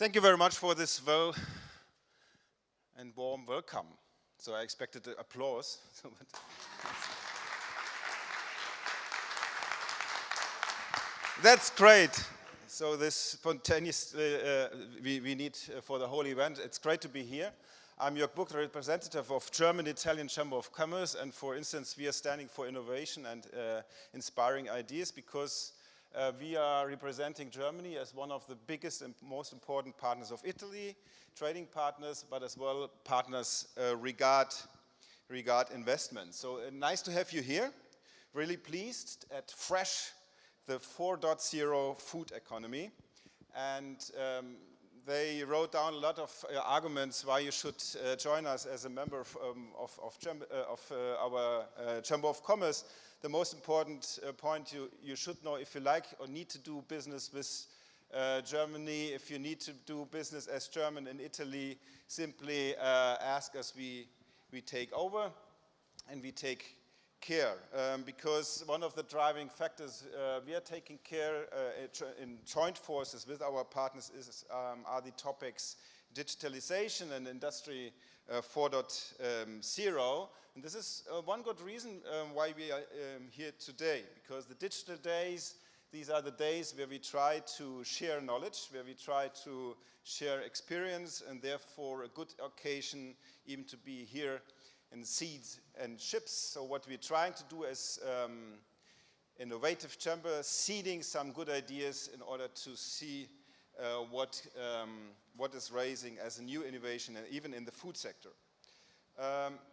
Thank you very much for this well and warm welcome. So I expected applause. That's great. So this spontaneous we need for the whole event. It's great to be here. I'm Jörg Buch, the representative of German-Italian Chamber of Commerce, and for instance, we are standing for innovation and inspiring ideas because we are representing Germany as one of the biggest and most important partners of Italy, trading partners, but as well partners regard investment. So nice to have you here. Really pleased at FReSH, the 4.0 food economy, and they wrote down a lot of arguments why you should join us as a member of our Chamber of Commerce. The most important point you should know if you like or need to do business with Germany, if you need to do business as German in Italy, simply ask us. We take over and we take care, because one of the driving factors we are taking care in joint forces with our partners are the topics digitalization and industry 4.0. And this is one good reason why we are here today, because the digital days, these are the days where we try to share knowledge, where we try to share experience, and therefore a good occasion even to be here in seeds and ships. So what we're trying to do as innovative chamber, seeding some good ideas in order to see what is raising as a new innovation, and even in the food sector.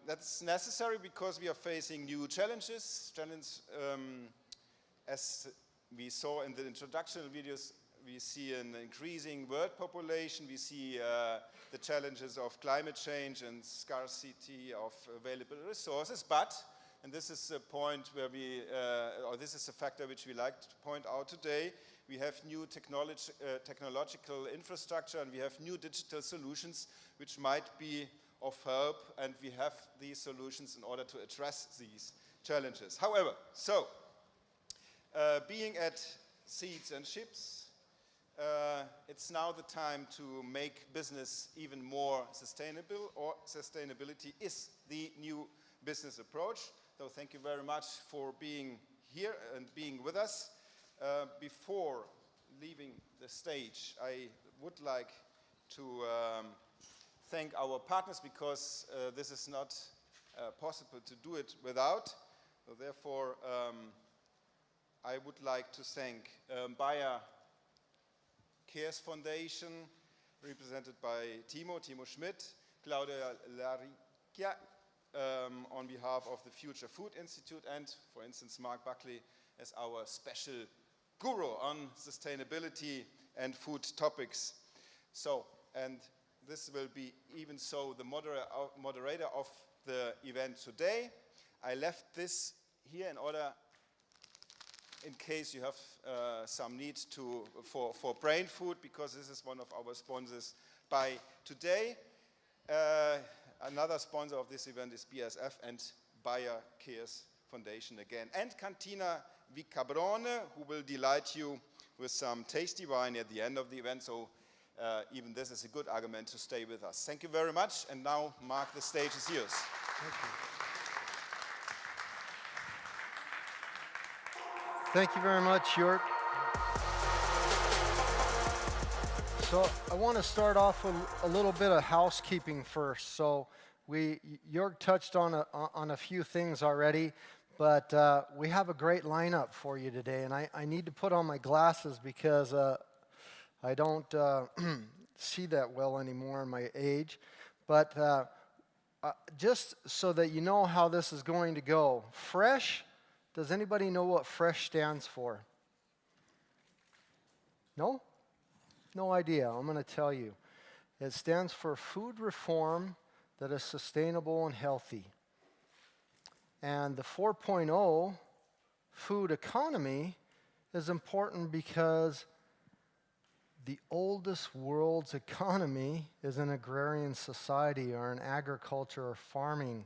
That's necessary because we are facing new challenges. As we saw in the introductory videos, we see an increasing world population. We see the challenges of climate change and scarcity of available resources. But, and this is a point where this is a factor which we like to point out today, we have new technological infrastructure, and we have new digital solutions which might be of help, and we have these solutions in order to address these challenges. However, being at seeds and ships, it's now the time to make business even more sustainable, or sustainability is the new business approach. So thank you very much for being here and being with us. Before leaving the stage, I would like to thank our partners, because this is not possible to do it without. So therefore, I would like to thank Bayer Cares Foundation, represented by Timo Schmidt, Claudia Laricchia, on behalf of the Future Food Institute, and, for instance, Mark Buckley as our special guru on sustainability and food topics. So, and this will be even so the moderator of the event today. I left this here in order, in case you have some need for brain food, because this is one of our sponsors by today. Another sponsor of this event is BASF and Bayer Cares Foundation again. And Cantina Vicabrone, who will delight you with some tasty wine at the end of the event. So even this is a good argument to stay with us. Thank you very much. And now, Mark, the stage is yours. Thank you. Thank you very much, Jörg. So I want to start off with a little bit of housekeeping first. So Jörg touched on a few things already, but we have a great lineup for you today. And I need to put on my glasses because I don't see that well anymore in my age. But just so that you know how this is going to go, FReSH. Does anybody know what FReSH stands for? No? No idea. I'm going to tell you. It stands for Food Reform that is Sustainable and Healthy. And the 4.0 food economy is important because the oldest world's economy is an agrarian society, or an agriculture or farming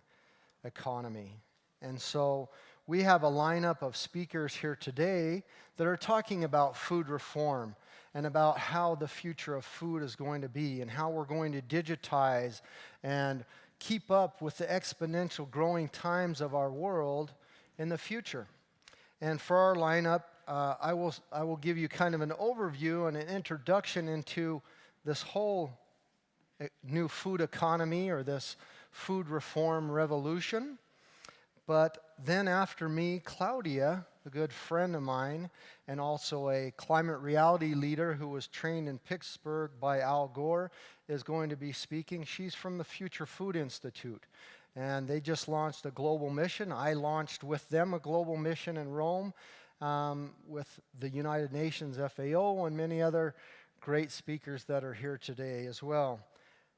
economy. And so we have a lineup of speakers here today that are talking about food reform. and about how the future of food is going to be and how we're going to digitize and keep up with the exponential growing times of our world in the future. And for our lineup, I will give you kind of an overview and an introduction into this whole new food economy or this food reform revolution. But then after me, Claudia, a good friend of mine, and also a climate reality leader who was trained in Pittsburgh by Al Gore, is going to be speaking. She's from the Future Food Institute, and they just launched a global mission. I launched with them a global mission in Rome with the United Nations FAO and many other great speakers that are here today as well.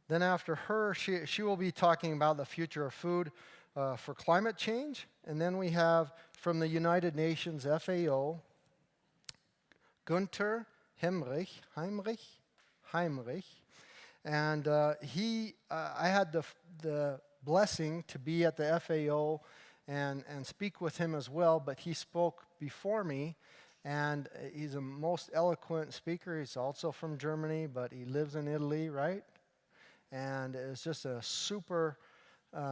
Then after her, she will be talking about the future of food for climate change. And then we have from the United Nations FAO, Günther Heinrich. And I had the blessing to be at the FAO and speak with him as well, but he spoke before me, and he's a most eloquent speaker. He's also from Germany, but he lives in Italy, right? And is just a super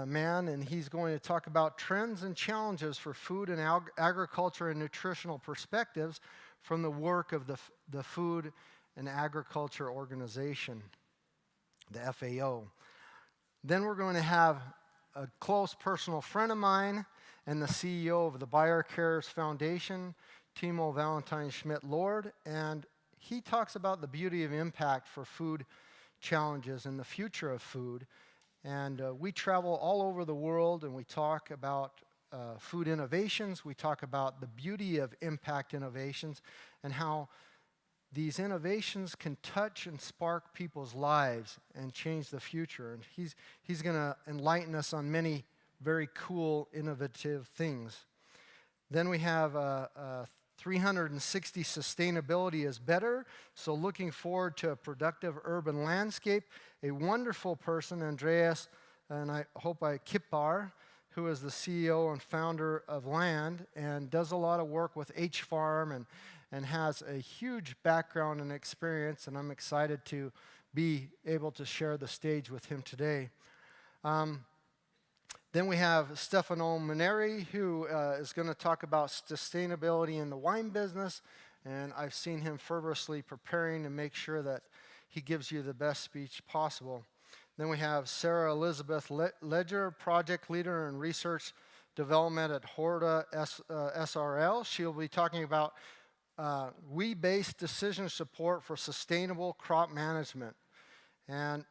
man, and he's going to talk about trends and challenges for food and agriculture and nutritional perspectives from the work of the Food and Agriculture Organization, the FAO. Then we're going to have a close personal friend of mine and the CEO of the BioCares Foundation, Timo Valentine Schmidt-Lord, and he talks about the beauty of impact for food challenges and the future of food. And we travel all over the world and we talk about food innovations. We talk about the beauty of impact innovations and how these innovations can touch and spark people's lives and change the future. And he's going to enlighten us on many very cool, innovative things. Then we have 360 Sustainability is Better. So looking forward to a productive urban landscape. A wonderful person, Andreas, and I hope Kippar, who is the CEO and founder of Land and does a lot of work with H-Farm and has a huge background and experience, and I'm excited to be able to share the stage with him today. Then we have Stefano Maneri, who is going to talk about sustainability in the wine business, and I've seen him fervorously preparing to make sure that he gives you the best speech possible. Then we have Sarah Elizabeth Ledger, project leader in research development at Horta SRL. She'll be talking about we-based decision support for sustainable crop management. And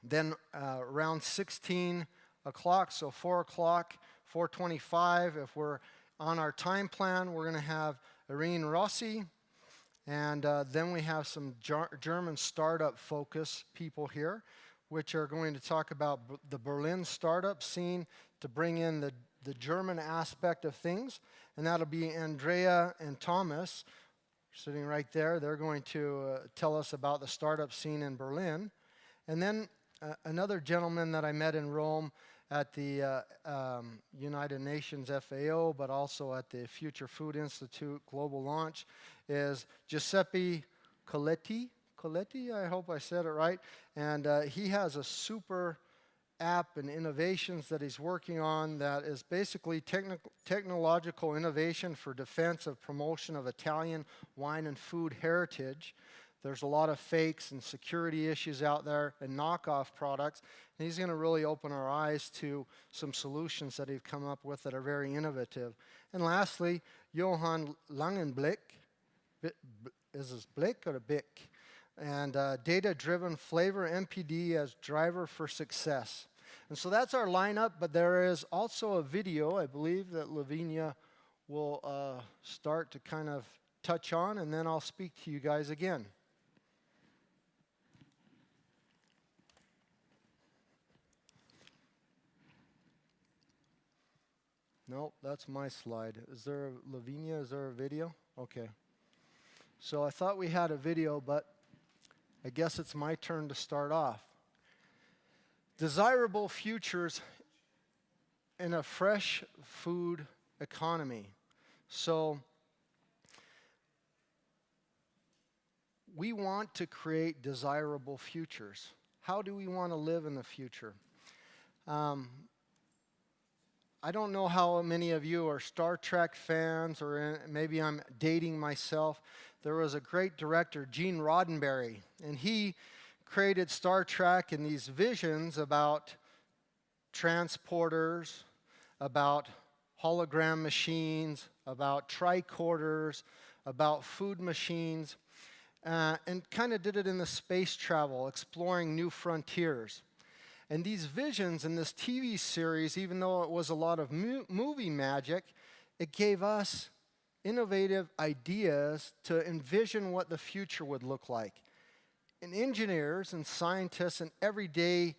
then around 16 o'clock, so 4 o'clock, 4:25, if we're on our time plan, we're going to have Irene Rossi. And then we have some German startup focus people here, which are going to talk about the Berlin startup scene to bring in the German aspect of things. And that'll be Andrea and Thomas sitting right there. They're going to tell us about the startup scene in Berlin. And then another gentleman that I met in Rome at the United Nations FAO, but also at the Future Food Institute Global Launch, is Giuseppe Coletti. Coletti, I hope I said it right. And he has a super app and innovations that he's working on that is basically technological innovation for defense of promotion of Italian wine and food heritage. There's a lot of fakes and security issues out there and knockoff products. And he's going to really open our eyes to some solutions that he's come up with that are very innovative. And lastly, Johan Langenblick. Is this Blick or a Bick? And data-driven flavor MPD as driver for success. And so that's our lineup, but there is also a video, I believe, that Lavinia will start to kind of touch on, and then I'll speak to you guys again. Nope, that's my slide. Is there, Lavinia, is there a video? Okay. So I thought we had a video, but I guess it's my turn to start off. Desirable futures in a fresh food economy. So we want to create desirable futures. How do we want to live in the future? I don't know how many of you are Star Trek fans, or maybe I'm dating myself. There was a great director, Gene Roddenberry, and he created Star Trek and these visions about transporters, about hologram machines, about tricorders, about food machines, and kind of did it in the space travel, exploring new frontiers. And these visions in this TV series, even though it was a lot of movie magic, it gave us innovative ideas to envision what the future would look like. And engineers and scientists and everyday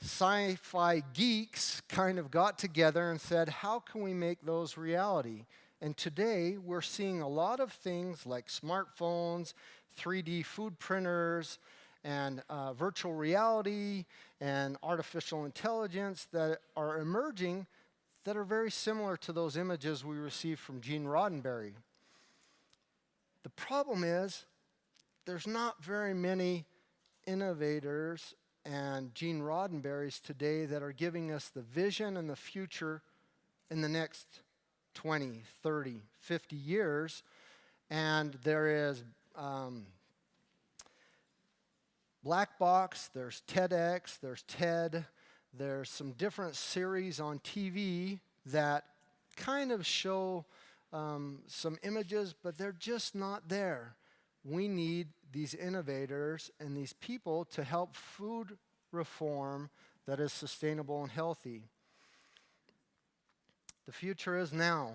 sci-fi geeks kind of got together and said, how can we make those reality? And today we're seeing a lot of things like smartphones, 3D food printers, and virtual reality and artificial intelligence that are emerging that are very similar to those images we received from Gene Roddenberry. The problem is there's not very many innovators and Gene Roddenberrys today that are giving us the vision and the future in the next 20, 30, 50 years. And there is Black Box, there's TEDx, there's TED, there's some different series on TV that kind of show some images, but they're just not there. We need these innovators and these people to help food reform that is sustainable and healthy. The future is now.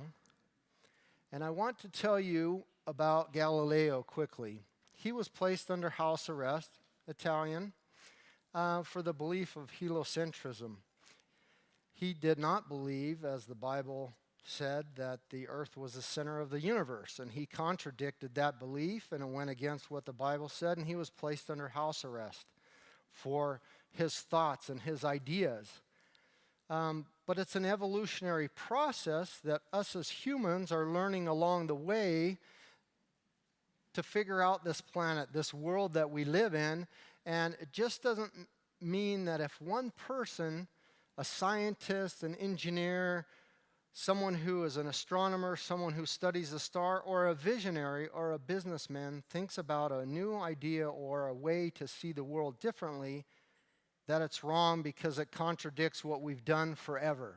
And I want to tell you about Galileo quickly. He was placed under house arrest, Italian, for the belief of heliocentrism. He did not believe, as the Bible said, that the earth was the center of the universe, and he contradicted that belief, and it went against what the Bible said, and he was placed under house arrest for his thoughts and his ideas. But it's an evolutionary process that us as humans are learning along the way to figure out this planet, this world that we live in. And it just doesn't mean that if one person, a scientist, an engineer, someone who is an astronomer, someone who studies the star, or a visionary or a businessman thinks about a new idea or a way to see the world differently, that it's wrong because it contradicts what we've done forever.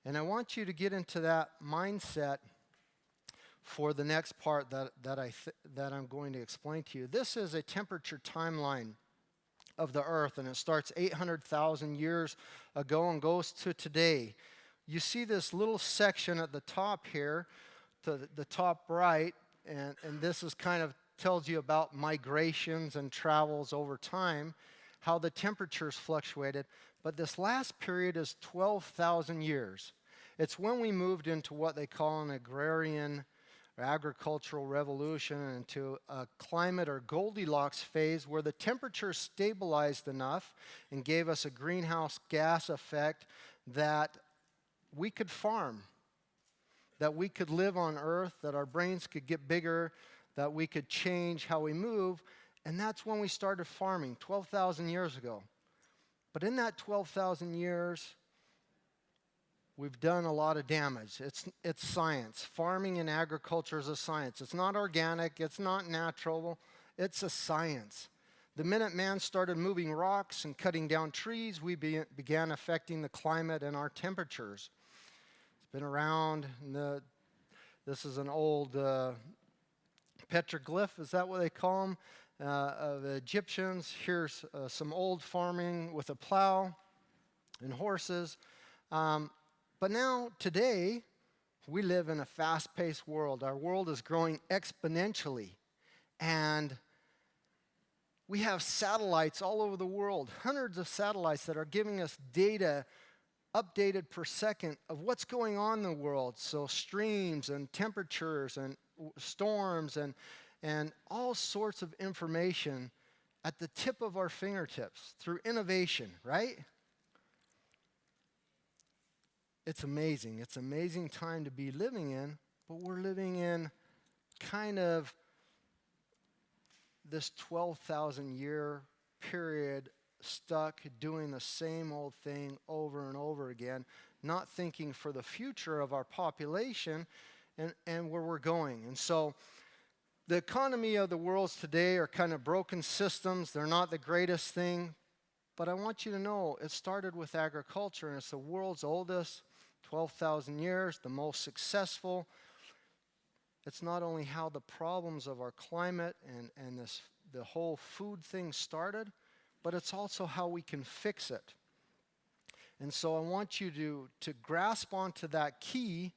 And I want you to get into that mindset for the next part that I'm going to explain to you. This is a temperature timeline of the earth, and it starts 800,000 years ago and goes to today. You see this little section at the top here, to the top right, and this is kind of tells you about migrations and travels over time, how the temperatures fluctuated. But this last period is 12,000 years. It's when we moved into what they call an agrarian or agricultural revolution, into a climate or Goldilocks phase where the temperature stabilized enough and gave us a greenhouse gas effect that we could farm, that we could live on Earth, that our brains could get bigger, that we could change how we move. And that's when we started farming, 12,000 years ago. But in that 12,000 years, we've done a lot of damage. It's science. Farming and agriculture is a science. It's not organic. It's not natural. It's a science. The minute man started moving rocks and cutting down trees, we began affecting the climate and our temperatures. It's been around. This is an old petroglyph. Is that what they call them? Of the Egyptians. Here's some old farming with a plow and horses. But now, today, we live in a fast-paced world. Our world is growing exponentially. And we have satellites all over the world, hundreds of satellites that are giving us data updated per second of what's going on in the world. So streams and temperatures and storms and all sorts of information at the tip of our fingertips through innovation, right? It's amazing. It's an amazing time to be living in, but we're living in kind of this 12,000 year period stuck doing the same old thing over and over again, not thinking for the future of our population and where we're going. And so the economy of the world today are kind of broken systems. They're not the greatest thing. But I want you to know it started with agriculture, and it's the world's oldest, 12,000 years, the most successful. It's not only how the problems of our climate and the whole food thing started, but it's also how we can fix it. And so I want you to grasp onto that key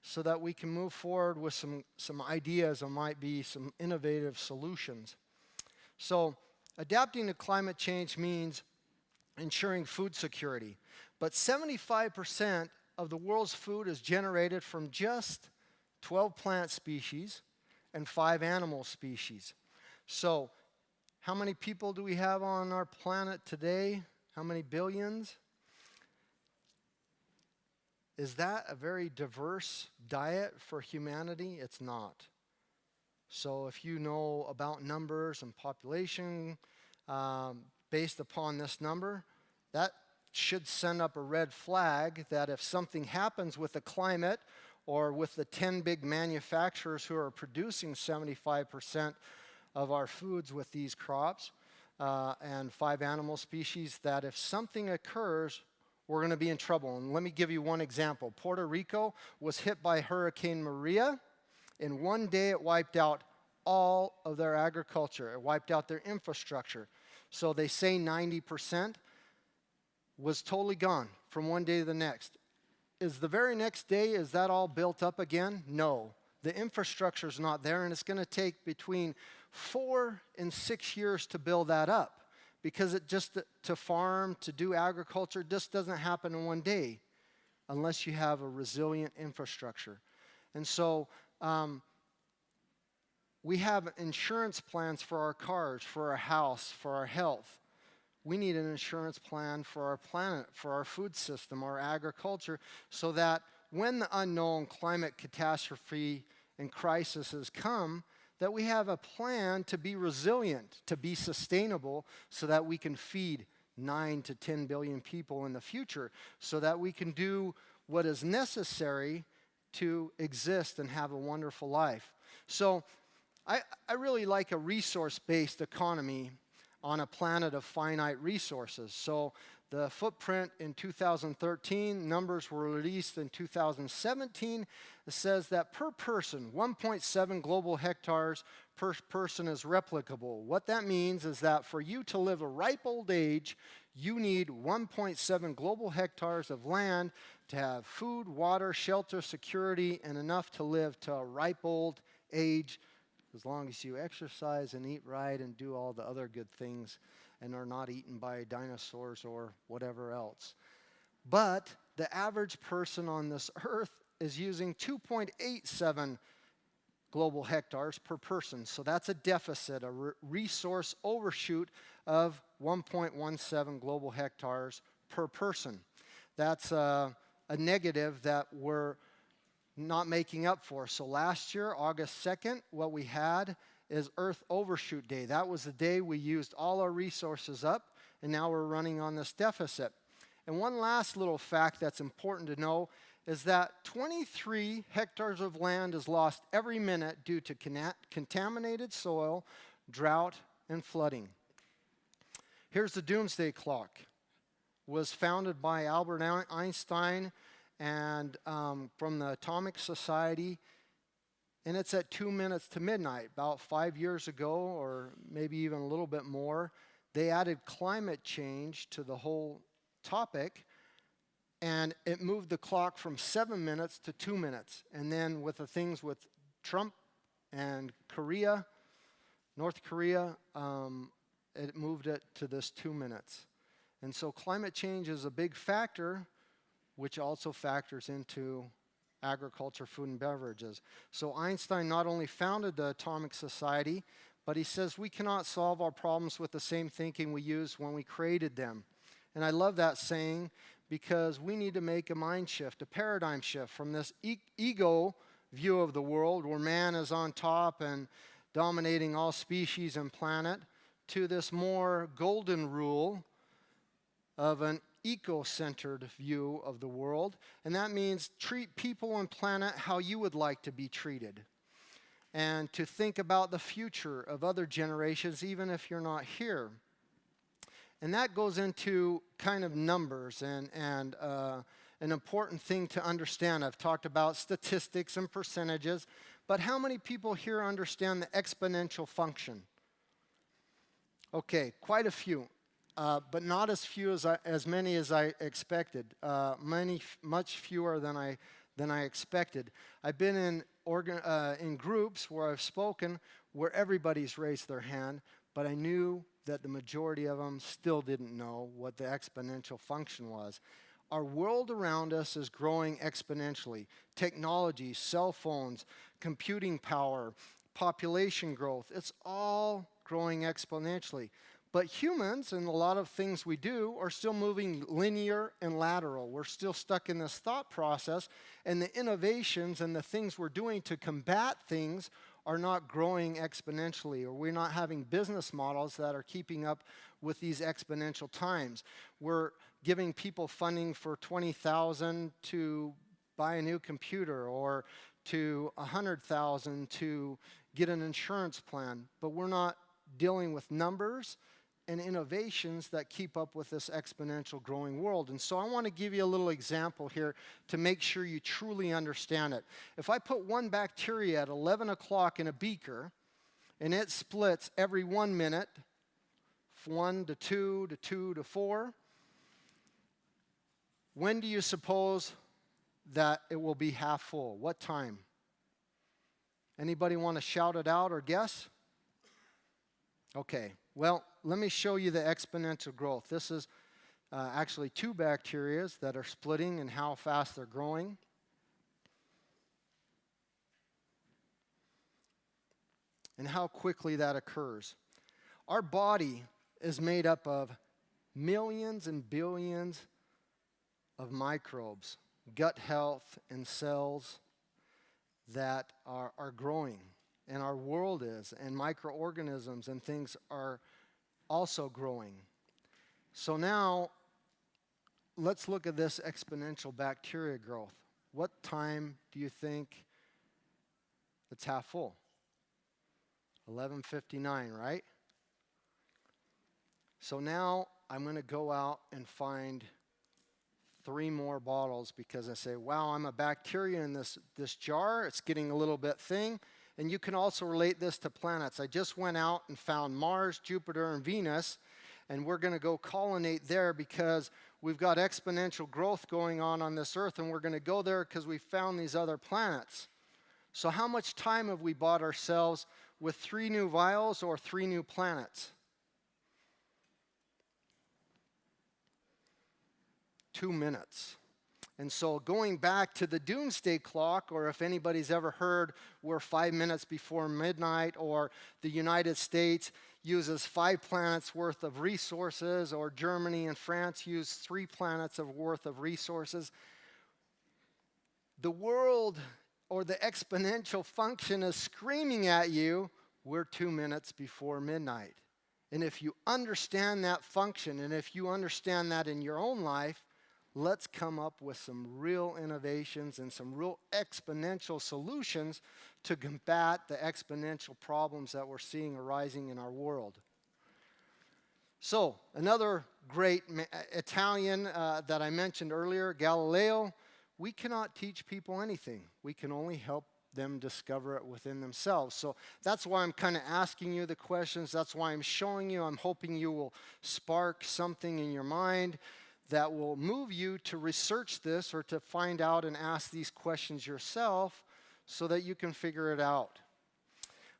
so that we can move forward with some ideas and might be some innovative solutions. So adapting to climate change means ensuring food security. But 75% of the world's food is generated from just 12 plant species and 5 animal species. So how many people do we have on our planet today? How many billions? Is that a very diverse diet for humanity? It's not. So if you know about numbers and population based upon this number, that should send up a red flag that if something happens with the climate or with the 10 big manufacturers who are producing 75% of our foods with these crops and 5 animal species, that if something occurs, we're going to be in trouble. And let me give you one example. Puerto Rico was hit by Hurricane Maria. In one day, it wiped out all of their agriculture. It wiped out their infrastructure. So they say 90% was totally gone from one day to the next. Is the very next day, is that all built up again? No. The infrastructure is not there, and it's going to take between 4 and 6 years to build that up. Because it just, to farm, to do agriculture, just doesn't happen in one day unless you have a resilient infrastructure. And so we have insurance plans for our cars, for our house, for our health. We need an insurance plan for our planet, for our food system, our agriculture, so that when the unknown climate catastrophe and crises come, that we have a plan to be resilient, to be sustainable, so that we can feed 9 to 10 billion people in the future, so that we can do what is necessary to exist and have a wonderful life. So I really like a resource-based economy on a planet of finite resources. So the footprint in 2013, numbers were released in 2017. It says that per person, 1.7 global hectares per person is replicable. What that means is that for you to live a ripe old age, you need 1.7 global hectares of land to have food, water, shelter, security, and enough to live to a ripe old age, as long as you exercise and eat right and do all the other good things and are not eaten by dinosaurs or whatever else. But the average person on this earth is using 2.87 global hectares per person. So that's a deficit, a resource overshoot of 1.17 global hectares per person. That's a negative that we're not making up for. So last year, August 2nd, what we had is Earth Overshoot Day. That was the day we used all our resources up, and now we're running on this deficit. And one last little fact that's important to know is that 23 hectares of land is lost every minute due to contaminated soil, drought, and flooding. Here's the doomsday clock. It was founded by Albert Einstein and from the Atomic Society, and it's at 2 minutes to midnight. About 5 years ago, or maybe even a little bit more, they added climate change to the whole topic, and it moved the clock from 7 minutes to 2 minutes. And then with the things with Trump and Korea, North Korea, it moved it to this 2 minutes. And so climate change is a big factor, which also factors into agriculture, food, and beverages. So Einstein not only founded the Atomic Society, but he says we cannot solve our problems with the same thinking we used when we created them. And I love that saying because we need to make a mind shift, a paradigm shift from this ego view of the world where man is on top and dominating all species and planet, to this more golden rule of an eco-centered view of the world. And that means treat people and planet how you would like to be treated. And to think about the future of other generations, even if you're not here. And that goes into kind of numbers and an important thing to understand. I've talked about statistics and percentages, but how many people here understand the exponential function? Okay, quite a few, but not as few as many as I expected. Much fewer than I expected. I've been in groups where I've spoken where everybody's raised their hand, but I knew that the majority of them still didn't know what the exponential function was. Our world around us is growing exponentially. Technology, cell phones, computing power, population growth, it's all growing exponentially. But humans and a lot of things we do are still moving linear and lateral. We're still stuck in this thought process, and the innovations and the things we're doing to combat things are not growing exponentially, or we're not having business models that are keeping up with these exponential times. We're giving people funding for $20,000 to buy a new computer, or to $100,000 to get an insurance plan, but we're not dealing with numbers and innovations that keep up with this exponential growing world. And so I want to give you a little example here to make sure you truly understand it. If I put one bacteria at 11 o'clock in a beaker, and it splits every 1 minute, 1 to 2 to 2 to 4, when do you suppose that it will be half full? What time? Anybody want to shout it out or guess? Okay, well, let me show you the exponential growth. This is actually 2 bacteria that are splitting and how fast they're growing. And how quickly that occurs. Our body is made up of millions and billions of microbes, gut health and cells that are growing. And our world is, and microorganisms and things are also growing. So now, let's look at this exponential bacteria growth. What time do you think it's half full? 11:59, right? So now I'm going to go out and find 3 more bottles because I say, wow, I'm a bacteria in this jar. It's getting a little bit thin. And you can also relate this to planets. I just went out and found Mars, Jupiter, and Venus, and we're going to go colonate there because we've got exponential growth going on this Earth, and we're going to go there because we found these other planets. So how much time have we bought ourselves with 3 new vials or 3 new planets? 2 minutes. And so going back to the doomsday clock, or if anybody's ever heard we're 5 minutes before midnight, or the United States uses 5 planets worth of resources, or Germany and France use 3 planets worth of resources, the world or the exponential function is screaming at you, we're 2 minutes before midnight. And if you understand that function, and if you understand that in your own life, let's come up with some real innovations and some real exponential solutions to combat the exponential problems that we're seeing arising in our world. So, another great Italian that I mentioned earlier, Galileo, we cannot teach people anything. We can only help them discover it within themselves. So that's why I'm kind of asking you the questions. That's why I'm showing you. I'm hoping you will spark something in your mind that will move you to research this or to find out and ask these questions yourself so that you can figure it out.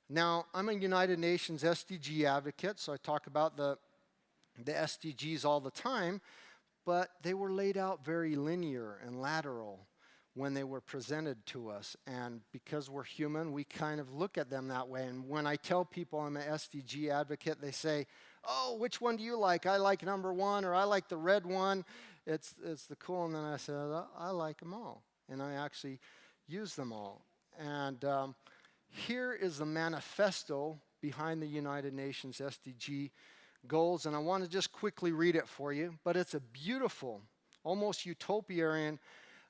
Now, I'm a United Nations SDG advocate, so I talk about the SDGs all the time, but they were laid out very linear and lateral when they were presented to us. And because we're human, we kind of look at them that way. And when I tell people I'm an SDG advocate, they say, oh, which one do you like? I like number 1, or I like the red one. It's the cool. And then I said, I like them all. And I actually use them all. And here is the manifesto behind the United Nations SDG goals, and I want to just quickly read it for you, but it's a beautiful, almost utopian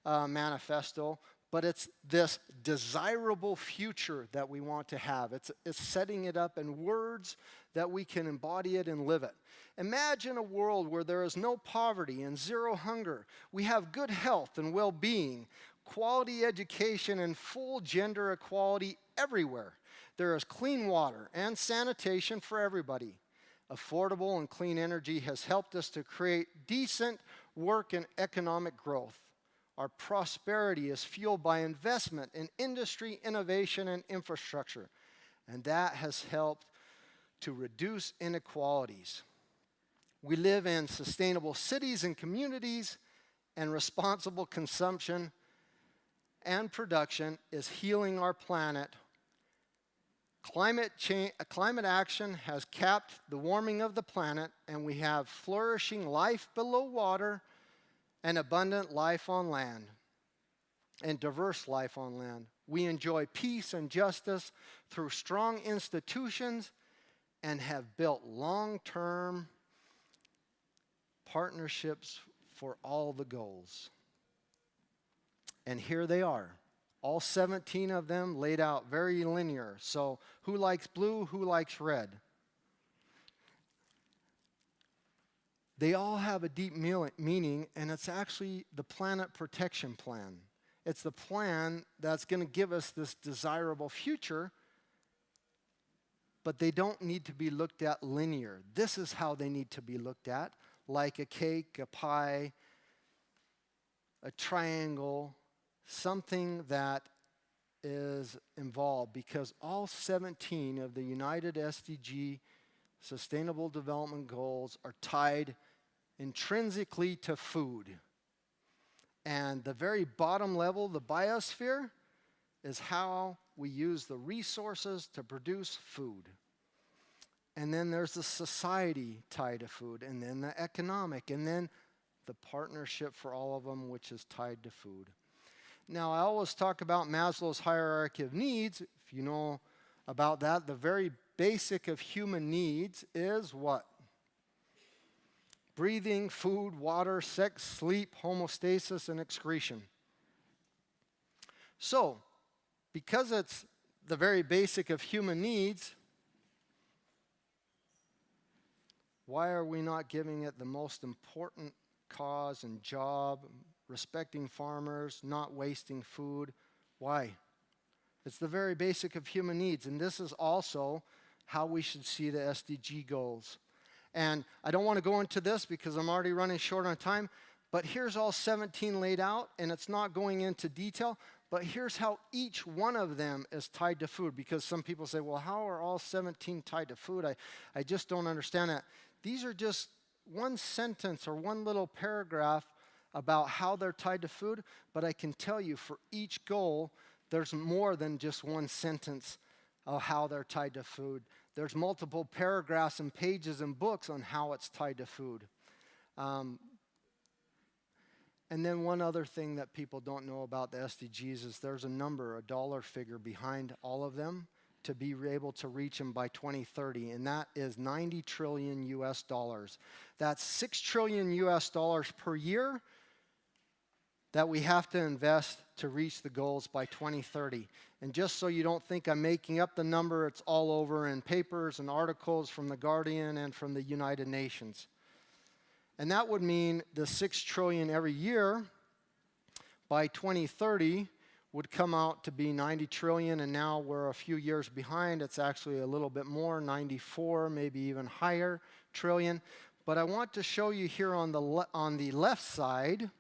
manifesto, but it's this desirable future that we want to have. It's setting it up in words that we can embody it and live it. Imagine a world where there is no poverty and zero hunger. We have good health and well-being, quality education, and full gender equality everywhere. There is clean water and sanitation for everybody. Affordable and clean energy has helped us to create decent work and economic growth. Our prosperity is fueled by investment in industry, innovation, and infrastructure, and that has helped to reduce inequalities. We live in sustainable cities and communities, and responsible consumption and production is healing our planet. Climate action has capped the warming of the planet, and we have flourishing life below water and abundant life on land and diverse life on land. We enjoy peace and justice through strong institutions and have built long-term partnerships for all the goals. And here they are, all 17 of them laid out very linear. So who likes blue, who likes red? They all have a deep meaning, and it's actually the Planet Protection Plan. It's the plan that's going to give us this desirable future, but they don't need to be looked at linear. This is how they need to be looked at, like a cake, a pie, a triangle, something that is involved, because all 17 of the United SDG Sustainable Development Goals are tied intrinsically to food. And the very bottom level, the biosphere, is how we use the resources to produce food. And then there's the society tied to food, and then the economic, and then the partnership for all of them, which is tied to food. Now, I always talk about Maslow's hierarchy of needs. If you know about that, the very basic of human needs is what? Breathing, food, water, sex, sleep, homeostasis, and excretion. So, because it's the very basic of human needs, why are we not giving it the most important cause and job, respecting farmers, not wasting food? Why? It's the very basic of human needs, and this is also how we should see the SDG goals. And I don't want to go into this because I'm already running short on time, but here's all 17 laid out, and it's not going into detail, but here's how each one of them is tied to food, because some people say, well, how are all 17 tied to food? I just don't understand that. These are just one sentence or one little paragraph about how they're tied to food, but I can tell you for each goal, there's more than just one sentence of how they're tied to food. There's multiple paragraphs and pages and books on how it's tied to food. And then one other thing that people don't know about the SDGs is there's a number, a dollar figure behind all of them to be able to reach them by 2030, and that is 90 trillion US dollars. That's 6 trillion US dollars per year that we have to invest to reach the goals by 2030. And just so you don't think I'm making up the number, it's all over in papers and articles from The Guardian and from the United Nations. And that would mean the 6 trillion every year by 2030 would come out to be 90 trillion, and now we're a few years behind. It's actually a little bit more, 94, maybe even higher trillion. But I want to show you here on the left side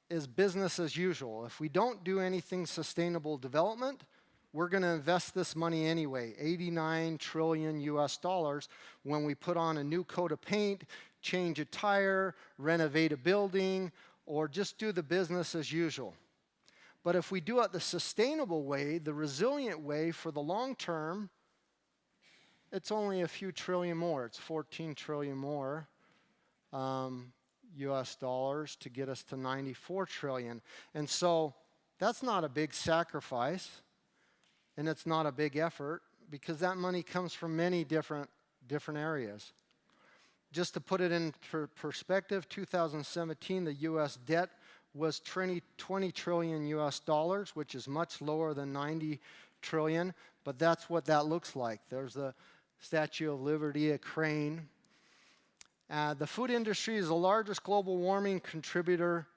is business as usual. If we don't do anything sustainable development, we're going to invest this money anyway, 89 trillion US dollars, when we put on a new coat of paint, change a tire, renovate a building, or just do the business as usual. But if we do it the sustainable way, the resilient way for the long term, it's only a few trillion more. It's 14 trillion more US dollars to get us to 94 trillion. And so that's not a big sacrifice. and it's not a big effort because that money comes from many different areas. Just to put it in perspective, 2017, the U.S. debt was 20 trillion US dollars, which is much lower than 90 trillion, but that's what that looks like. There's the Statue of Liberty, a crane. The food industry is the largest global warming contributor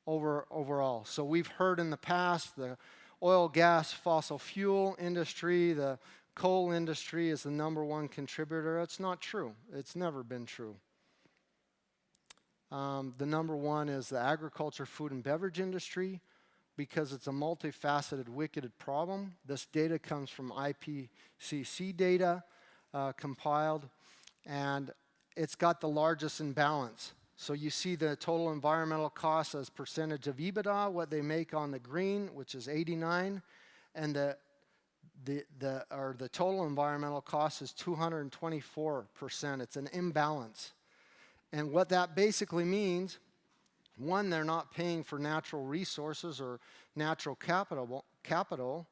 overall. So we've heard in the past the oil, gas, fossil fuel industry, the coal industry is the #1 contributor. It's not true. It's never been true. The #1 is the agriculture, food, and beverage industry because it's a multifaceted, wicked problem. This data comes from IPCC data compiled, and it's got the largest imbalance. So you see the total environmental costs as percentage of EBITDA, what they make on the green, which is 89, and the total environmental cost is 224%. It's an imbalance. And what that basically means, one, they're not paying for natural resources or natural capital.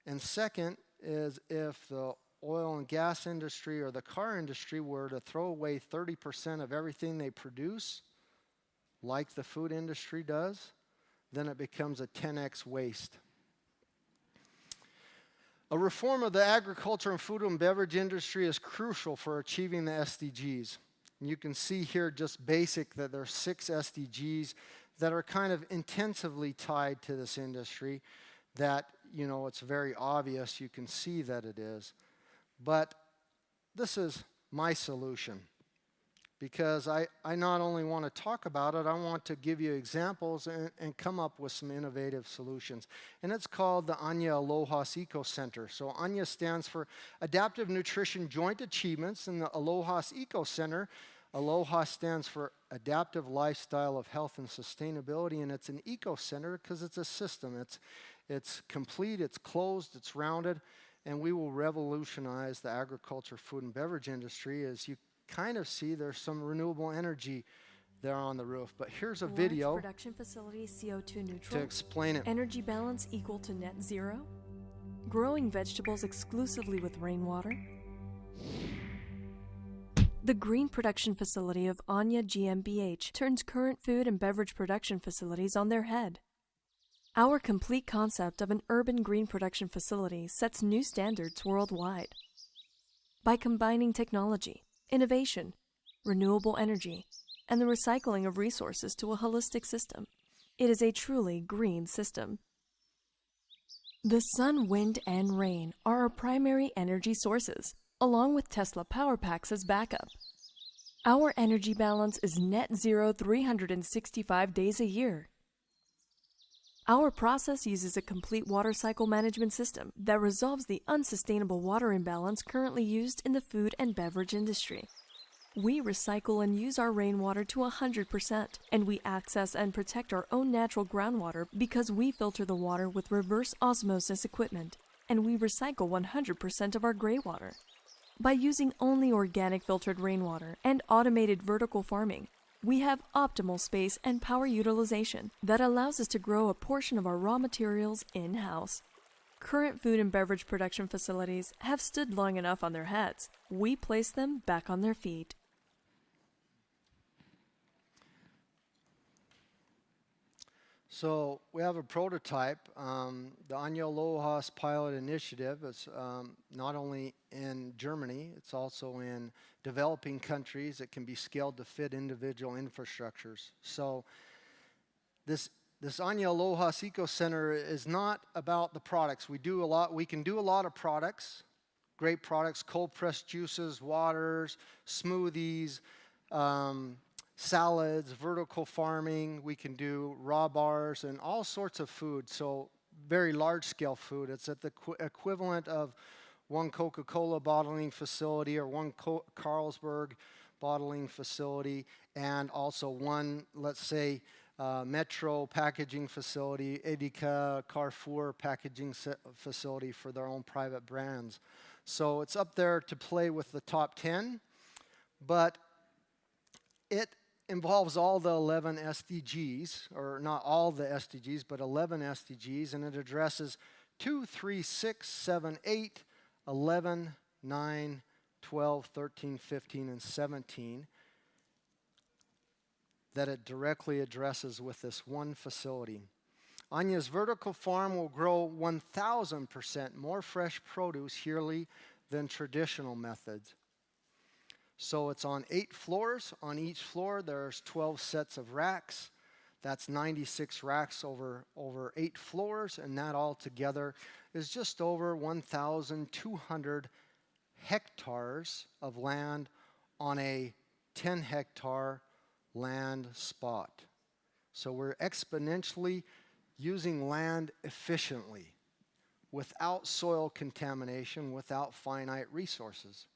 And second is if the oil and gas industry or the car industry were to throw away 30% of everything they produce, like the food industry does, then it becomes a 10x waste. A reform of the agriculture and food and beverage industry is crucial for achieving the SDGs. And you can see here just basic that there are 6 SDGs that are kind of intensively tied to this industry that, you know, it's very obvious. You can see that it is. But this is my solution because I not only want to talk about it, I want to give you examples and come up with some innovative solutions. And it's called the Anya Aloha's Eco Center. So Anya stands for Adaptive Nutrition Joint Achievements, and the Aloha's Eco Center, Aloha stands for Adaptive Lifestyle of Health and Sustainability, and it's an eco center because it's a system. It's complete, it's closed, it's rounded, and we will revolutionize the agriculture, food, and beverage industry. As you kind of see, there's some renewable energy there on the roof. But here's a video production facility CO2 neutral, to explain it. Energy balance equal to net zero, growing vegetables exclusively with rainwater. The green production facility of Anya GmbH turns current food and beverage production facilities on their head. Our complete concept of an urban green production facility sets new standards worldwide. By combining technology, innovation, renewable energy, and the recycling of resources to a holistic system, it is a truly green system. The sun, wind, and rain are our primary energy sources, along with Tesla power packs as backup. Our energy balance is net zero 365 days a year. Our process uses a complete water cycle management system that resolves the unsustainable water imbalance currently used in the food and beverage industry. We recycle and use our rainwater to 100%, and we access and protect our own natural groundwater because we filter the water with reverse osmosis equipment, and we recycle 100% of our gray water. By using only organic filtered rainwater and automated vertical farming, we have optimal space and power utilization that allows us to grow a portion of our raw materials in-house. Current food and beverage production facilities have stood long enough on their heads. We place them back on their feet. So we have a prototype. The Anya Aloha's pilot initiative is not only in Germany, it's also in developing countries. It can be scaled to fit individual infrastructures. So this Anya Aloha's Eco Center is not about the products. We can do a lot of products, great products, cold pressed juices, waters, smoothies, salads, vertical farming. We can do raw bars and all sorts of food. So very large scale food. It's at the equivalent of one Coca-Cola bottling facility or one Carlsberg bottling facility, and also one, let's say, Metro packaging facility, Edeka, Carrefour packaging facility for their own private brands. So it's up there to play with the top 10, but it involves all the 11 SDGs, or not all the SDGs, but 11 SDGs, and it addresses 2, 3, 6, 7, 8, 11, 9, 12, 13, 15, and 17 that it directly addresses with this one facility. Anya's vertical farm will grow 1,000% more fresh produce yearly than traditional methods. So it's on 8 floors. On each floor, there's 12 sets of racks. That's 96 racks over 8 floors, and that all together is just over 1,200 hectares of land on a 10-hectare land spot. So we're exponentially using land efficiently, without soil contamination, without finite resources.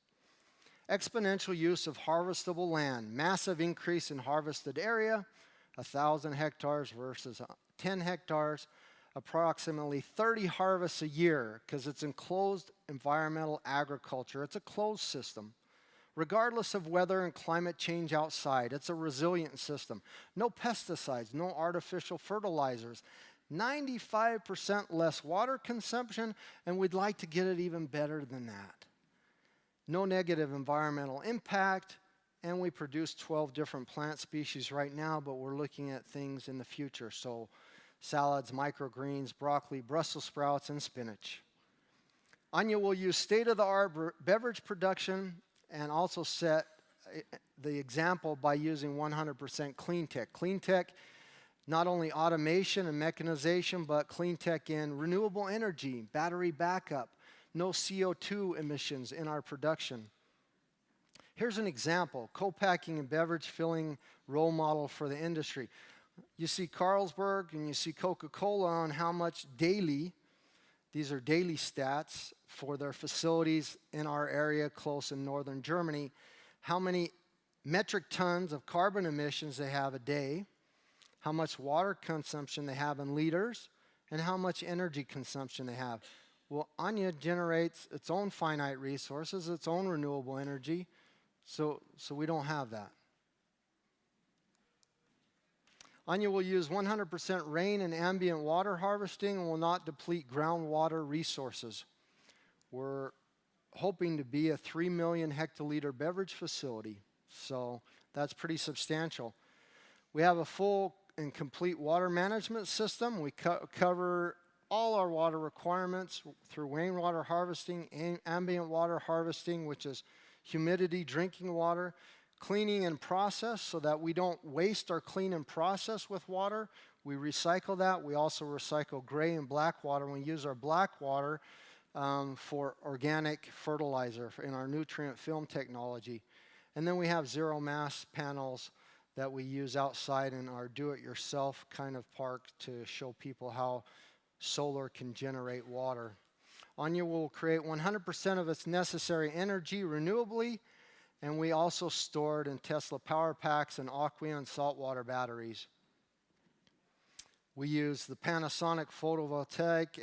Exponential use of harvestable land, massive increase in harvested area, 1,000 hectares versus 10 hectares, approximately 30 harvests a year, because it's enclosed environmental agriculture. It's a closed system. Regardless of weather and climate change outside, it's a resilient system. No pesticides, no artificial fertilizers, 95% less water consumption, and we'd like to get it even better than that. No negative environmental impact, and we produce 12 different plant species right now, but we're looking at things in the future. So salads, microgreens, broccoli, Brussels sprouts, and spinach. Anya will use state-of-the-art beverage production and also set the example by using 100% clean tech. Clean tech, not only automation and mechanization, but clean tech in renewable energy, battery backup, no CO2 emissions in our production. Here's an example, co-packing and beverage filling role model for the industry. You see Carlsberg and you see Coca-Cola on how much daily, these are daily stats for their facilities in our area close in northern Germany, how many metric tons of carbon emissions they have a day, how much water consumption they have in liters, and how much energy consumption they have. Well, Anya generates its own finite resources, its own renewable energy, so we don't have that. Anya will use 100% rain and ambient water harvesting and will not deplete groundwater resources. We're hoping to be a 3 million hectoliter beverage facility, so that's pretty substantial. We have a full and complete water management system. We cover all our water requirements through rainwater harvesting, ambient water harvesting, which is humidity drinking water, cleaning and process so that we don't waste our clean and process with water. We recycle that. We also recycle gray and black water. We use our black water for organic fertilizer in our nutrient film technology. And then we have zero mass panels that we use outside in our do-it-yourself kind of park to show people how solar can generate water. Anya will create 100% of its necessary energy renewably, and we also store it in Tesla power packs and aqua and saltwater batteries. We use the Panasonic photovoltaic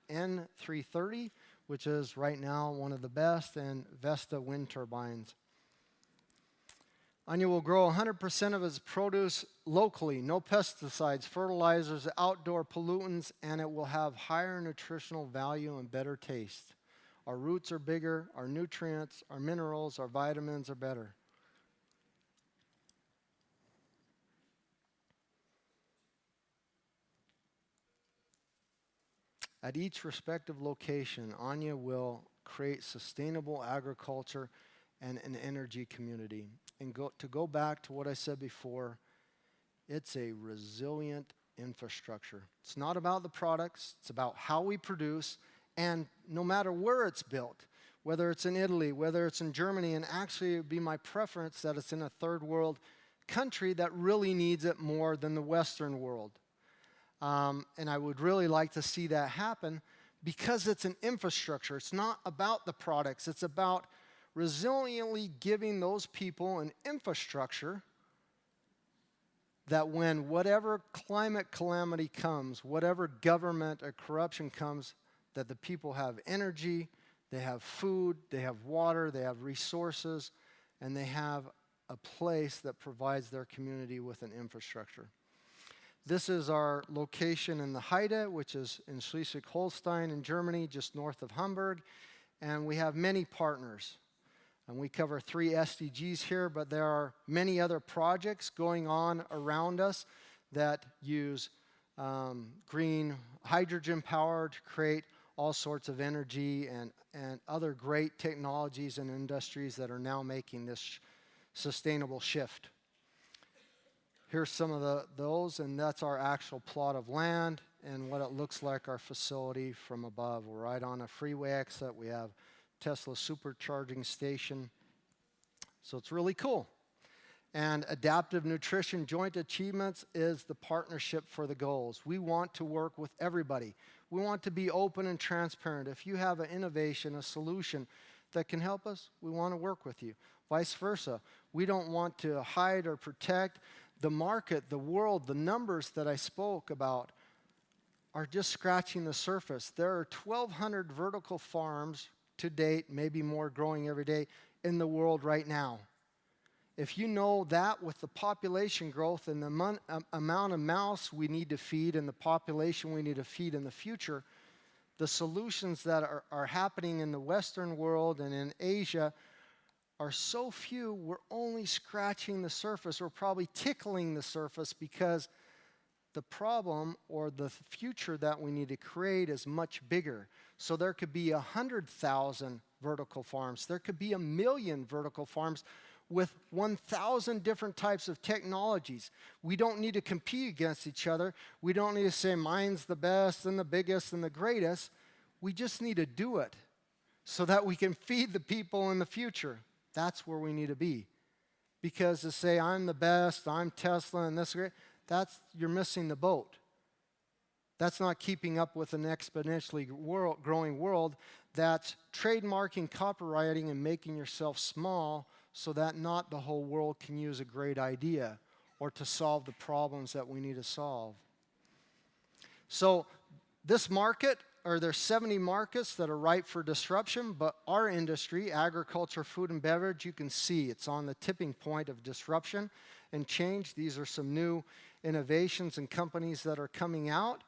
N330, which is right now one of the best, and Vesta wind turbines. Anya will grow 100% of its produce locally, no pesticides, fertilizers, outdoor pollutants, and it will have higher nutritional value and better taste. Our roots are bigger, our nutrients, our minerals, our vitamins are better. At each respective location, Anya will create sustainable agriculture and an energy community. And to go back to what I said before, it's a resilient infrastructure. It's not about the products, it's about how we produce, and no matter where it's built, whether it's in Italy, whether it's in Germany, and actually it would be my preference that it's in a third world country that really needs it more than the Western world. And I would really like to see that happen because it's an infrastructure. It's not about the products, it's about resiliently giving those people an infrastructure that when whatever climate calamity comes, whatever government or corruption comes, that the people have energy, they have food, they have water, they have resources, and they have a place that provides their community with an infrastructure. This is our location in the Heide, which is in Schleswig-Holstein in Germany, just north of Hamburg. And we have many partners. And we cover 3 SDGs here, but there are many other projects going on around us that use green hydrogen power to create all sorts of energy and other great technologies and industries that are now making this sustainable shift. Here's some of those, and that's our actual plot of land and what it looks like, our facility from above. We're right on a freeway exit. We have Tesla supercharging station. So it's really cool. And Adaptive Nutrition Joint Achievements is the partnership for the goals. We want to work with everybody. We want to be open and transparent. If you have an innovation, a solution that can help us, we want to work with you. Vice versa. We don't want to hide or protect. The market, the world, the numbers that I spoke about are just scratching the surface. There are 1,200 vertical farms to date, maybe more growing every day, in the world right now. If you know that with the population growth and the amount of mouths we need to feed and the population we need to feed in the future, the solutions that are happening in the Western world and in Asia are so few, we're only scratching the surface. We're probably tickling the surface because the problem or the future that we need to create is much bigger. So there could be 100,000 vertical farms. There could be 1 million vertical farms with 1,000 different types of technologies. We don't need to compete against each other. We don't need to say mine's the best and the biggest and the greatest. We just need to do it so that we can feed the people in the future. That's where we need to be. Because to say I'm the best, I'm Tesla and this, you're missing the boat. That's not keeping up with an exponentially growing world. That's trademarking, copywriting, and making yourself small so that not the whole world can use a great idea or to solve the problems that we need to solve. So this market, or there's 70 markets that are ripe for disruption, but our industry, agriculture, food, and beverage, you can see it's on the tipping point of disruption and change. These are some new innovations and companies that are coming out,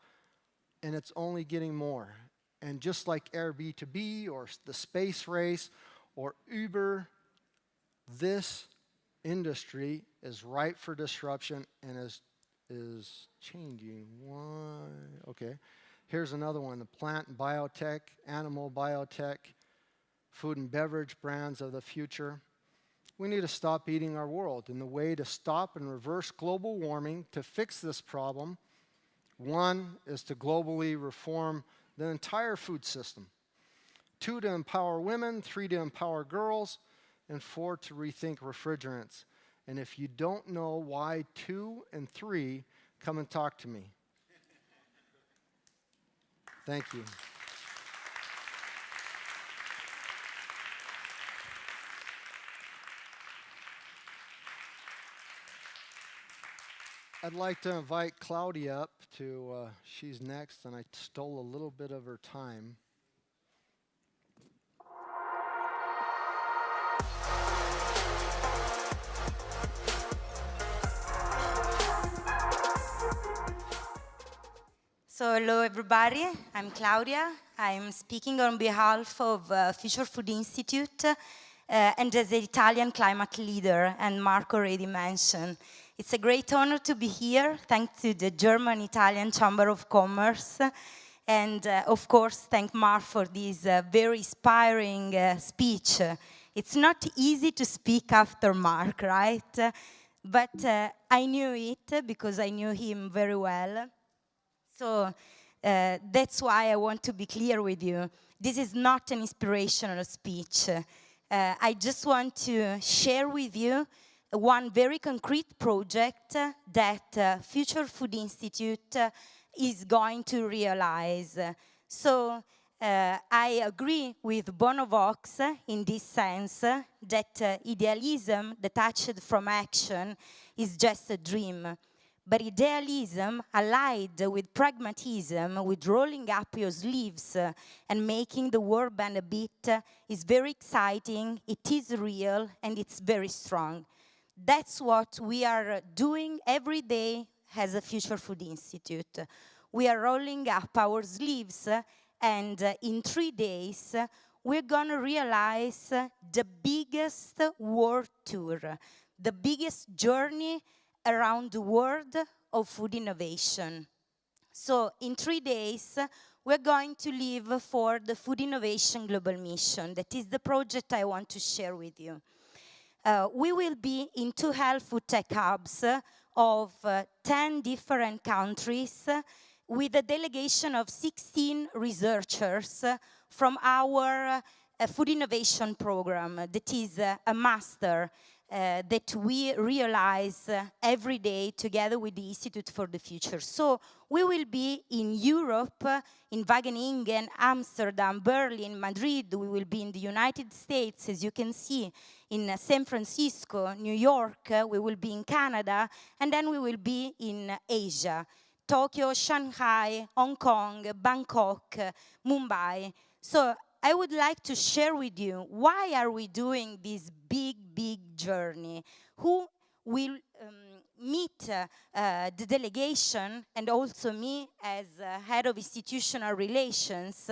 and it's only getting more. And just like Air B2B or the space race or Uber, this industry is ripe for disruption and is changing. Why? Okay. Here's another one, the plant and biotech, animal biotech, food and beverage brands of the future. We need to stop eating our world. And the way to stop and reverse global warming, to fix this problem, one is to globally reform the entire food system. 2, to empower women. 3, to empower girls. And 4, to rethink refrigerants. And if you don't know why 2 and 3, come and talk to me. Thank you. I'd like to invite Claudia up to, she's next, and I stole a little bit of her time. So hello everybody, I'm Claudia. I'm speaking on behalf of Future Food Institute and as an Italian climate leader, and Mark already mentioned. It's a great honor to be here, thanks to the German-Italian Chamber of Commerce, and of course thank Mark for this very inspiring speech. It's not easy to speak after Mark, right? But I knew it because I knew him very well. So that's why I want to be clear with you. This is not an inspirational speech. I just want to share with you one very concrete project that Future Food Institute is going to realize. So I agree with Bono Vox in this sense that idealism detached from action is just a dream. But idealism allied with pragmatism, with rolling up your sleeves and making the world bend a bit is very exciting, it is real, and it's very strong. That's what we are doing every day as a Future Food Institute. We are rolling up our sleeves and in 3 days we're going to realize the biggest world tour, the biggest journey around the world of food innovation. So in 3 days, we're going to leave for the Food Innovation Global Mission. That is the project I want to share with you. We will be in 2 health food tech hubs of 10 different countries with a delegation of 16 researchers from our food innovation program that is a master that we realize every day together with the Institute for the Future. So we will be in Europe, in Wageningen, Amsterdam, Berlin, Madrid. We will be in the United States, as you can see, in San Francisco, New York. We will be in Canada, and then we will be in Asia. Tokyo, Shanghai, Hong Kong, Bangkok, Mumbai. So I would like to share with you why are we doing this big journey. Who will meet the delegation and also me as head of institutional relations,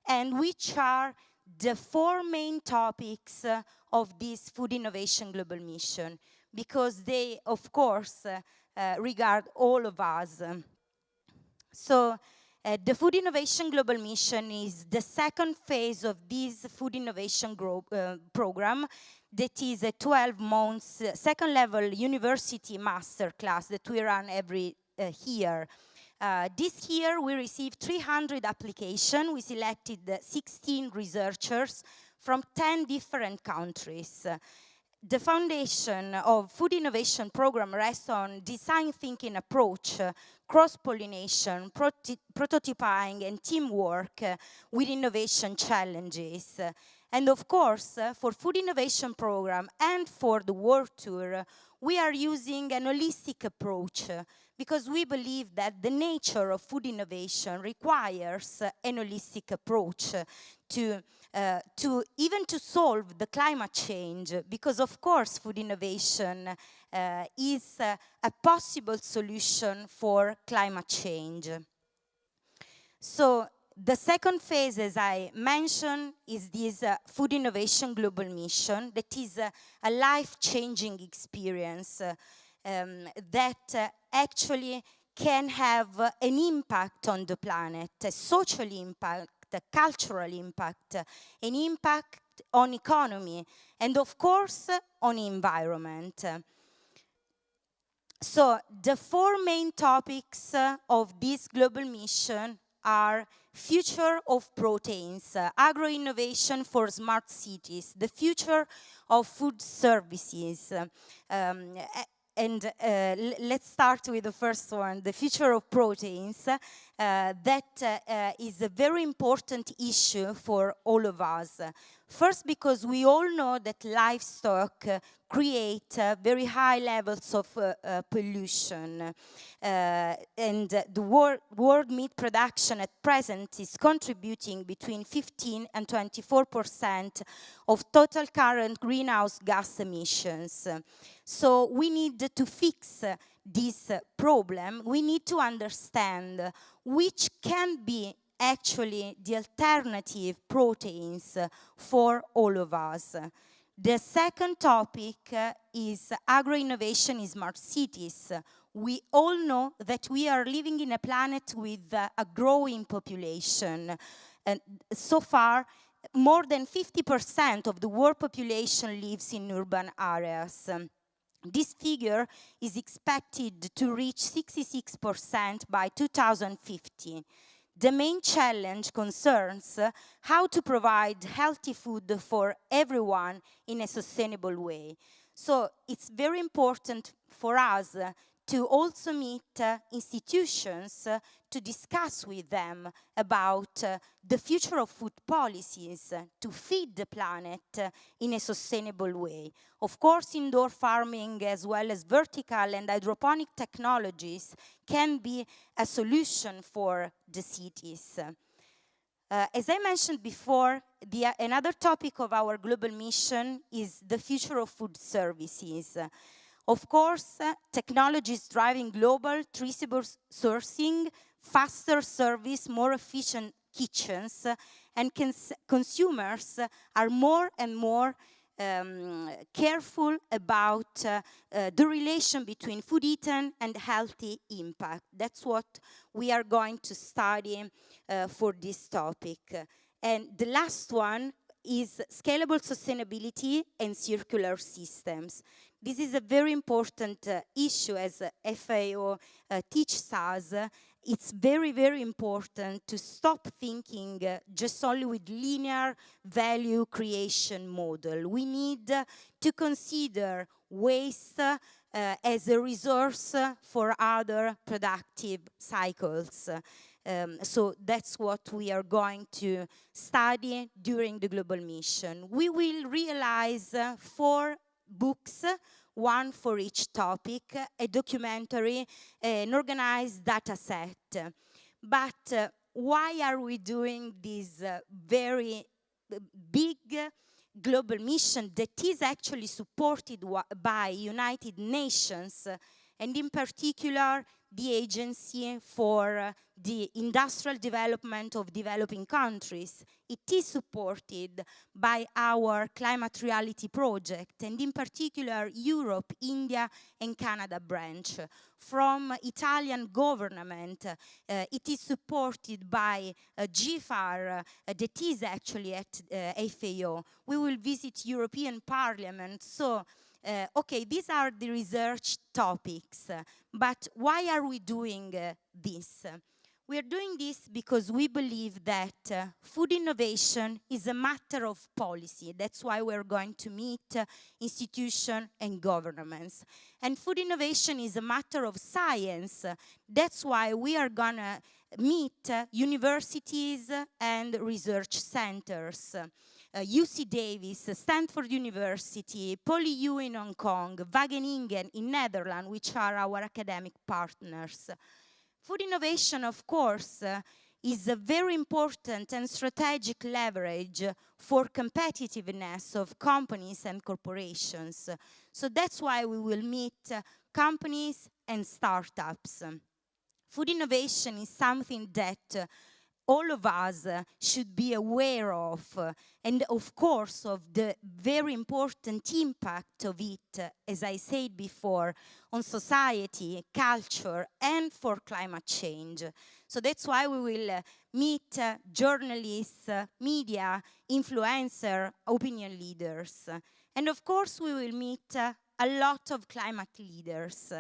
and which are the 4 main topics of this Food Innovation Global Mission, because they, of course, regard all of us. So the Food Innovation Global Mission is the second phase of this Food Innovation program that is a 12 months second level university master class that we run every year. This year we received 300 applications. We selected 16 researchers from 10 different countries. The foundation of Food Innovation Program rests on design thinking approach, cross-pollination, prototyping, and teamwork with innovation challenges. And of course, for Food Innovation Program and for the World Tour, we are using an holistic approach because we believe that the nature of food innovation requires an holistic approach to even to solve the climate change, because of course food innovation is a possible solution for climate change. So the second phase, as I mentioned, is this Food Innovation Global Mission that is a life-changing experience that actually can have an impact on the planet, a social impact, a cultural impact, an impact on economy, and of course on environment. So the 4 main topics of this global mission are future of proteins, agro-innovation for smart cities, the future of food services, and let's start with the first one, the future of proteins. That is a very important issue for all of us. First, because we all know that livestock create very high levels of pollution. And the world meat production at present is contributing between 15 and 24% of total current greenhouse gas emissions. So we need to fix this problem. We need to understand which can be actually the alternative proteins for all of us. The second topic is agro-innovation in smart cities. We all know that we are living in a planet with a growing population. And so far, more than 50% of the world population lives in urban areas. This figure is expected to reach 66% by 2050. The main challenge concerns how to provide healthy food for everyone in a sustainable way. So it's very important for us to also meet institutions to discuss with them about the future of food policies to feed the planet in a sustainable way. Of course, indoor farming as well as vertical and hydroponic technologies can be a solution for the cities. As I mentioned before, another topic of our global mission is the future of food services. Of course, technology is driving global traceable sourcing, faster service, more efficient kitchens, and consumers are more and more careful about the relation between food eaten and healthy impact. That's what we are going to study for this topic. And the last one is scalable sustainability and circular systems. This is a very important issue, as FAO teaches us. It's very, very important to stop thinking just only with linear value creation model. We need to consider waste as a resource for other productive cycles. So that's what we are going to study during the global mission. We will realize 4 books, one for each topic, a documentary, an organized data set. But why are we doing this very big global mission that is actually supported by United Nations, and in particular the Agency for the Industrial Development of Developing Countries? It is supported by our Climate Reality Project, and in particular Europe, India, and Canada branch. From Italian government, it is supported by GFAR, that is actually at FAO. We will visit European Parliament. So, okay, these are the research topics, but why are we doing this? We are doing this because we believe that food innovation is a matter of policy. That's why we're going to meet institutions and governments. And food innovation is a matter of science. That's why we are going to meet universities and research centers. UC Davis, Stanford University, PolyU in Hong Kong, Wageningen in Netherlands, which are our academic partners. Food innovation, of course, is a very important and strategic leverage for competitiveness of companies and corporations. So that's why we will meet companies and startups. Food innovation is something that all of us should be aware of, and of course of the very important impact of it, as I said before, on society, culture, and for climate change. So that's why we will meet journalists, media, influencers, opinion leaders. And of course we will meet a lot of climate leaders.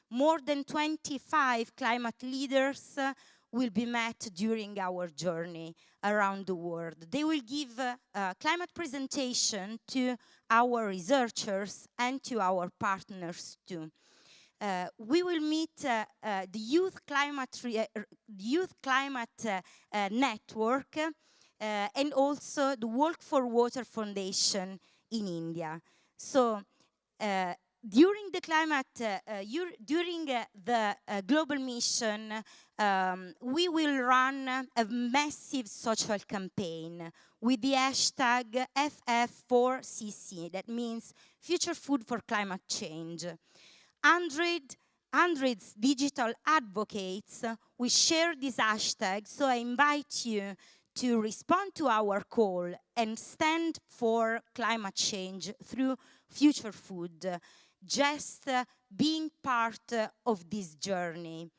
More than 25 climate leaders will be met during our journey around the world. They will give a climate presentation to our researchers and to our partners too. We will meet the Youth Climate Network and also the Walk for Water Foundation in India. So during the global mission, we will run a massive social campaign with the hashtag FF4CC, that means Future Food for Climate Change. Hundreds digital advocates will share this hashtag, so I invite you to respond to our call and stand for climate change through future food. Just being part of this journey.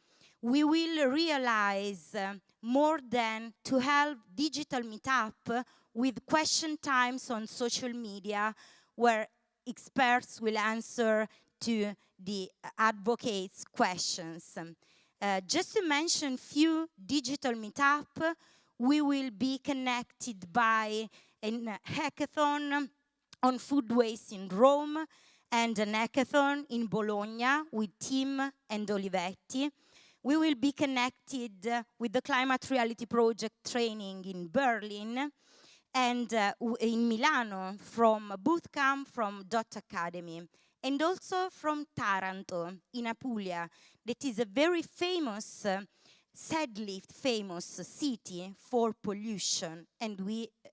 We will realize more than 12 digital meetup with question times on social media where experts will answer to the advocates' questions. Just to mention few digital meetup, we will be connected by a hackathon on food waste in Rome, and an hackathon in Bologna with Tim and Olivetti. We will be connected with the Climate Reality Project training in Berlin and in Milano from Bootcamp from Dot Academy, and also from Taranto in Apulia, that is a very famous, sadly famous city for pollution, and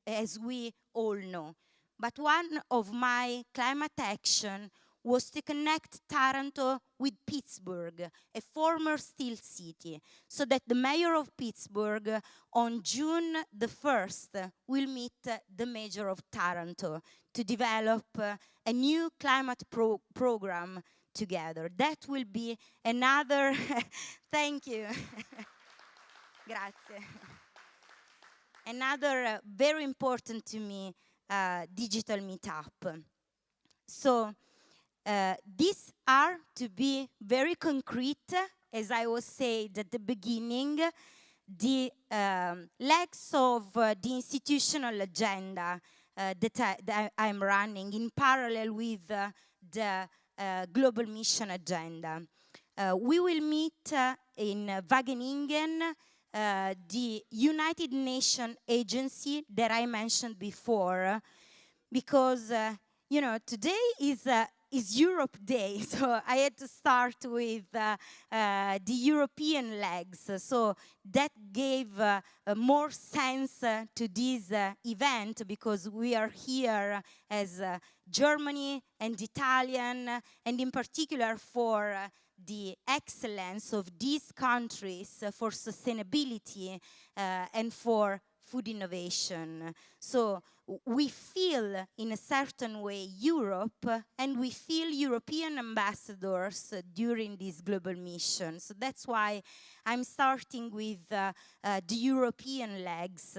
as we all know. But one of my climate action was to connect Taranto with Pittsburgh, a former steel city, so that the mayor of Pittsburgh on June the 1st will meet the mayor of Taranto to develop a new climate program together. That will be another, thank you. Grazie. Another very important to me digital meetup. So these are, to be very concrete, as I was saying at the beginning, the legs of the institutional agenda that I'm running in parallel with the global mission agenda. We will meet in Wageningen, the United Nations agency that I mentioned before, because today is Europe Day, so I had to start with the European legs. So that gave more sense to this event, because we are here as Germany and Italian, and in particular for the excellence of these countries for sustainability and for food innovation. So we feel, in a certain way, Europe, and we feel European ambassadors during this global mission. So that's why I'm starting with the European legs.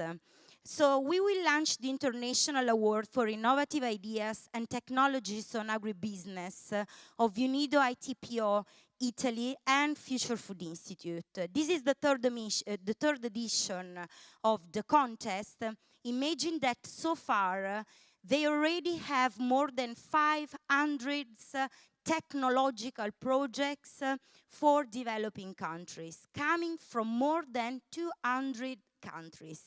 So we will launch the International Award for Innovative Ideas and Technologies on Agribusiness of UNIDO ITPO Italy and Future Food Institute. This is the third edition of the contest. Imagine that so far they already have more than 500 technological projects for developing countries, coming from more than 200 countries.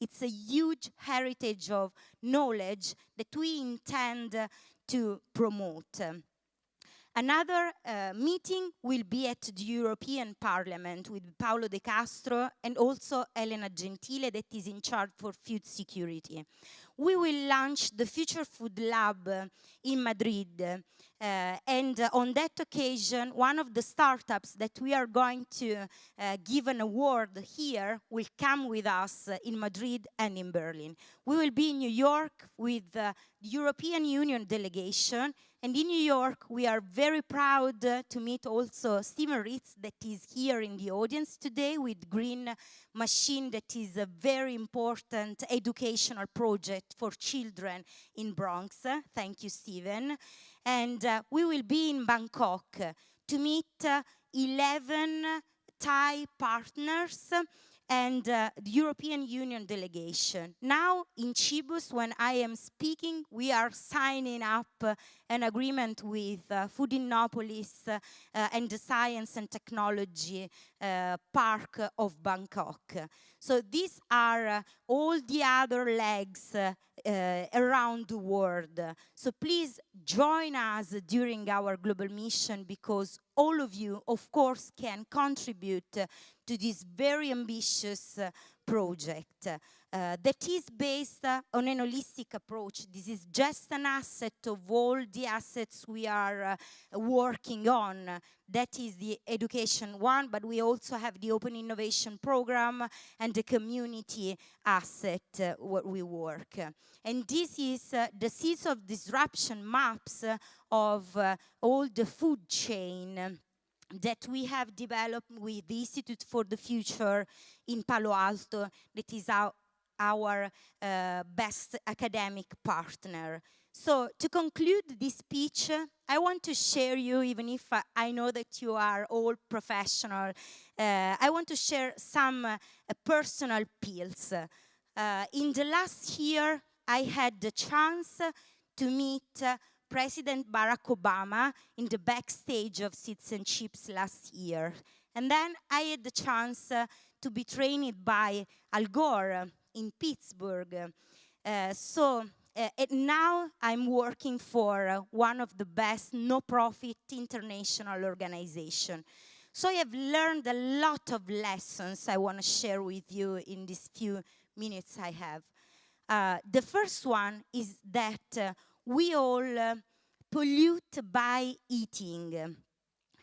It's a huge heritage of knowledge that we intend to promote. Another meeting will be at the European Parliament with Paolo De Castro and also Elena Gentile, that is in charge for food security. We will launch the Future Food Lab in Madrid. And on that occasion, one of the startups that we are going to give an award here will come with us in Madrid and in Berlin. We will be in New York with the European Union delegation. And in New York, we are very proud to meet also Steven Ritz, that is here in the audience today, with Green Machine, that is a very important educational project for children in Bronx. Thank you, Steven. And we will be in Bangkok to meet 11 Thai partners and the European Union delegation. Now in Chibus, when I am speaking, we are signing up an agreement with Foodinopolis and the Science and Technology Park of Bangkok. So these are all the other legs around the world. So please join us during our global mission, because all of you, of course, can contribute to this very ambitious project that is based on an holistic approach. This is just an asset of all the assets we are working on. That is the education one, but we also have the Open Innovation Program and the community asset where we work. And this is the seeds of disruption maps of all the food chain that we have developed with the Institute for the Future in Palo Alto, that is our best academic partner. So to conclude this speech, I want to share you, even if I know that you are all professional, I want to share some personal pills. In the last year, I had the chance to meet President Barack Obama in the backstage of Seeds and Chips last year. And then I had the chance to be trained by Al Gore in Pittsburgh. Now I'm working for one of the best no-profit international organizations. So I have learned a lot of lessons I want to share with you in these few minutes I have. The first one is that we all pollute by eating,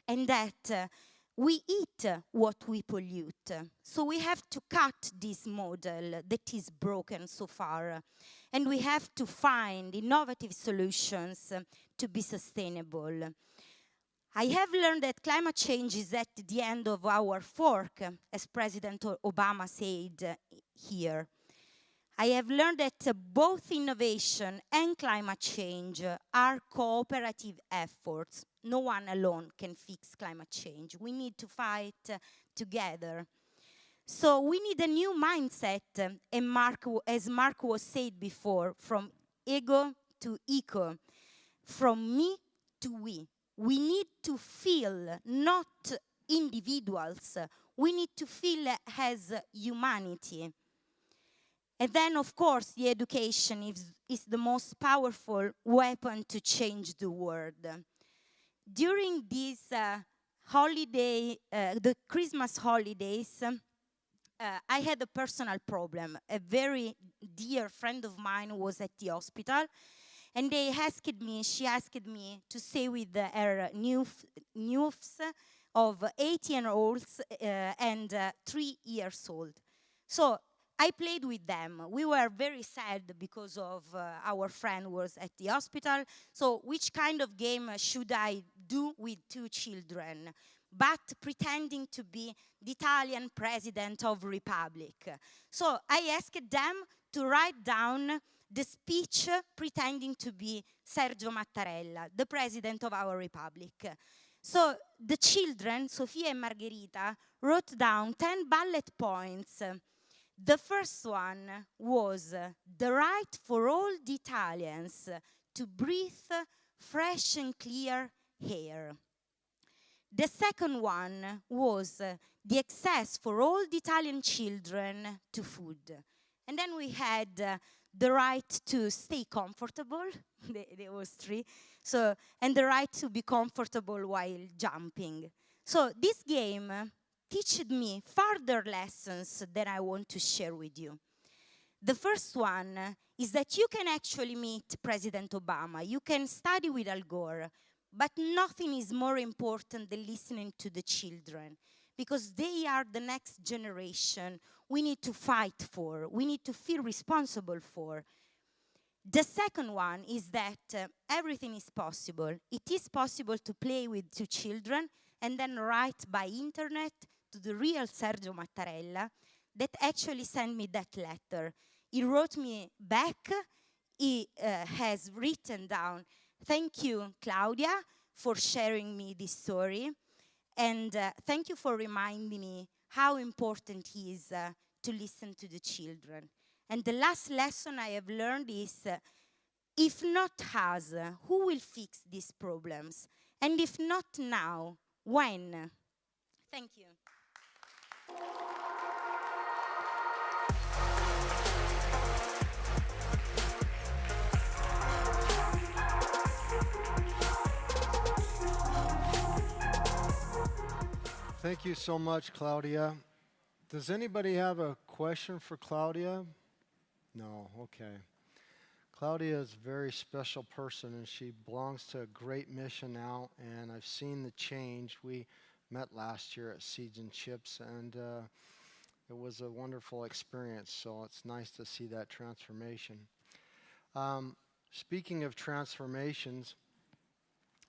and that we eat what we pollute. So we have to cut this model that is broken so far, and we have to find innovative solutions to be sustainable. I have learned that climate change is at the end of our fork, as President Obama said here. I have learned that both innovation and climate change are cooperative efforts. No one alone can fix climate change. We need to fight together. So we need a new mindset, and as Mark was said before, from ego to eco, from me to we. We need to feel, not individuals. We need to feel as humanity. And then, of course, the education is the most powerful weapon to change the world. During this the Christmas holidays, I had a personal problem. A very dear friend of mine was at the hospital, and she asked me to stay with her youths of 8-year-olds and 3 years old. So I played with them. We were very sad because of our friend was at the hospital. So which kind of game should I do with 2 children? But pretending to be the Italian president of Republic. So I asked them to write down the speech pretending to be Sergio Mattarella, the president of our republic. So the children, Sofia and Margherita, wrote down 10 bullet points. The first one was the right for all the Italians to breathe fresh and clear air. The second one was the access for all the Italian children to food. And then we had the right to stay comfortable. There was 3. So, and the right to be comfortable while jumping. So this game taught me further lessons that I want to share with you. The first one is that you can actually meet President Obama. You can study with Al Gore. But nothing is more important than listening to the children, because they are the next generation we need to fight for, we need to feel responsible for. The second one is that everything is possible. It is possible to play with 2 children and then write by internet to the real Sergio Mattarella that actually sent me that letter. He wrote me back. He has written down, "Thank you, Claudia, for sharing me this story. And thank you for reminding me how important it is to listen to the children." And the last lesson I have learned is, if not us, who will fix these problems? And if not now, when? Thank you. Thank you so much, Claudia. Does anybody have a question for Claudia? No, okay. Claudia is a very special person, and she belongs to a great mission now, and I've seen the change. We met last year at Seeds and Chips, and it was a wonderful experience, so it's nice to see that transformation. Speaking of transformations,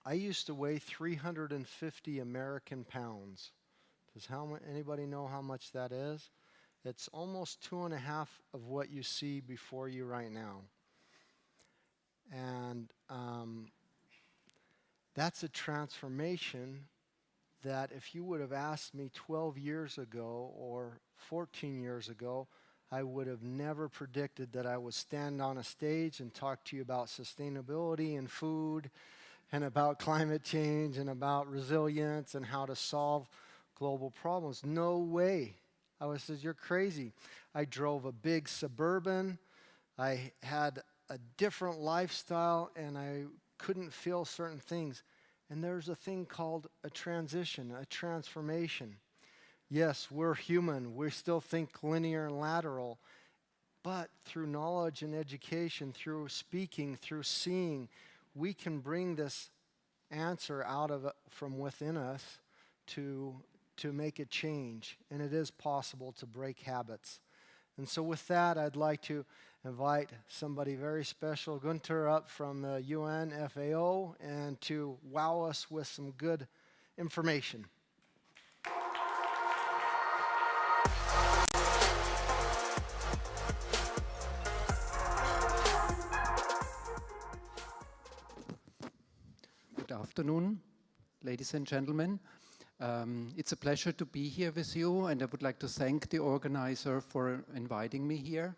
I used to weigh 350 American pounds. Does anybody know how much that is? It's almost 2.5 of what you see before you right now. And that's a transformation that if you would have asked me 12 years ago or 14 years ago, I would have never predicted that I would stand on a stage and talk to you about sustainability and food and about climate change and about resilience and how to solve global problems. No way. I said, you're crazy. I drove a big Suburban. I had a different lifestyle, and I couldn't feel certain things. And there's a thing called a transition, a transformation. Yes, we're human. We still think linear and lateral. But through knowledge and education, through speaking, through seeing, we can bring this answer out of from within us to make a change, and it is possible to break habits. And so with that, I'd like to invite somebody very special, Gunther, up from the UN FAO, and to wow us with some good information. Good afternoon, ladies and gentlemen. It's a pleasure to be here with you, and I would like to thank the organizer for inviting me here.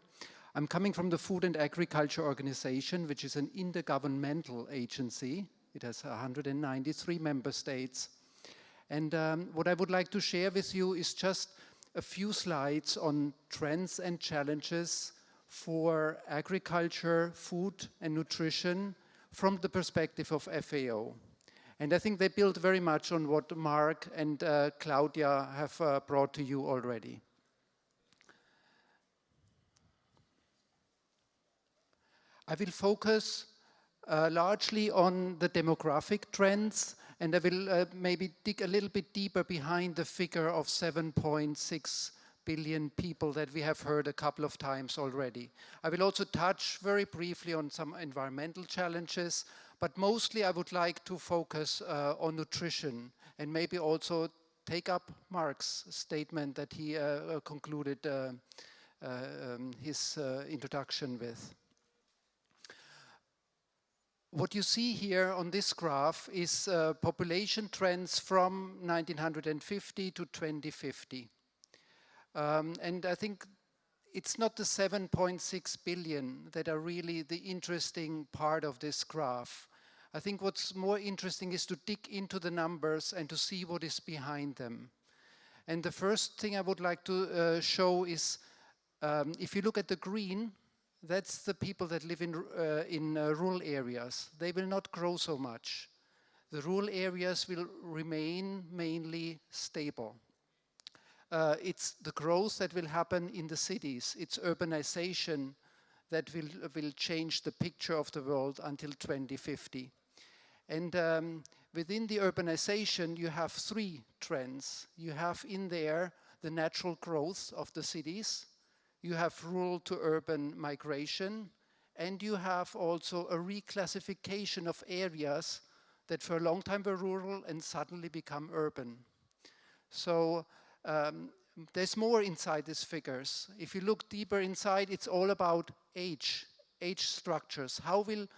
I'm coming from the Food and Agriculture Organization, which is an intergovernmental agency. It has 193 member states. And what I would like to share with you is just a few slides on trends and challenges for agriculture, food and nutrition from the perspective of FAO. And I think they build very much on what Mark and Claudia have brought to you already. I will focus largely on the demographic trends, and I will maybe dig a little bit deeper behind the figure of 7.6 billion people that we have heard a couple of times already. I will also touch very briefly on some environmental challenges, but mostly I would like to focus on nutrition and maybe also take up Mark's statement that he concluded his introduction with. What you see here on this graph is population trends from 1950 to 2050. And I think it's not the 7.6 billion that are really the interesting part of this graph. I think what's more interesting is to dig into the numbers and to see what is behind them. And the first thing I would like to show is, if you look at the green, that's the people that live in rural areas. They will not grow so much. The rural areas will remain mainly stable. It's the growth that will happen in the cities. It's urbanization that will change the picture of the world until 2050. And within the urbanization, you have three trends. You have in there the natural growth of the cities. You have rural to urban migration, and you have also a reclassification of areas that for a long time were rural and suddenly become urban. So there's more inside these figures. If you look deeper inside, it's all about age structures. How will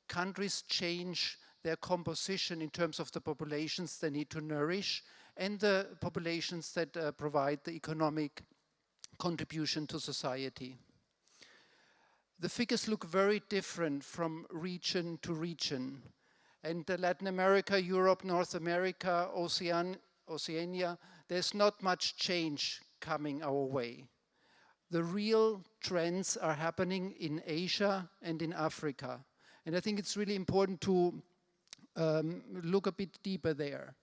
countries change their composition in terms of the populations they need to nourish and the populations that provide the economic contribution to society. The figures look very different from region to region. And Latin America, Europe, North America, Oceania, there's not much change coming our way. The real trends are happening in Asia and in Africa. And I think it's really important to look a bit deeper there.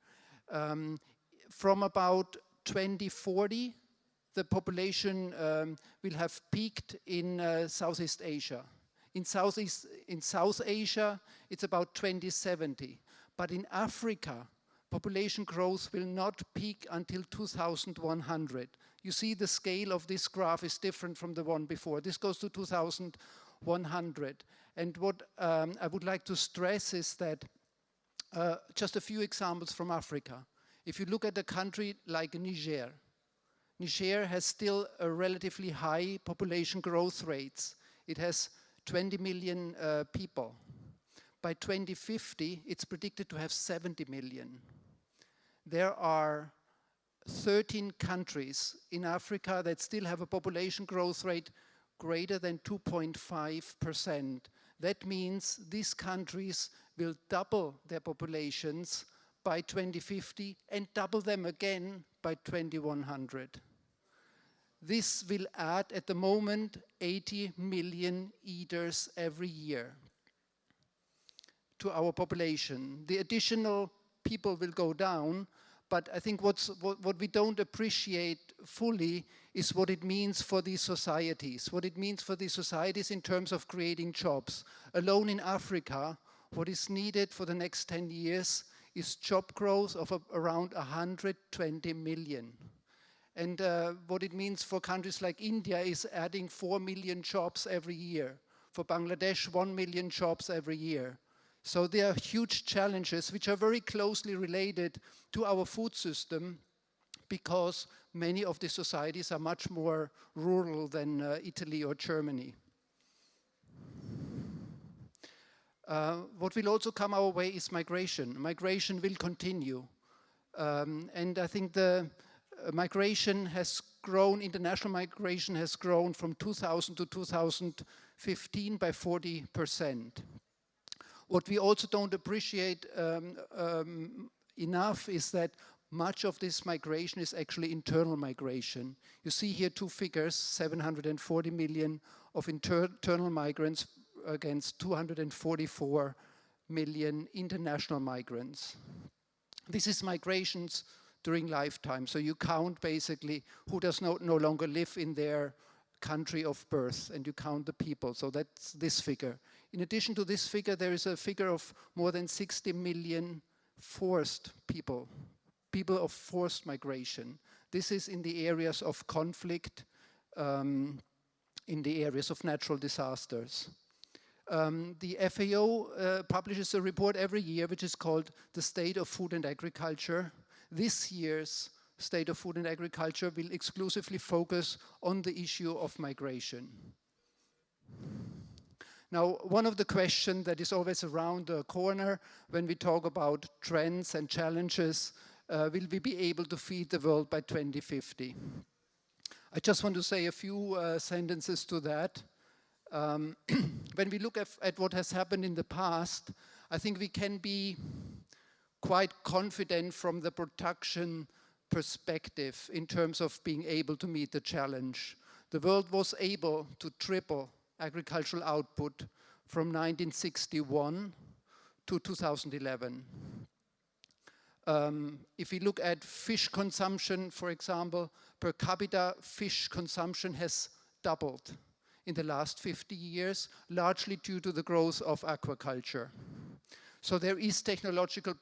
From about 2040, the population will have peaked in Southeast Asia. In South Asia, it's about 2070. But in Africa, population growth will not peak until 2100. You see the scale of this graph is different from the one before. This goes to 2100. And what I would like to stress is that just a few examples from Africa. If you look at a country like Niger, Niger has still a relatively high population growth rates. It has 20 million people. By 2050, it's predicted to have 70 million. There are 13 countries in Africa that still have a population growth rate greater than 2.5%. That means these countries will double their populations by 2050 and double them again by 2100. This will add, at the moment, 80 million eaters every year to our population. The additional people will go down, but I think what we don't appreciate fully is what it means for these societies. What it means for these societies in terms of creating jobs. Alone in Africa, What is needed for the next 10 years is job growth of around 120 million. And what it means for countries like India is adding 4 million jobs every year. For Bangladesh, 1 million jobs every year. So there are huge challenges which are very closely related to our food system, because many of the societies are much more rural than Italy or Germany. What will also come our way is migration. Migration will continue. And I think the migration has grown, international migration has grown from 2000 to 2015 by 40%. What we also don't appreciate enough is that much of this migration is actually internal migration. You see here two figures, 740 million of internal migrants against 244 million international migrants. This is migrations during lifetime. So you count basically who does no longer live in their country of birth, and you count the people. So that's this figure. In addition to this figure, there is a figure of more than 60 million forced people of forced migration. This is in the areas of conflict, in the areas of natural disasters. The FAO publishes a report every year which is called the State of Food and Agriculture. This year's State of Food and Agriculture will exclusively focus on the issue of migration. Now, one of the questions that is always around the corner when we talk about trends and challenges, will we be able to feed the world by 2050? I just want to say a few sentences to that. When we look at what has happened in the past, I think we can be quite confident from the production perspective in terms of being able to meet the challenge. The world was able to triple agricultural output from 1961 to 2011. If we look at fish consumption, for example, per capita fish consumption has doubled in the last 50 years, largely due to the growth of aquaculture. So there is technological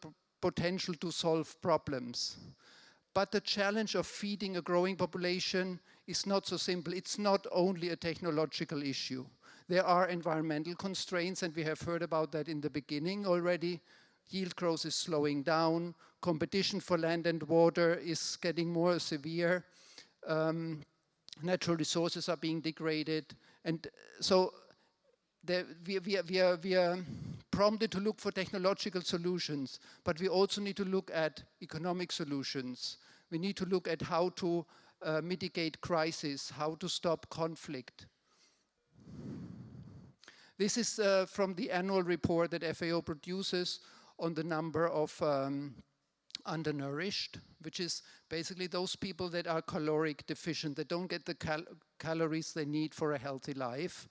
potential to solve problems. But the challenge of feeding a growing population is not so simple. It's not only a technological issue. There are environmental constraints, and we have heard about that in the beginning already. Yield growth is slowing down. Competition for land and water is getting more severe. Natural resources are being degraded. And so we are prompted to look for technological solutions, but we also need to look at economic solutions. We need to look at how to mitigate crisis, how to stop conflict. This is from the annual report that FAO produces on the number of undernourished, which is basically those people that are caloric deficient, that don't get the calories they need for a healthy life.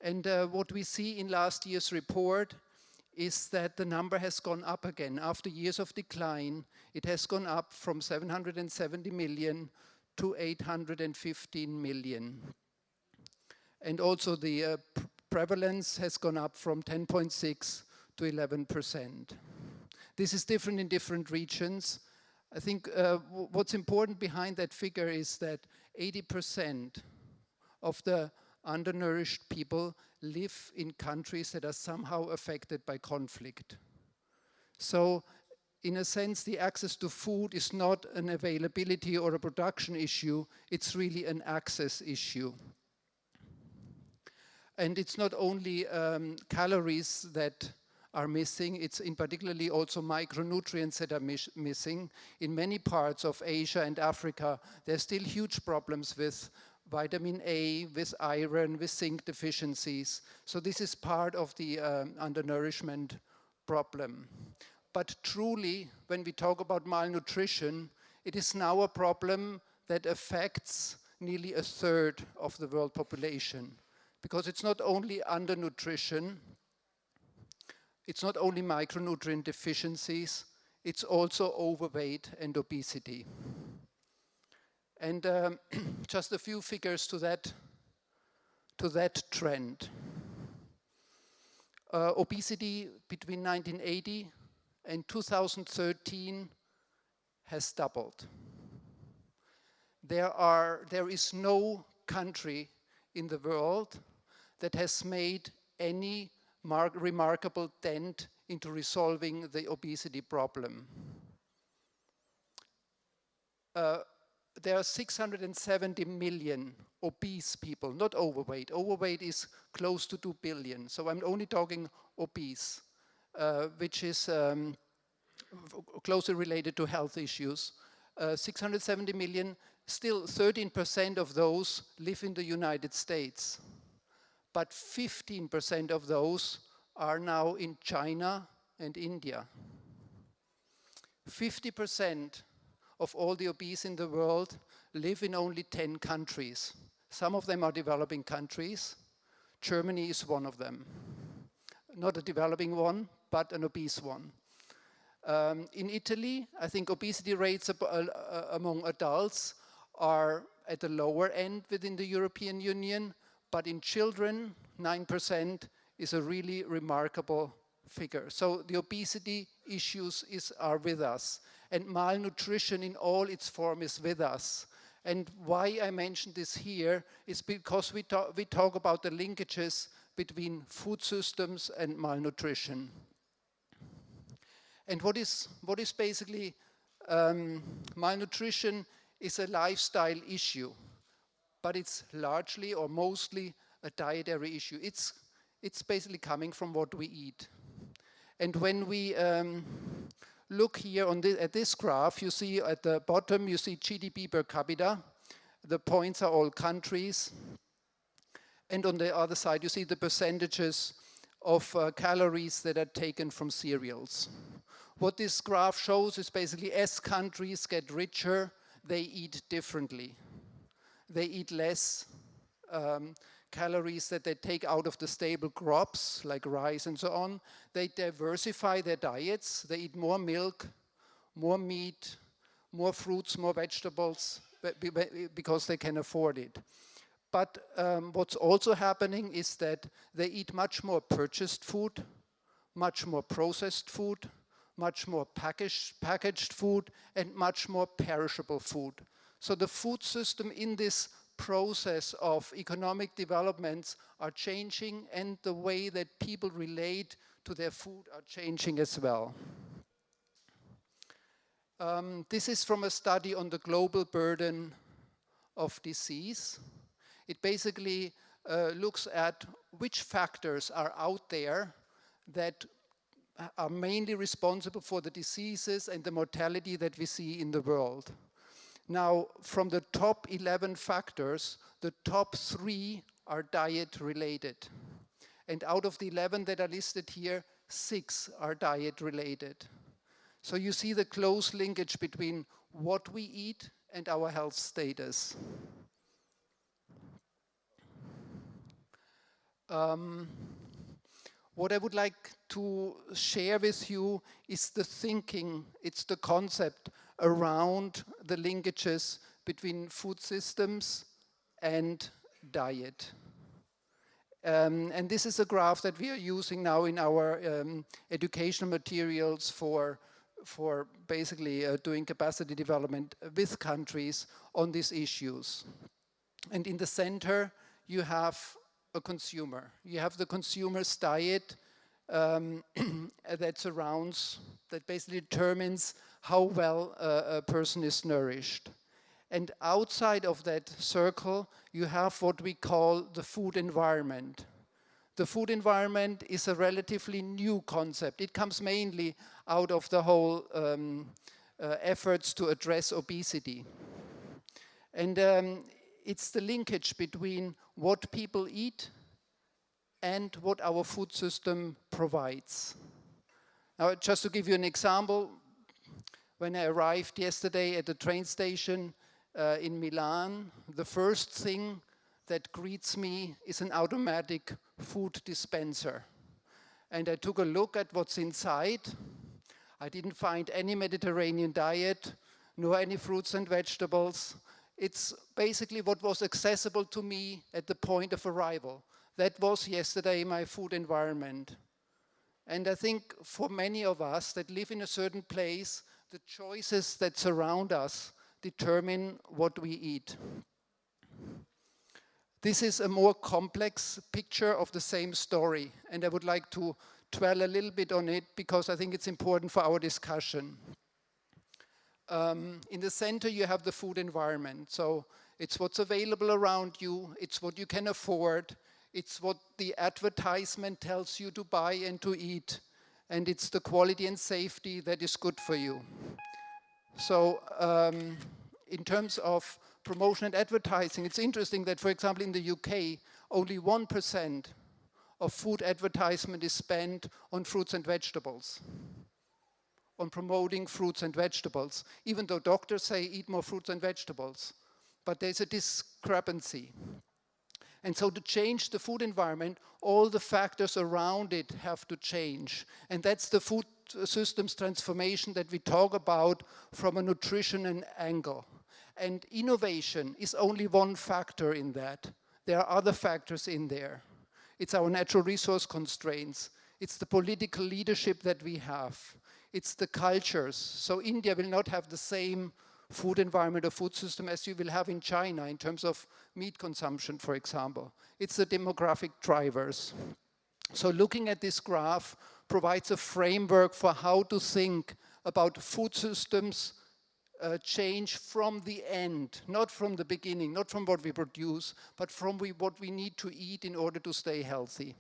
And what we see in last year's report is that the number has gone up again. After years of decline, it has gone up from 770 million to 815 million. And also the prevalence has gone up from 10.6 to 11%. This is different in different regions. I think what's important behind that figure is that 80% of the undernourished people live in countries that are somehow affected by conflict. So, in a sense, the access to food is not an availability or a production issue, it's really an access issue. And it's not only calories that are missing, it's in particularly also micronutrients that are missing. In many parts of Asia and Africa, there's still huge problems with vitamin A, with iron, with zinc deficiencies. So this is part of the undernourishment problem. But truly, when we talk about malnutrition, it is now a problem that affects nearly a third of the world population. Because it's not only undernutrition, it's not only micronutrient deficiencies, it's also overweight and obesity. And just a few figures to that trend. obesity between 1980 and 2013 has doubled. There is no country in the world that has made any remarkable dent into resolving the obesity problem. There are 670 million obese people, not overweight. Overweight is close to 2 billion, so I'm only talking obese, which is closely related to health issues. 670 million, still 13% of those live in the United States, but 15% of those are now in China and India. 50% of all the obese in the world live in only 10 countries. Some of them are developing countries. Germany is one of them. Not a developing one, but an obese one. In Italy, I think obesity rates among adults are at the lower end within the European Union, but in children, 9% is a really remarkable figure. So the obesity issues are with us, and malnutrition in all its form is with us. And why I mentioned this here is because we talk about the linkages between food systems and malnutrition. And what is basically malnutrition is a lifestyle issue, but it's largely or mostly a dietary issue. It's basically coming from what we eat. And when we look here at this graph, you see at the bottom, you see GDP per capita. The points are all countries. And on the other side, you see the percentages of calories that are taken from cereals. What this graph shows is basically as countries get richer, they eat differently. They eat less calories that they take out of the staple crops, like rice and so on. They diversify their diets. They eat more milk, more meat, more fruits, more vegetables, because they can afford it. But what's also happening is that they eat much more purchased food, much more processed food, much more packaged food, and much more perishable food. So the food system in this process of economic developments are changing, and the way that people relate to their food are changing as well. This is from a study on the global burden of disease. It basically looks at which factors are out there that are mainly responsible for the diseases and the mortality that we see in the world. Now, from the top 11 factors, the top 3 are diet related. And out of the 11 that are listed here, 6 are diet related. So you see the close linkage between what we eat and our health status. What I would like to share with you is the thinking, it's the concept around the linkages between food systems and diet. And this is a graph that we are using now in our educational materials for basically doing capacity development with countries on these issues. And in the center, you have a consumer. You have the consumer's diet that basically determines how well a person is nourished. And outside of that circle, you have what we call the food environment. The food environment is a relatively new concept. It comes mainly out of the whole efforts to address obesity. And it's the linkage between what people eat and what our food system provides. Now, just to give you an example, when I arrived yesterday at the train station in Milan, the first thing that greets me is an automatic food dispenser. And I took a look at what's inside. I didn't find any Mediterranean diet, nor any fruits and vegetables. It's basically what was accessible to me at the point of arrival. That was yesterday my food environment. And I think for many of us that live in a certain place, the choices that surround us determine what we eat. This is a more complex picture of the same story, and I would like to dwell a little bit on it because I think it's important for our discussion. In the center you have the food environment, so it's what's available around you, it's what you can afford, it's what the advertisement tells you to buy and to eat, and it's the quality and safety that is good for you. So in terms of promotion and advertising, it's interesting that, for example, in the UK, only 1% of food advertisement is spent on fruits and vegetables, on promoting fruits and vegetables, even though doctors say eat more fruits and vegetables. But there's a discrepancy. And so to change the food environment, all the factors around it have to change. And that's the food systems transformation that we talk about from a nutrition angle. And innovation is only one factor in that. There are other factors in there. It's our natural resource constraints. It's the political leadership that we have. It's the cultures. So India will not have the same food environment or food system as you will have in China in terms of meat consumption, for example. It's the demographic drivers. So looking at this graph provides a framework for how to think about food systems change from the end, not from the beginning, not from what we produce, but from what we need to eat in order to stay healthy.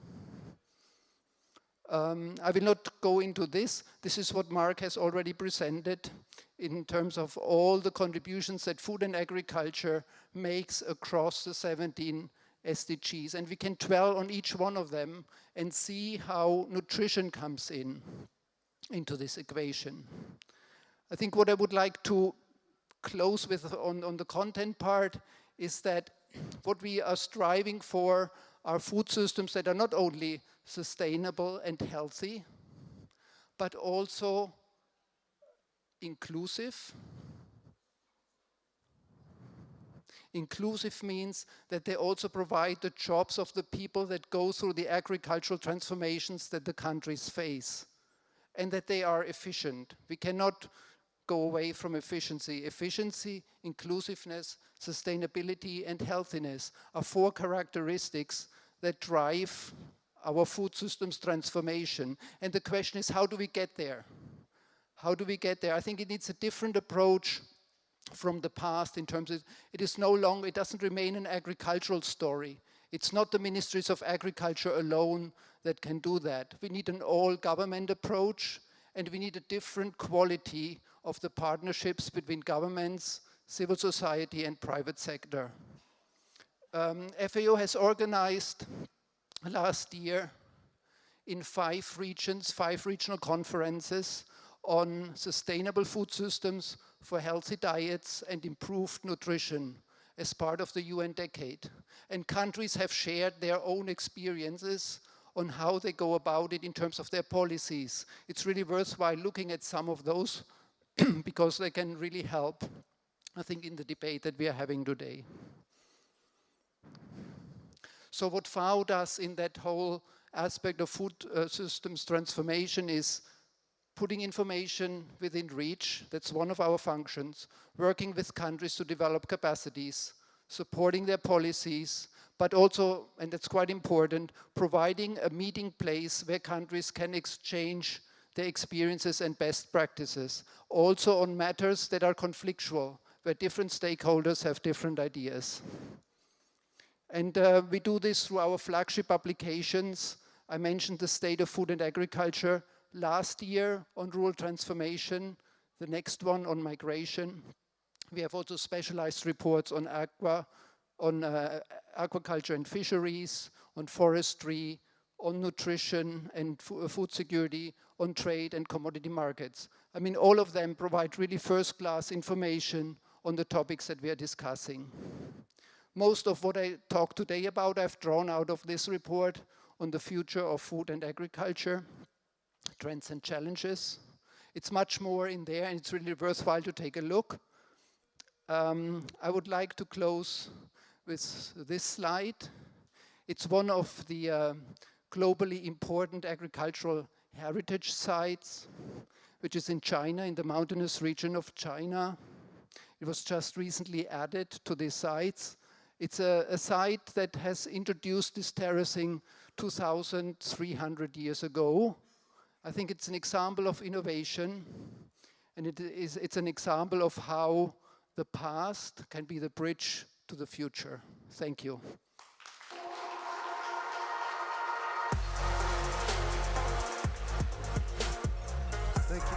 I will not go into this. This is what Mark has already presented in terms of all the contributions that food and agriculture makes across the 17 SDGs. And we can dwell on each one of them and see how nutrition comes into this equation. I think what I would like to close with on the content part is that what we are striving for are food systems that are not only sustainable and healthy, but also inclusive. Inclusive means that they also provide the jobs of the people that go through the agricultural transformations that the countries face, and that they are efficient. We cannot go away from efficiency. Efficiency, inclusiveness, sustainability, and healthiness are 4 characteristics that drive our food systems transformation. And the question is, how do we get there? How do we get there? I think it needs a different approach from the past in terms of it is no longer, it doesn't remain an agricultural story. It's not the ministries of agriculture alone that can do that. We need an all-government approach, and we need a different quality of the partnerships between governments, civil society, and private sector. FAO has organized last year in 5 regions, 5 regional conferences on sustainable food systems for healthy diets and improved nutrition as part of the UN decade. And countries have shared their own experiences on how they go about it in terms of their policies. It's really worthwhile looking at some of those because they can really help, I think, in the debate that we are having today. So what FAO does in that whole aspect of food systems transformation is putting information within reach. That's one of our functions. Working with countries to develop capacities, supporting their policies, but also, and that's quite important, providing a meeting place where countries can exchange their experiences and best practices. Also on matters that are conflictual, where different stakeholders have different ideas. And we do this through our flagship publications. I mentioned the State of Food and Agriculture last year on rural transformation, the next one on migration. We have also specialized reports on aquaculture and fisheries, on forestry, on nutrition and food security, on trade and commodity markets. I mean, all of them provide really first-class information on the topics that we are discussing. Most of what I talk today about, I've drawn out of this report on the future of food and agriculture, trends and challenges. It's much more in there, and it's really worthwhile to take a look. I would like to close with this slide. It's one of the globally important agricultural heritage sites, which is in China, in the mountainous region of China. It was just recently added to the sites. It's a site that has introduced this terracing 2,300 years ago. I think it's an example of innovation, and it's an example of how the past can be the bridge to the future. Thank you. Thank you.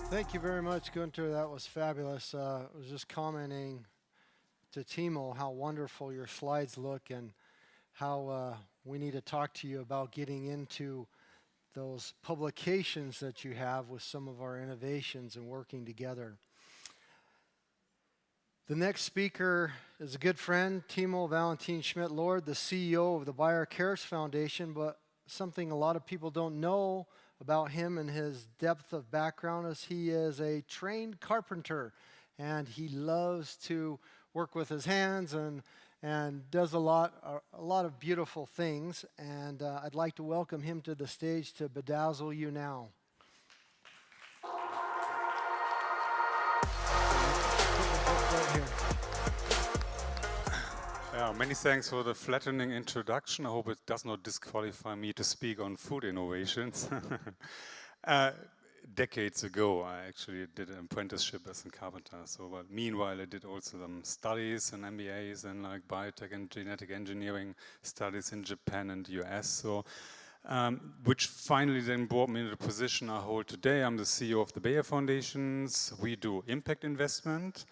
Thank you very much, Gunther. That was fabulous. I was just commenting to Timo how wonderful your slides look and how we need to talk to you about getting into those publications that you have with some of our innovations and working together. The next speaker is a good friend, Timo Valentin Schmidt-Lord, the CEO of the Bayer Cares Foundation, but something a lot of people don't know about him and his depth of background is he is a trained carpenter, and he loves to work with his hands and does a lot of beautiful things. And I'd like to welcome him to the stage to bedazzle you now. Many thanks for the flattening introduction. I hope it does not disqualify me to speak on food innovations. Decades ago, I actually did an apprenticeship as a carpenter. So, but meanwhile, I did also some studies and MBAs and like biotech and genetic engineering studies in Japan and the US. So, which finally then brought me to the position I hold today. I'm the CEO of the Bayer Foundations. We do impact investment.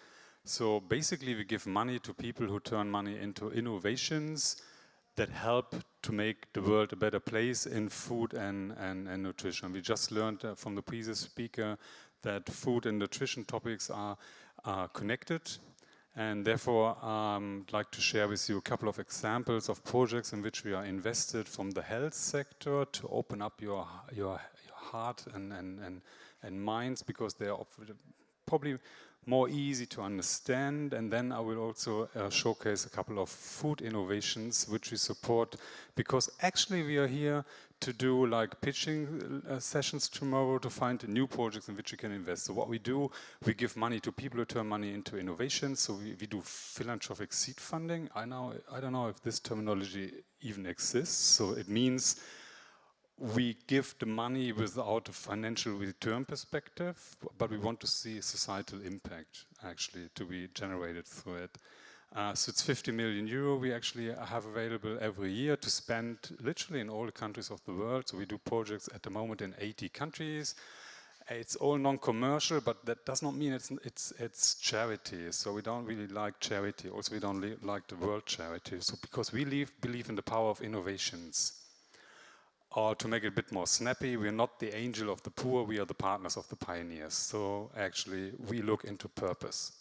So basically, we give money to people who turn money into innovations that help to make the world a better place in food and nutrition. We just learned from the previous speaker that food and nutrition topics are connected. And therefore, I'd like to share with you a couple of examples of projects in which we are invested from the health sector to open up your heart and minds, because they are probably more easy to understand. And then I will also showcase a couple of food innovations which we support, because actually we are here to do like pitching sessions tomorrow to find new projects in which we can invest. So what we do, we give money to people who turn money into innovations. So we do philanthropic seed funding. I don't know if this terminology even exists. So it means we give the money without a financial return perspective, but we want to see societal impact actually to be generated through it. So it's 50 million euro we actually have available every year to spend literally in all the countries of the world. So we do projects at the moment in 80 countries. It's all non-commercial, but that does not mean it's charity. So we don't really like charity. Also, we don't like the word charity. So because we believe in the power of innovations. Or to make it a bit more snappy, we're not the angel of the poor, we are the partners of the pioneers. So actually, we look into purpose.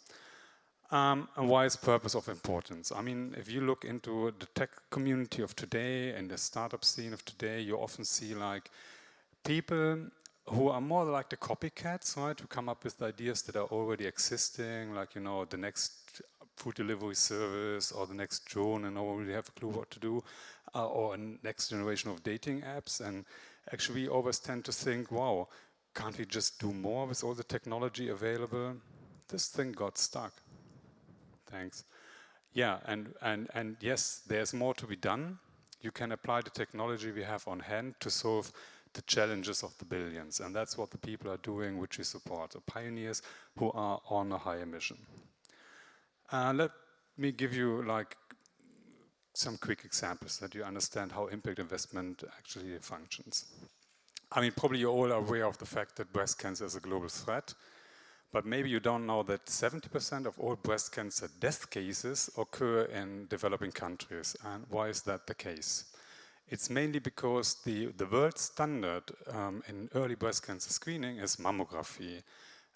And why is purpose of importance? I mean, if you look into the tech community of today and the startup scene of today, you often see like people who are more like the copycats, right? Who come up with ideas that are already existing, like, you know, the next food delivery service or the next drone, and no one really have a clue what to do. Or a next generation of dating apps. And actually we always tend to think, wow, can't we just do more with all the technology available? This thing got stuck. Thanks. Yeah, and yes, there's more to be done. You can apply the technology we have on hand to solve the challenges of the billions. And that's what the people are doing, which we support, the pioneers who are on a higher mission. Let me give you like some quick examples that you understand how impact investment actually functions. I mean, probably you're all aware of the fact that breast cancer is a global threat, but maybe you don't know that 70% of all breast cancer death cases occur in developing countries. And why is that the case? It's mainly because the world standard in early breast cancer screening is mammography.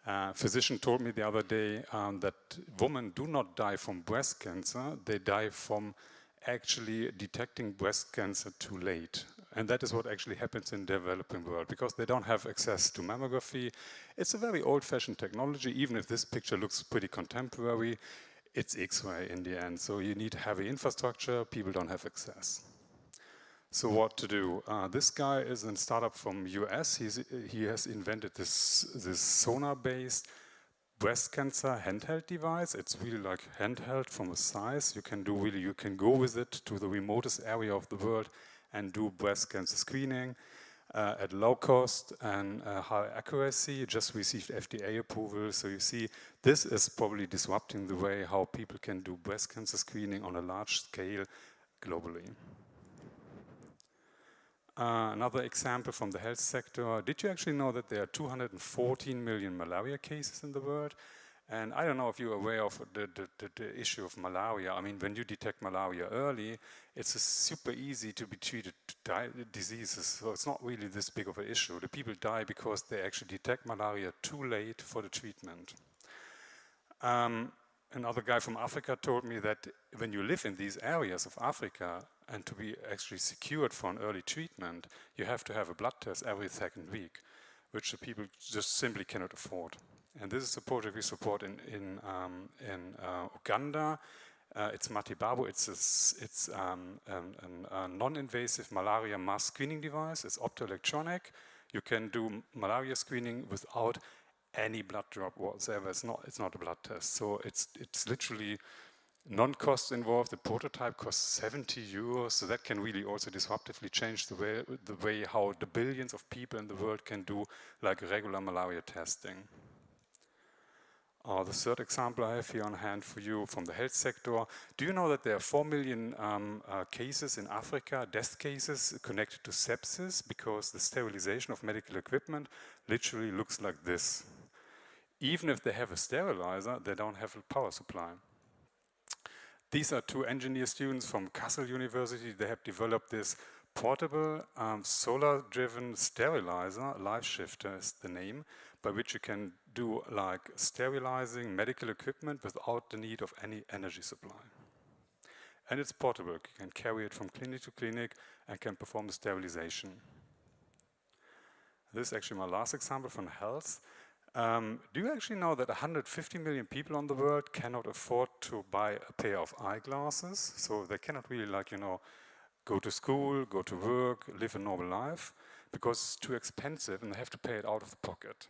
A physician told me the other day that women do not die from breast cancer, they die from actually detecting breast cancer too late. And that is what actually happens in the developing world, because they don't have access to mammography. It's a very old-fashioned technology. Even if this picture looks pretty contemporary, it's X-ray in the end. So you need heavy infrastructure, people don't have access. So what to do? This guy is a startup from US. He has invented this sonar-based breast cancer handheld device. It's really like handheld from a size. You can go with it to the remotest area of the world and do breast cancer screening at low cost and high accuracy. It just received FDA approval. So you see, this is probably disrupting the way how people can do breast cancer screening on a large scale globally. Another example from the health sector. Did you actually know that there are 214 million malaria cases in the world? And I don't know if you're aware of the issue of malaria. I mean, when you detect malaria early, it's super easy to be treated diseases. So it's not really this big of an issue. The people die because they actually detect malaria too late for the treatment. Another guy from Africa told me that when you live in these areas of Africa and to be actually secured for an early treatment, you have to have a blood test every second week, which the people just simply cannot afford. And this is a project we support in Uganda. It's Matibabu. It's a non-invasive malaria mass screening device. It's optoelectronic. You can do malaria screening without any blood drop whatsoever. It's not a blood test. So it's literally non-cost involved. The prototype costs 70 euros. So that can really also disruptively change the way how the billions of people in the world can do like regular malaria testing. The third example I have here on hand for you from the health sector. Do you know that there are 4 million cases in Africa, death cases connected to sepsis because the sterilization of medical equipment literally looks like this. Even if they have a sterilizer, they don't have a power supply. These are two engineer students from Kassel University. They have developed this portable solar-driven sterilizer, Life Shifter is the name, by which you can do like sterilizing medical equipment without the need of any energy supply. And it's portable. You can carry it from clinic to clinic and can perform the sterilization. This is actually my last example from health. Do you actually know that 150 million people on the world cannot afford to buy a pair of eyeglasses? So they cannot really, like, go to school, go to work, live a normal life, because it's too expensive and they have to pay it out of the pocket.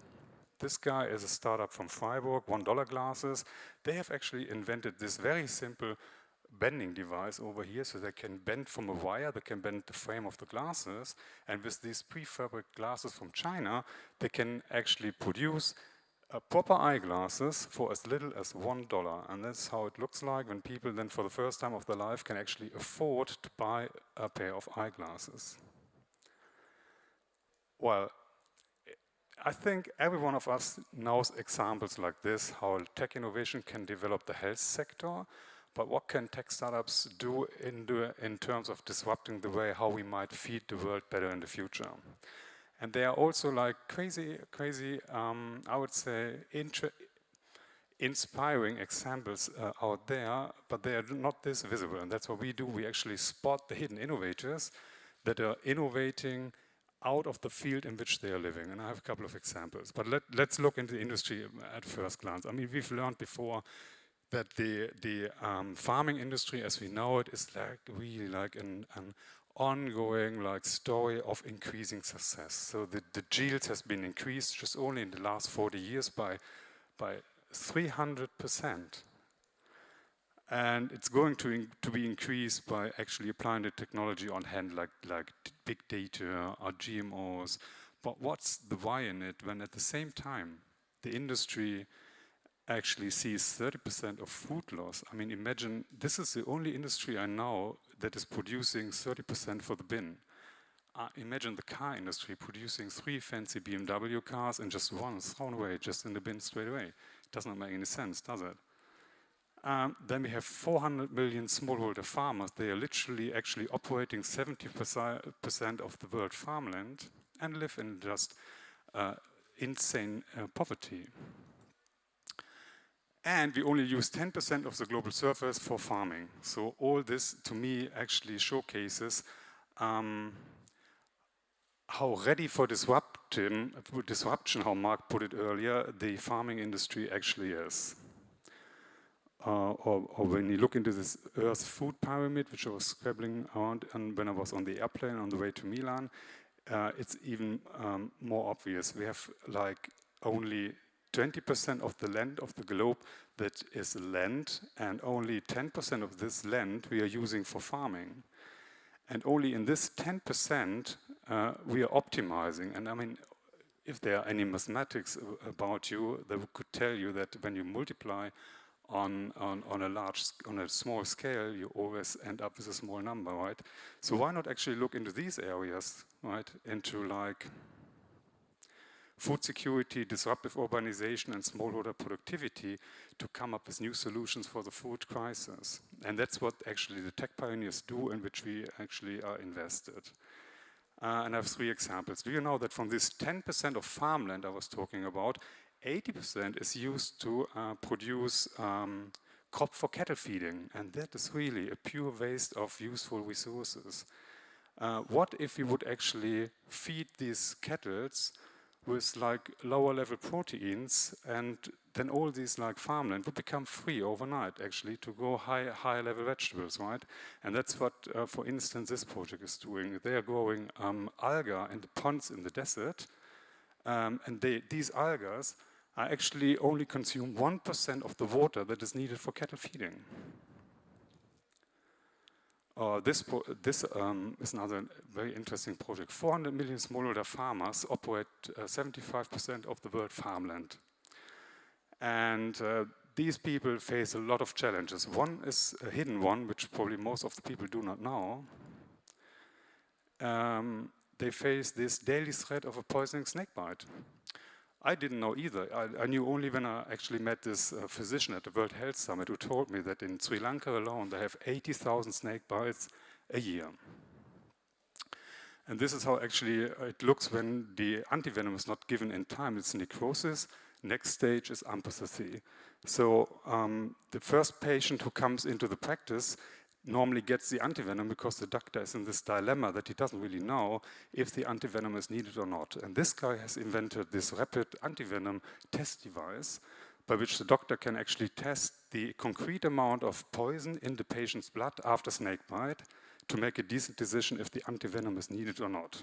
This guy is a startup from Freiburg, $1 glasses. They have actually invented this very simple bending device over here, so they can bend from a wire, they can bend the frame of the glasses, and with these prefabricated glasses from China, they can actually produce proper eyeglasses for as little as $1. And that's how it looks like when people then for the first time of their life can actually afford to buy a pair of eyeglasses. Well, I think every one of us knows examples like this, how tech innovation can develop the health sector. But what can tech startups do in terms of disrupting the way how we might feed the world better in the future? And there are also like crazy, I would say, inspiring examples out there, but they are not this visible. And that's what we do. We actually spot the hidden innovators that are innovating out of the field in which they are living. And I have a couple of examples. But let's look into the industry at first glance. I mean, we've learned before that the farming industry as we know it is like really like an ongoing like story of increasing success. So the yields has been increased just only in the last 40 years by 300%. And it's going to be increased by actually applying the technology on hand like big data or GMOs. But what's the why in it when at the same time the industry actually sees 30% of food loss? I mean, imagine this is the only industry I know that is producing 30% for the bin. Imagine the car industry producing 3 fancy BMW cars and just one thrown away just in the bin straight away. It does not make any sense, does it? Then we have 400 million smallholder farmers. They are literally actually operating 70% of the world farmland and live in just insane poverty. And we only use 10% of the global surface for farming. So all this, to me, actually showcases how ready for disruption, how Mark put it earlier, the farming industry actually is. or when you look into this Earth food pyramid, which I was scribbling around when I was on the airplane on the way to Milan, it's even more obvious. We have like only 20% of the land of the globe that is land, and only 10% of this land we are using for farming. And only in this 10% we are optimizing. And I mean, if there are any mathematics about you, they could tell you that when you multiply on a small scale, you always end up with a small number, right? So why not actually look into these areas, right? Into like food security, disruptive urbanization, and smallholder productivity to come up with new solutions for the food crisis. And that's what actually the tech pioneers do, in which we actually are invested. And I have 3 examples. Do you know that from this 10% of farmland I was talking about, 80% is used to produce crop for cattle feeding, and that is really a pure waste of useful resources. What if we would actually feed these cattle with like lower level proteins, and then all these like farmland would become free overnight actually to grow high level vegetables, right? And that's what, for instance, this project is doing. They are growing algae in the ponds in the desert, and these algae are actually only consume 1% of the water that is needed for cattle feeding. This is another very interesting project. 400 million smallholder farmers operate 75% of the world farmland. And these people face a lot of challenges. One is a hidden one, which probably most of the people do not know. They face this daily threat of a poisoning snakebite. I didn't know either. I knew only when I actually met this physician at the World Health Summit who told me that in Sri Lanka alone they have 80,000 snake bites a year. And this is how actually it looks when the antivenom is not given in time. It's necrosis. Next stage is amputopathy. So the first patient who comes into the practice normally gets the antivenom because the doctor is in this dilemma that he doesn't really know if the antivenom is needed or not. And this guy has invented this rapid antivenom test device by which the doctor can actually test the concrete amount of poison in the patient's blood after snake bite to make a decent decision if the antivenom is needed or not.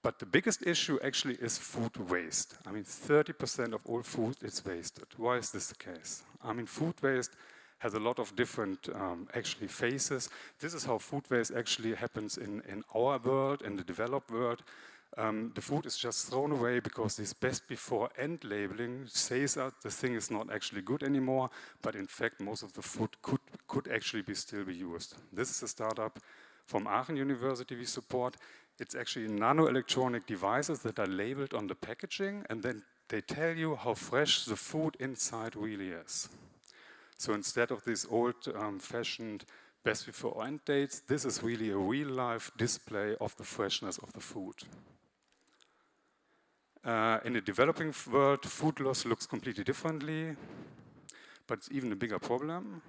But the biggest issue actually is food waste. I mean, 30% of all food is wasted. Why is this the case? I mean, food waste has a lot of different actually phases. This is how food waste actually happens in our world, in the developed world. The food is just thrown away because this best before end labeling says that the thing is not actually good anymore, but in fact most of the food could actually still be used. This is a startup from Aachen University we support. It's actually nanoelectronic devices that are labeled on the packaging, and then they tell you how fresh the food inside really is. So instead of these old-fashioned best before end dates, this is really a real-life display of the freshness of the food. In the developing world, food loss looks completely differently, but it's even a bigger problem.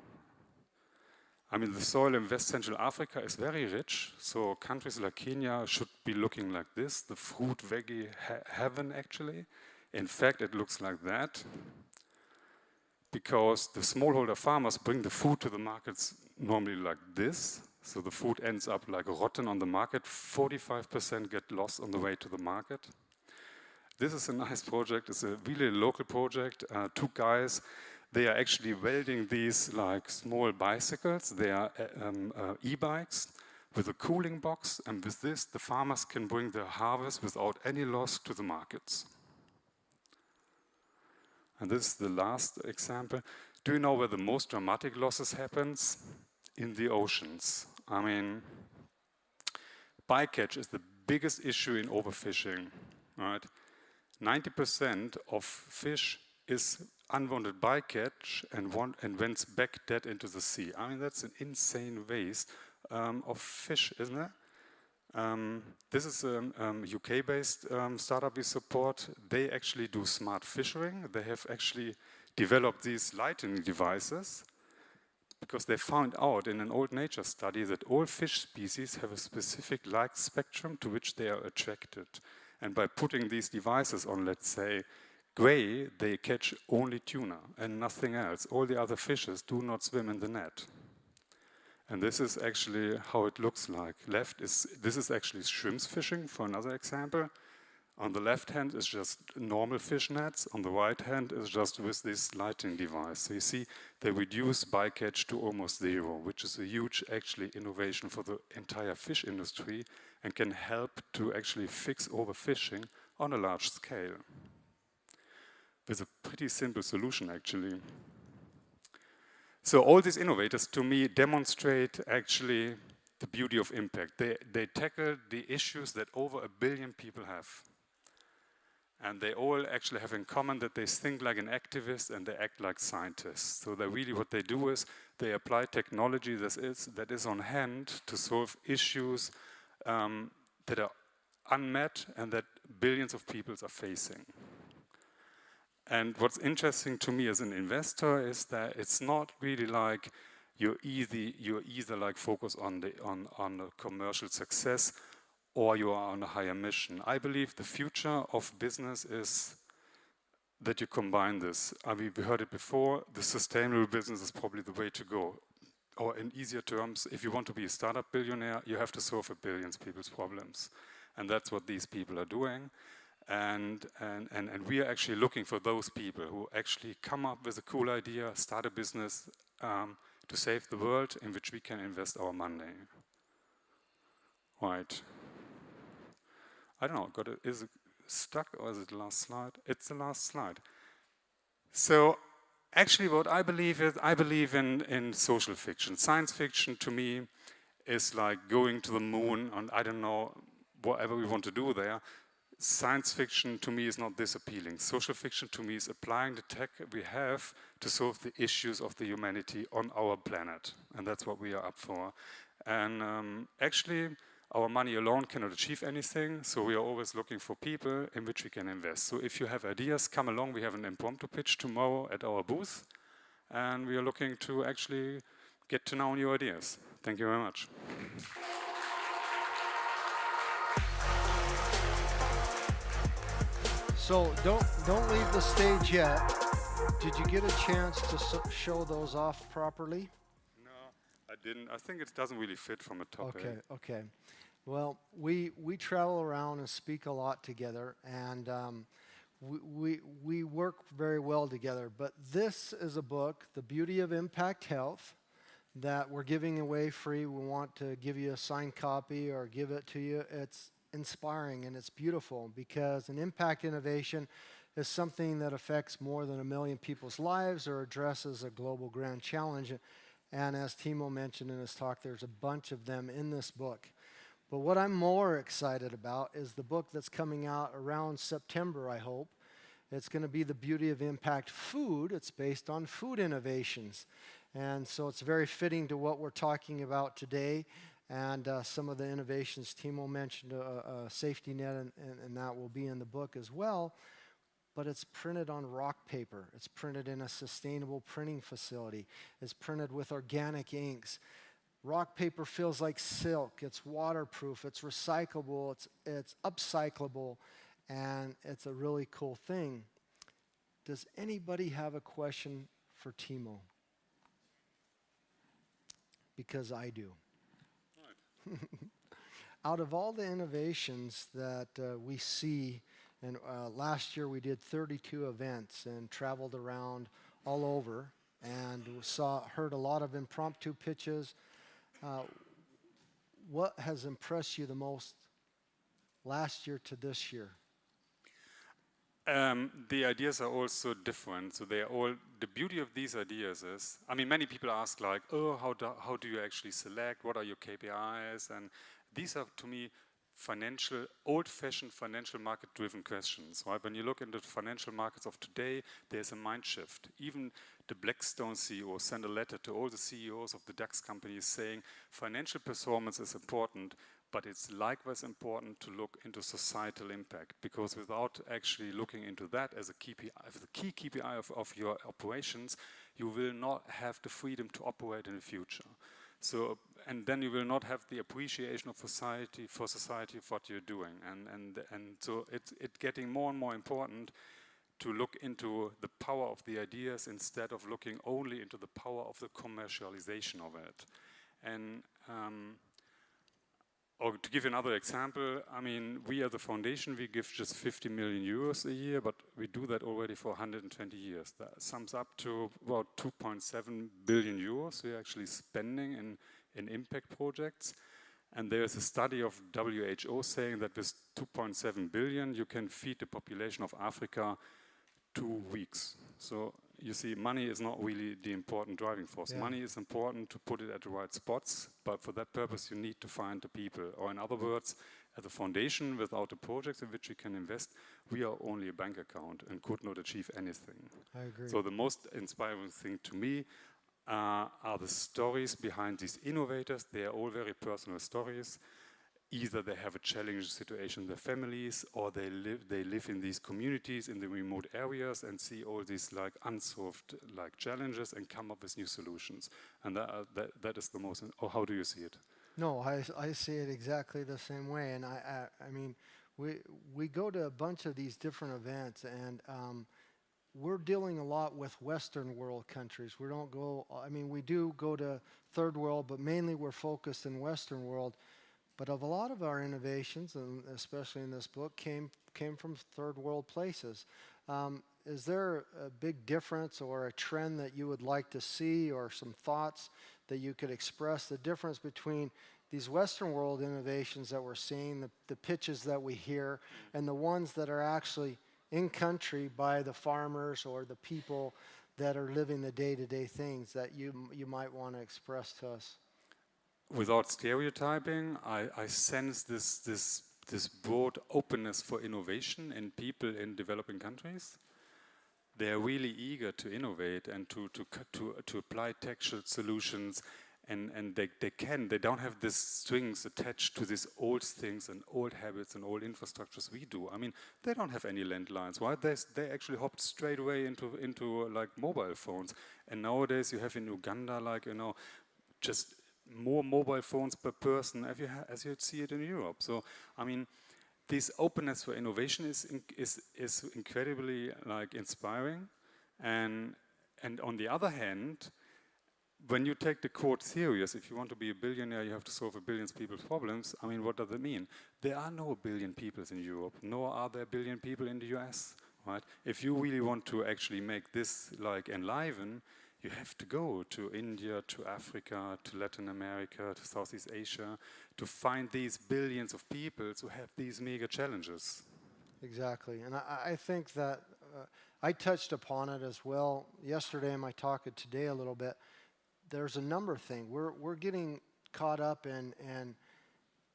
I mean, the soil in West Central Africa is very rich, so countries like Kenya should be looking like this, the fruit veggie heaven actually. In fact, it looks like that, because the smallholder farmers bring the food to the markets normally like this, so the food ends up like rotten on the market, 45% get lost on the way to the market. This is a nice project, it's a really local project, 2 guys. They are actually welding these like small bicycles. They are e-bikes with a cooling box, and with this the farmers can bring their harvest without any loss to the markets. And this is the last example. Do you know where the most dramatic losses happens? In the oceans. I mean, bycatch is the biggest issue in overfishing, right? 90% of fish is unwanted bycatch and went back dead into the sea. I mean, that's an insane waste of fish, isn't it? This is a UK-based startup we support. They actually do smart fishing. They have actually developed these lighting devices because they found out in an old nature study that all fish species have a specific light spectrum to which they are attracted. And by putting these devices on, let's say, gray, they catch only tuna and nothing else. All the other fishes do not swim in the net. And this is actually how it looks like. This is actually shrimps fishing, for another example. On the left hand is just normal fish nets. On the right hand is just with this lighting device. So you see, they reduce bycatch to almost zero, which is a huge, actually, innovation for the entire fish industry and can help to actually fix overfishing on a large scale. With a pretty simple solution, actually. So all these innovators, to me, demonstrate actually the beauty of impact. They tackle the issues that over 1 billion people have. And they all actually have in common that they think like an activist and they act like scientists. So they really, what they do is they apply technology that is on hand to solve issues that are unmet and that billions of people are facing. And what's interesting to me as an investor is that it's not really like you're either like focus on the commercial success or you are on a higher mission. I believe the future of business is that you combine this. I mean, we heard it before, the sustainable business is probably the way to go. Or in easier terms, if you want to be a startup billionaire, you have to solve 1 billion people's problems. And that's what these people are doing. And we are actually looking for those people who actually come up with a cool idea, start a business to save the world in which we can invest our money. Right. I don't know, is it stuck or is it the last slide? It's the last slide. So actually what I believe is, I believe in social fiction. Science fiction to me is like going to the moon and I don't know, whatever we want to do there. Science fiction to me is not this appealing. Social fiction to me is applying the tech we have to solve the issues of the humanity on our planet. And that's what we are up for. And actually, our money alone cannot achieve anything, so we are always looking for people in which we can invest. So if you have ideas, come along. We have an impromptu pitch tomorrow at our booth, and we are looking to actually get to know new ideas. Thank you very much. So don't leave the stage yet. Did you get a chance to show those off properly? No, I didn't. I think it doesn't really fit from a topic. Okay. Well, we travel around and speak a lot together, and we work very well together. But this is a book, The Beauty of Impact Health, that we're giving away free. We want to give you a signed copy or give it to you. It's inspiring and it's beautiful because an impact innovation is something that affects more than 1 million people's lives or addresses a global grand challenge. And as Timo mentioned in his talk, there's a bunch of them in this book. But what I'm more excited about is the book that's coming out around September, I hope. It's going to be The Beauty of Impact Food. It's based on food innovations. And so it's very fitting to what we're talking about today. And some of the innovations Timo mentioned, a safety net, and that will be in the book as well. But it's printed on rock paper. It's printed in a sustainable printing facility. It's printed with organic inks. Rock paper feels like silk. It's waterproof. It's recyclable. It's upcyclable. And it's a really cool thing. Does anybody have a question for Timo? Because I do. Out of all the innovations that we see, and last year we did 32 events and traveled around all over and heard a lot of impromptu pitches. What has impressed you the most last year to this year? The ideas are also different. So they are all, the beauty of these ideas is, I mean, many people ask like, oh, how do you actually select? What are your KPIs? And these are, to me, old-fashioned financial market-driven questions, right? When you look into the financial markets of today, there's a mind shift. Even the Blackstone CEO sent a letter to all the CEOs of the DAX companies saying financial performance is important, but it's likewise important to look into societal impact, because without actually looking into that as a KPI, as the key KPI of your operations, you will not have the freedom to operate in the future. So, and then you will not have the appreciation of society of what you're doing. And so it's getting more and more important to look into the power of the ideas instead of looking only into the power of the commercialization of it. And or to give you another example, I mean, we as a foundation, we give just 50 million euros a year, but we do that already for 120 years. That sums up to about 2.7 billion euros we're actually spending in impact projects. And there's a study of WHO saying that with 2.7 billion, you can feed the population of Africa 2 weeks. So you see, money is not really the important driving force. Yeah. Money is important to put it at the right spots, but for that purpose, you need to find the people. Or in other words, as a foundation, without a project in which we can invest, we are only a bank account and could not achieve anything. I agree. So the most inspiring thing to me are the stories behind these innovators. They are all very personal stories. Either they have a challenging situation in their families, or they live in these communities in the remote areas and see all these like unsolved like challenges and come up with new solutions. And that is the most. Or how do you see it? No, I see it exactly the same way. And I mean, we go to a bunch of these different events, and we're dealing a lot with Western world countries. We don't go. I mean, we do go to third world, but mainly we're focused in Western world. But of a lot of our innovations, and especially in this book, came from third world places. Is there a big difference or a trend that you would like to see, or some thoughts that you could express, the difference between these Western world innovations that we're seeing, the pitches that we hear, and the ones that are actually in country by the farmers or the people that are living the day-to-day things that you might want to express to us? Without stereotyping, I sense this broad openness for innovation in people in developing countries. They are really eager to innovate and to apply textual solutions, and they don't have these strings attached to these old things and old habits and old infrastructures we do. I mean, they don't have any landlines, right? They actually hopped straight away into like mobile phones, and nowadays you have in Uganda, like, you know, just more mobile phones per person as you see it in Europe. So, I mean, this openness for innovation is incredibly like inspiring, and on the other hand, when you take the quote serious, if you want to be a billionaire, you have to solve a billion people's problems. I mean, what does that mean? There are no billion people in Europe, nor are there billion people in the US, right? If you really want to actually make this like enliven, you have to go to India, to Africa, to Latin America, to Southeast Asia, to find these billions of people who have these mega challenges. Exactly, and I think that I touched upon it as well yesterday in my talk and today a little bit. There's a number of things. We're getting caught up in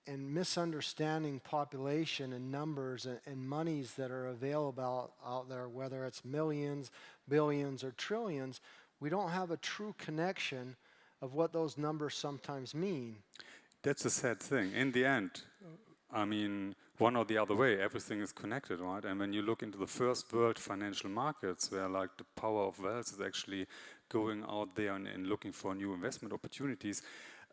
misunderstanding population and numbers and monies that are available out there, whether it's millions, billions, or trillions. We don't have a true connection of what those numbers sometimes mean. That's a sad thing. In the end, I mean, one or the other way, everything is connected, right? And when you look into the first world financial markets, where like the power of wealth is actually going out there and looking for new investment opportunities,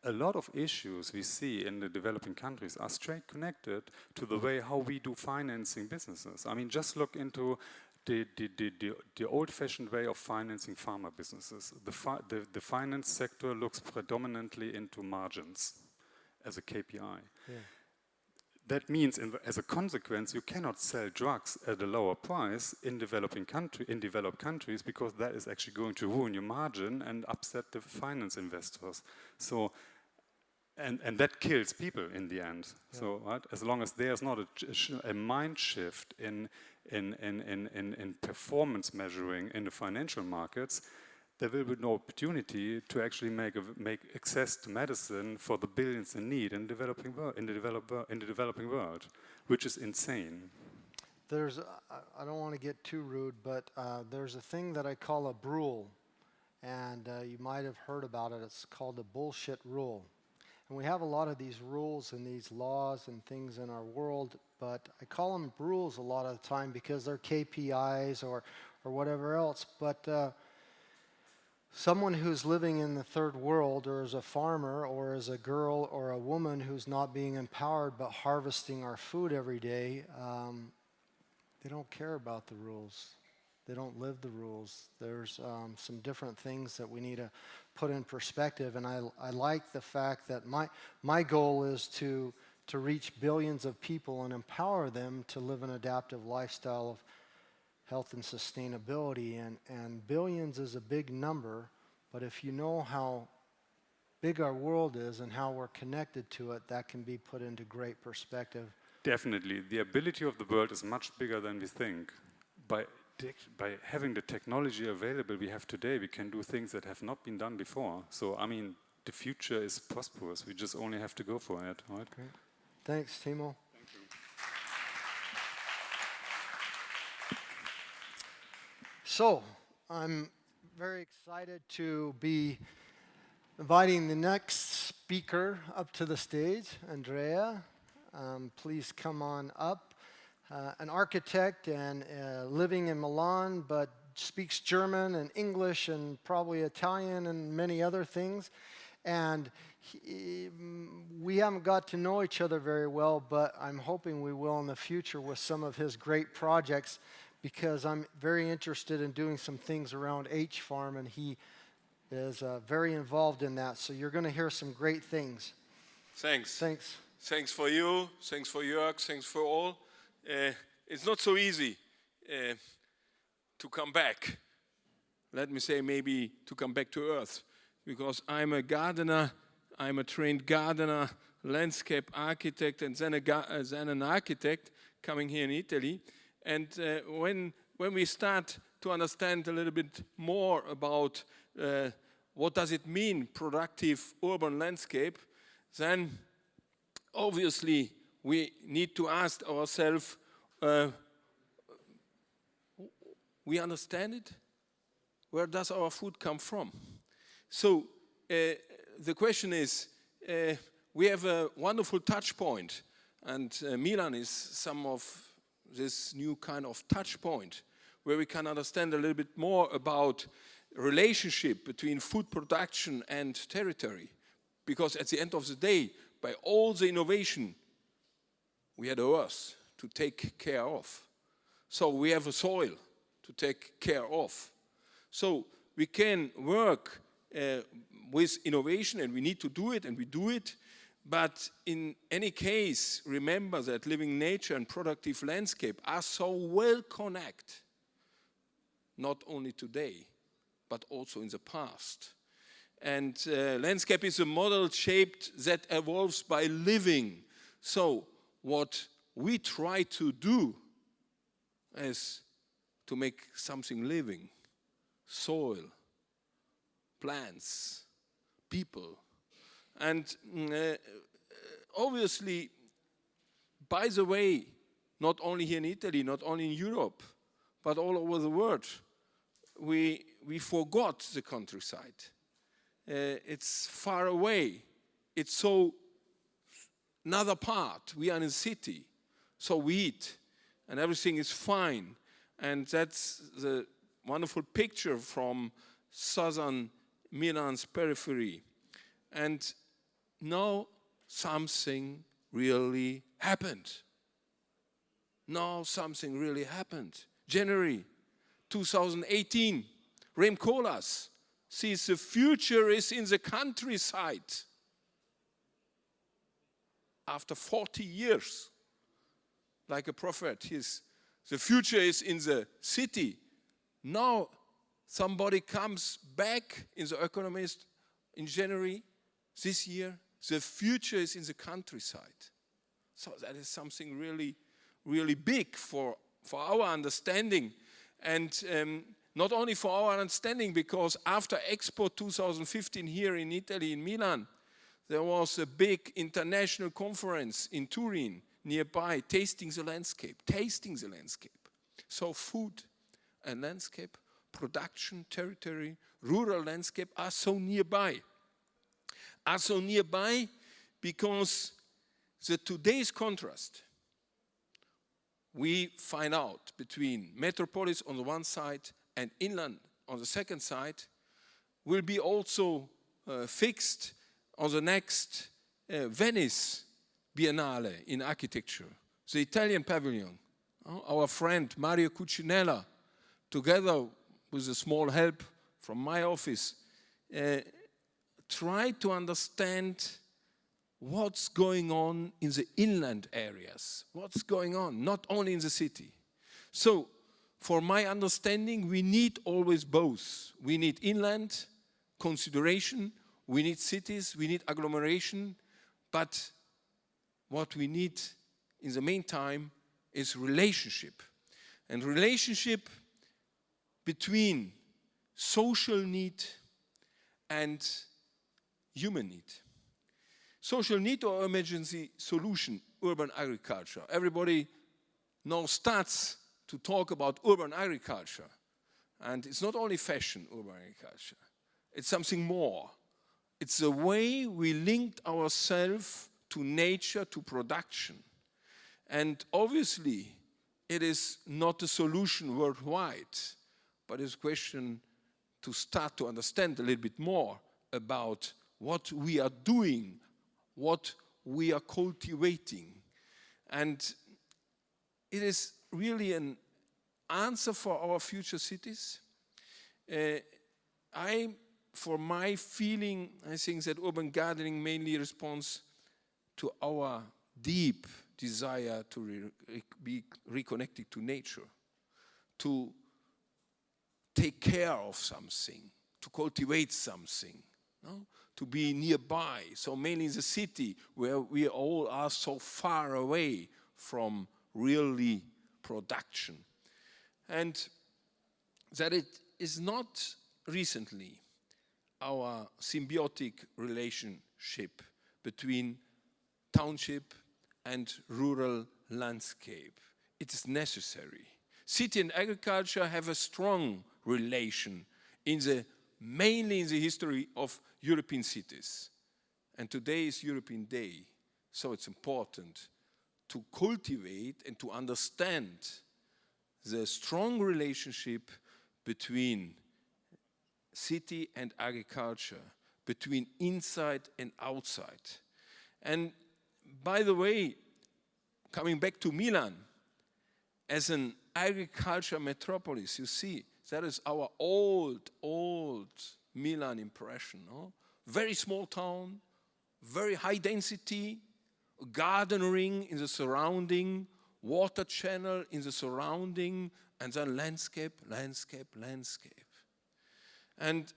a lot of issues we see in the developing countries are straight connected to the way how we do financing businesses. I mean, just look into the old-fashioned way of financing pharma businesses. The finance sector looks predominantly into margins as a KPI. Yeah. That means, as a consequence, you cannot sell drugs at a lower price in developed countries, because that is actually going to ruin your margin and upset the finance investors. So, and that kills people in the end. Yeah. So, right, as long as there's not a mind shift in performance measuring in the financial markets, there will be no opportunity to actually make access to medicine for the billions in need in the developing world, which is insane. There's, I don't want to get too rude, but there's a thing that I call a rule, and you might have heard about it. It's called the bullshit rule. And we have a lot of these rules and these laws and things in our world, but I call them rules a lot of the time because they're KPIs or whatever else. But someone who's living in the third world, or as a farmer, or as a girl or a woman who's not being empowered but harvesting our food every day, they don't care about the rules. They don't live the rules. There's some different things that we need to put in perspective. And I like the fact that my goal is to reach billions of people and empower them to live an adaptive lifestyle of health and sustainability. And billions is a big number, but if you know how big our world is and how we're connected to it, that can be put into great perspective. Definitely. The ability of the world is much bigger than we think. By having the technology available we have today, we can do things that have not been done before. So, I mean, the future is prosperous. We just only have to go for it, right? Great. Thanks, Timo. Thank you. So, I'm very excited to be inviting the next speaker up to the stage, Andrea. Please come on up. An architect and living in Milan, but speaks German and English and probably Italian and many other things. And we haven't got to know each other very well, but I'm hoping we will in the future with some of his great projects, because I'm very interested in doing some things around H-Farm, and he is very involved in that. So you're going to hear some great things. Thanks. Thanks. Thanks for you. Thanks for Jörg. Thanks for all. It's not so easy to come back. Let me say, maybe to come back to earth, because I'm a gardener. I'm a trained gardener, landscape architect, and then an architect coming here in Italy. And when we start to understand a little bit more about what does it mean, productive urban landscape, then obviously we need to ask ourselves, we understand it? Where does our food come from? So the question is, we have a wonderful touch point, and Milan is some of this new kind of touch point, where we can understand a little bit more about relationship between food production and territory. Because at the end of the day, by all the innovation, we had a earth to take care of. So we have a soil to take care of. So we can work with innovation, and we need to do it, and we do it. But in any case, remember that living nature and productive landscape are so well connected, not only today, but also in the past. And landscape is a model shaped that evolves by living. So what we try to do is to make something living: soil, plants, people. And obviously, by the way, not only here in Italy, not only in Europe, but all over the world, we forgot the countryside. It's far away. It's so another part. We are in a city, so we eat, and everything is fine. And that's the wonderful picture from southern Milan's periphery. And now something really happened. Now something really happened. January 2018, Rem Koolhaas sees the future is in the countryside. After 40 years, like a prophet, the future is in the city. Now somebody comes back in The Economist in January this year. The future is in the countryside. So that is something really, really big for our understanding. And not only for our understanding, because after Expo 2015 here in Italy, in Milan, there was a big international conference in Turin nearby, tasting the landscape. So food and landscape, production, territory, rural landscape are so nearby. Are so nearby because today's contrast we find out between metropolis on the one side and inland on the second side will be also fixed on the next Venice Biennale in architecture. The Italian pavilion, our friend Mario Cucinella together with a small help from my office, try to understand what's going on in the inland areas, what's going on, not only in the city. So, for my understanding, we need always both. We need inland consideration, we need cities, we need agglomeration, but what we need in the meantime is relationship. And relationship between social need and human need. Social need or emergency solution, urban agriculture. Everybody now starts to talk about urban agriculture. And it's not only fashion, urban agriculture. It's something more. It's the way we linked ourselves to nature, to production. And obviously, it is not a solution worldwide, but it's a question to start to understand a little bit more about what we are doing, what we are cultivating. And it is really an answer for our future cities. For my feeling, I think that urban gardening mainly responds to our deep desire to be reconnected to nature, to take care of something, to cultivate something, no? To be nearby. So mainly in the city where we all are so far away from really production. And that it is not recently our symbiotic relationship between township and rural landscape. It is necessary. City and agriculture have a strong relation mainly in the history of European cities. And today is European Day, so it's important to cultivate and to understand the strong relationship between city and agriculture, between inside and outside. And by the way, coming back to Milan, as an agriculture metropolis, you see, that is our old Milan impression. No? Very small town, very high density, garden ring in the surrounding, water channel in the surrounding, and then landscape. And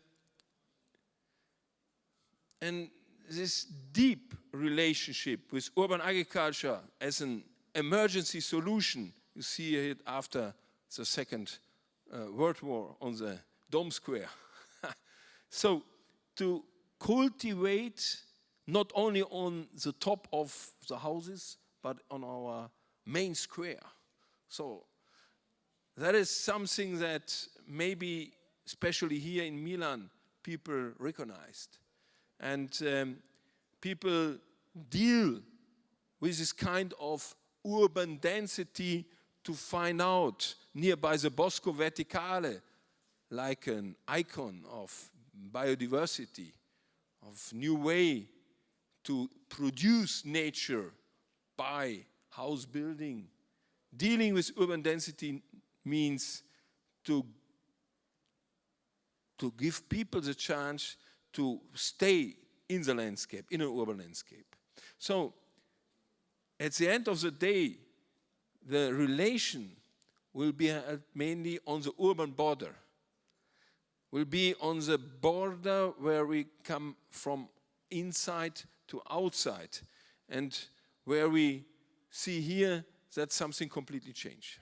this deep relationship with urban agriculture as an emergency solution, you see it after the Second World War on the Dome Square. So to cultivate not only on the top of the houses, but on our main square. So that is something that maybe, especially here in Milan, people recognized. And people deal with this kind of urban density to find out nearby the Bosco Verticale, like an icon of biodiversity, of new way to produce nature by house building. Dealing with urban density means to give people the chance to stay in the landscape, in an urban landscape. So, at the end of the day, the relation will be mainly on the urban border, will be on the border where we come from inside to outside, and where we see here that something completely changed.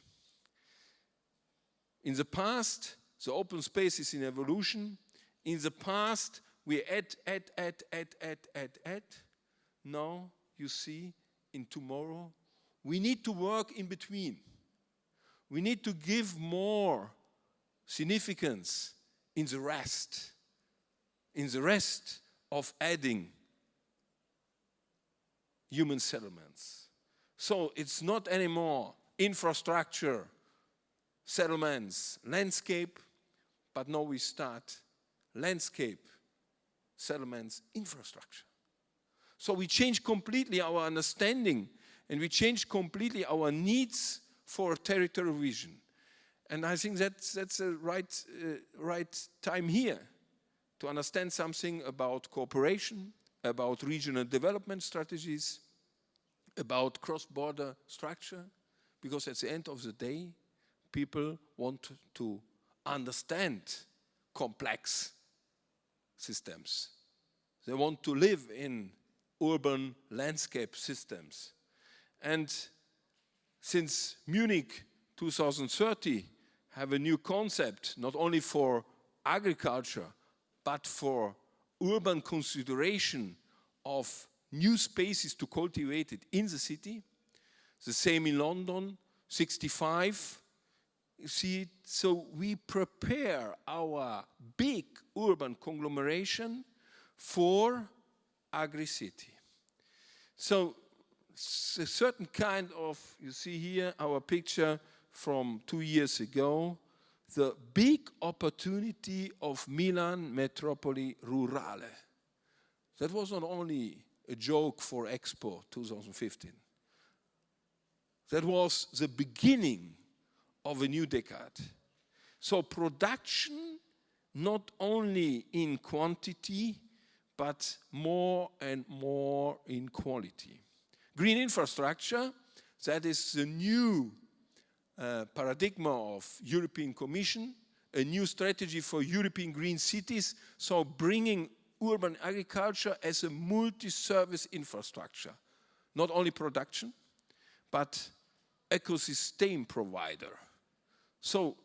In the past, the open space is in evolution. In the past, we add. Now, you see, in tomorrow, we need to work in between. We need to give more significance in the rest of adding human settlements. So it's not anymore infrastructure, settlements, landscape, but now we start landscape, settlements, infrastructure. So we change completely our understanding, and we change completely our needs for territorial vision. And I think that's the right time here to understand something about cooperation, about regional development strategies, about cross-border structure, because at the end of the day, people want to understand complex systems. They want to live in urban landscape systems. And since Munich 2030 have a new concept, not only for agriculture, but for urban consideration of new spaces to cultivate it in the city. The same in London, 65. You see, so we prepare our big urban conglomeration for agri-city. So a certain kind of, you see here our picture from 2 years ago, the big opportunity of Milan Metropoli Rurale. That was not only a joke for Expo 2015. That was the beginning of a new decade. So production, not only in quantity, but more and more in quality. Green infrastructure, that is the new paradigm of European Commission, a new strategy for European green cities, so bringing urban agriculture as a multi-service infrastructure. Not only production, but ecosystem provider. So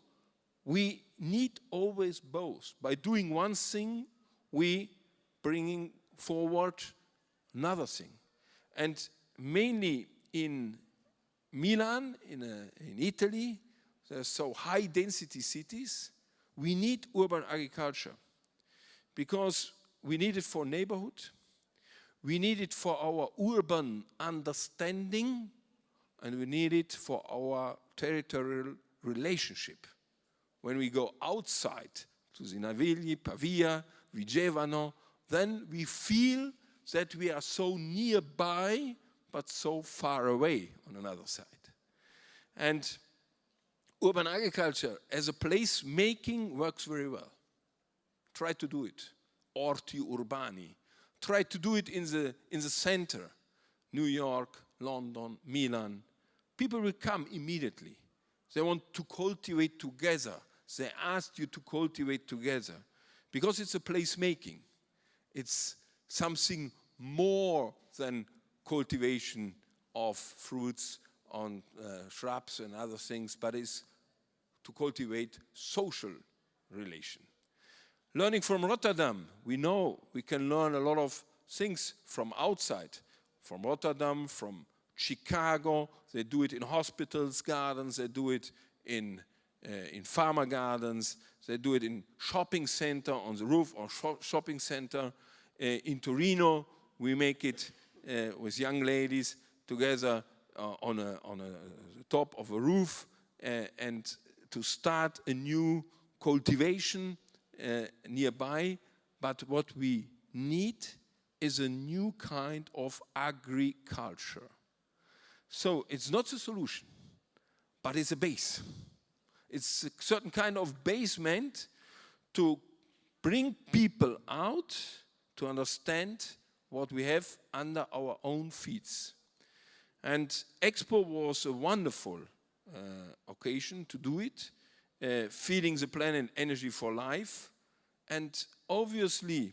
we need always both. By doing one thing, we bringing forward another thing. And mainly in Milan, in Italy, there's so high density cities, we need urban agriculture because we need it for neighborhood, we need it for our urban understanding, and we need it for our territorial relationship. When we go outside to the Navigli, Pavia, Vigevano, then we feel that we are so nearby but so far away on another side. And urban agriculture as a place making works very well. Try to do it. Orti urbani. Try to do it in the center. New York, London, Milan. People will come immediately. They want to cultivate together. They ask you to cultivate together. Because it's a place making. It's something more than cultivation of fruits on shrubs and other things, but is to cultivate social relation. Learning from Rotterdam, we know we can learn a lot of things from outside. From Rotterdam, from Chicago, they do it in hospitals, gardens, they do it in farmer gardens, they do it in shopping center, on the roof of shopping center. In Torino, we make it with young ladies together on a top of a roof and to start a new cultivation nearby. But what we need is a new kind of agriculture. So it's not a solution, but it's a base. It's a certain kind of basement to bring people out to understand what we have under our own feet. And Expo was a wonderful occasion to do it, feeding the planet energy for life. And obviously,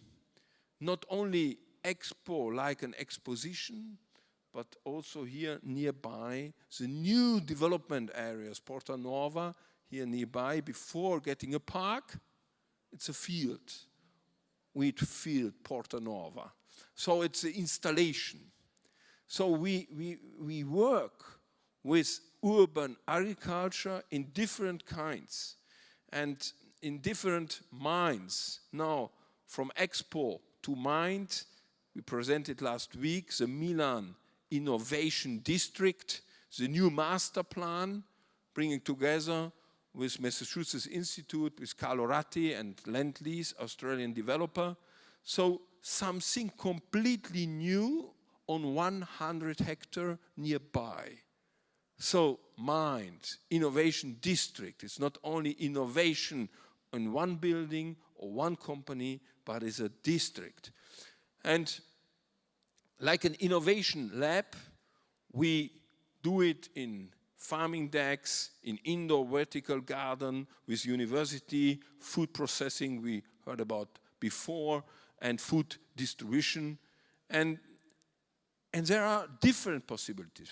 not only Expo like an exposition, but also here nearby, the new development areas, Porta Nuova, here nearby, before getting a park, it's a field. Wheat field, Porta Nuova. So it's an installation. So we work with urban agriculture in different kinds and in different minds. Now, from Expo to Mind, we presented last week the Milan Innovation District, the new master plan, bringing together with Massachusetts Institute, with Carlo Ratti and Lend-Lease, Australian developer. So something completely new on 100 hectares nearby. So mind, innovation district, it's not only innovation in one building or one company, but it's a district. And like an innovation lab, we do it in farming decks, in indoor vertical garden, with university, food processing we heard about before, and food distribution. And there are different possibilities.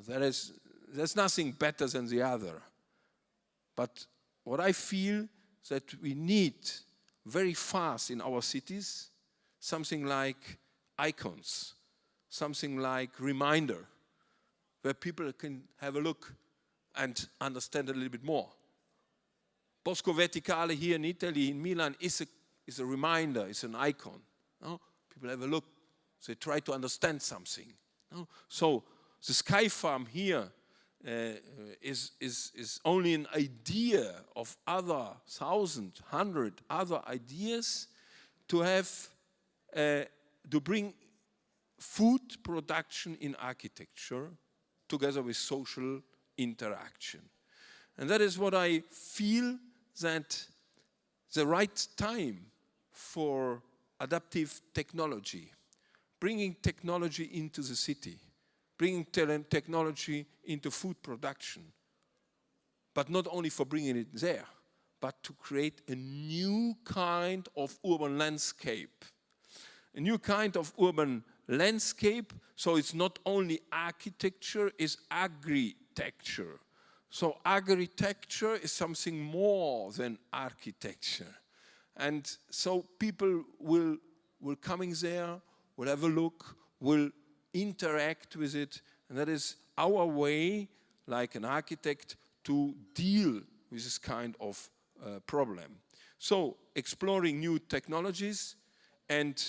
There's nothing better than the other. But what I feel that we need very fast in our cities, something like icons, something like reminder, where people can have a look and understand a little bit more. Bosco Verticale here in Italy, in Milan, is a reminder, it's an icon. No? People have a look, they try to understand something. No? So the Sky Farm here is only an idea of other 100 other ideas to have, to bring food production in architecture together with social interaction. And that is what I feel that the right time for adaptive technology, bringing technology into the city, bringing technology into food production, but not only for bringing it there, but to create a new kind of urban landscape. A new kind of urban landscape, so it's not only architecture, it's agri-texture. So agri-texture is something more than architecture. And so people will coming there, will have a look, will interact with it, and that is our way, like an architect, to deal with this kind of problem. So exploring new technologies and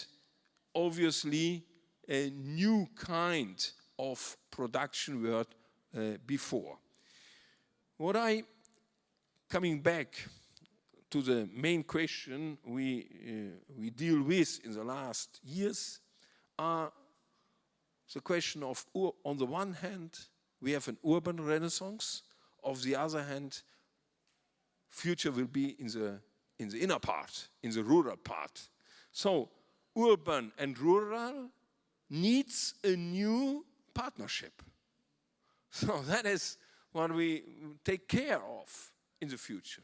obviously a new kind of production we heard before. Coming back to the main question we deal with in the last years are the question of, on the one hand, we have an urban renaissance. On the other hand, future will be in the inner part, in the rural part. So urban and rural needs a new partnership. So that is what we take care of in the future.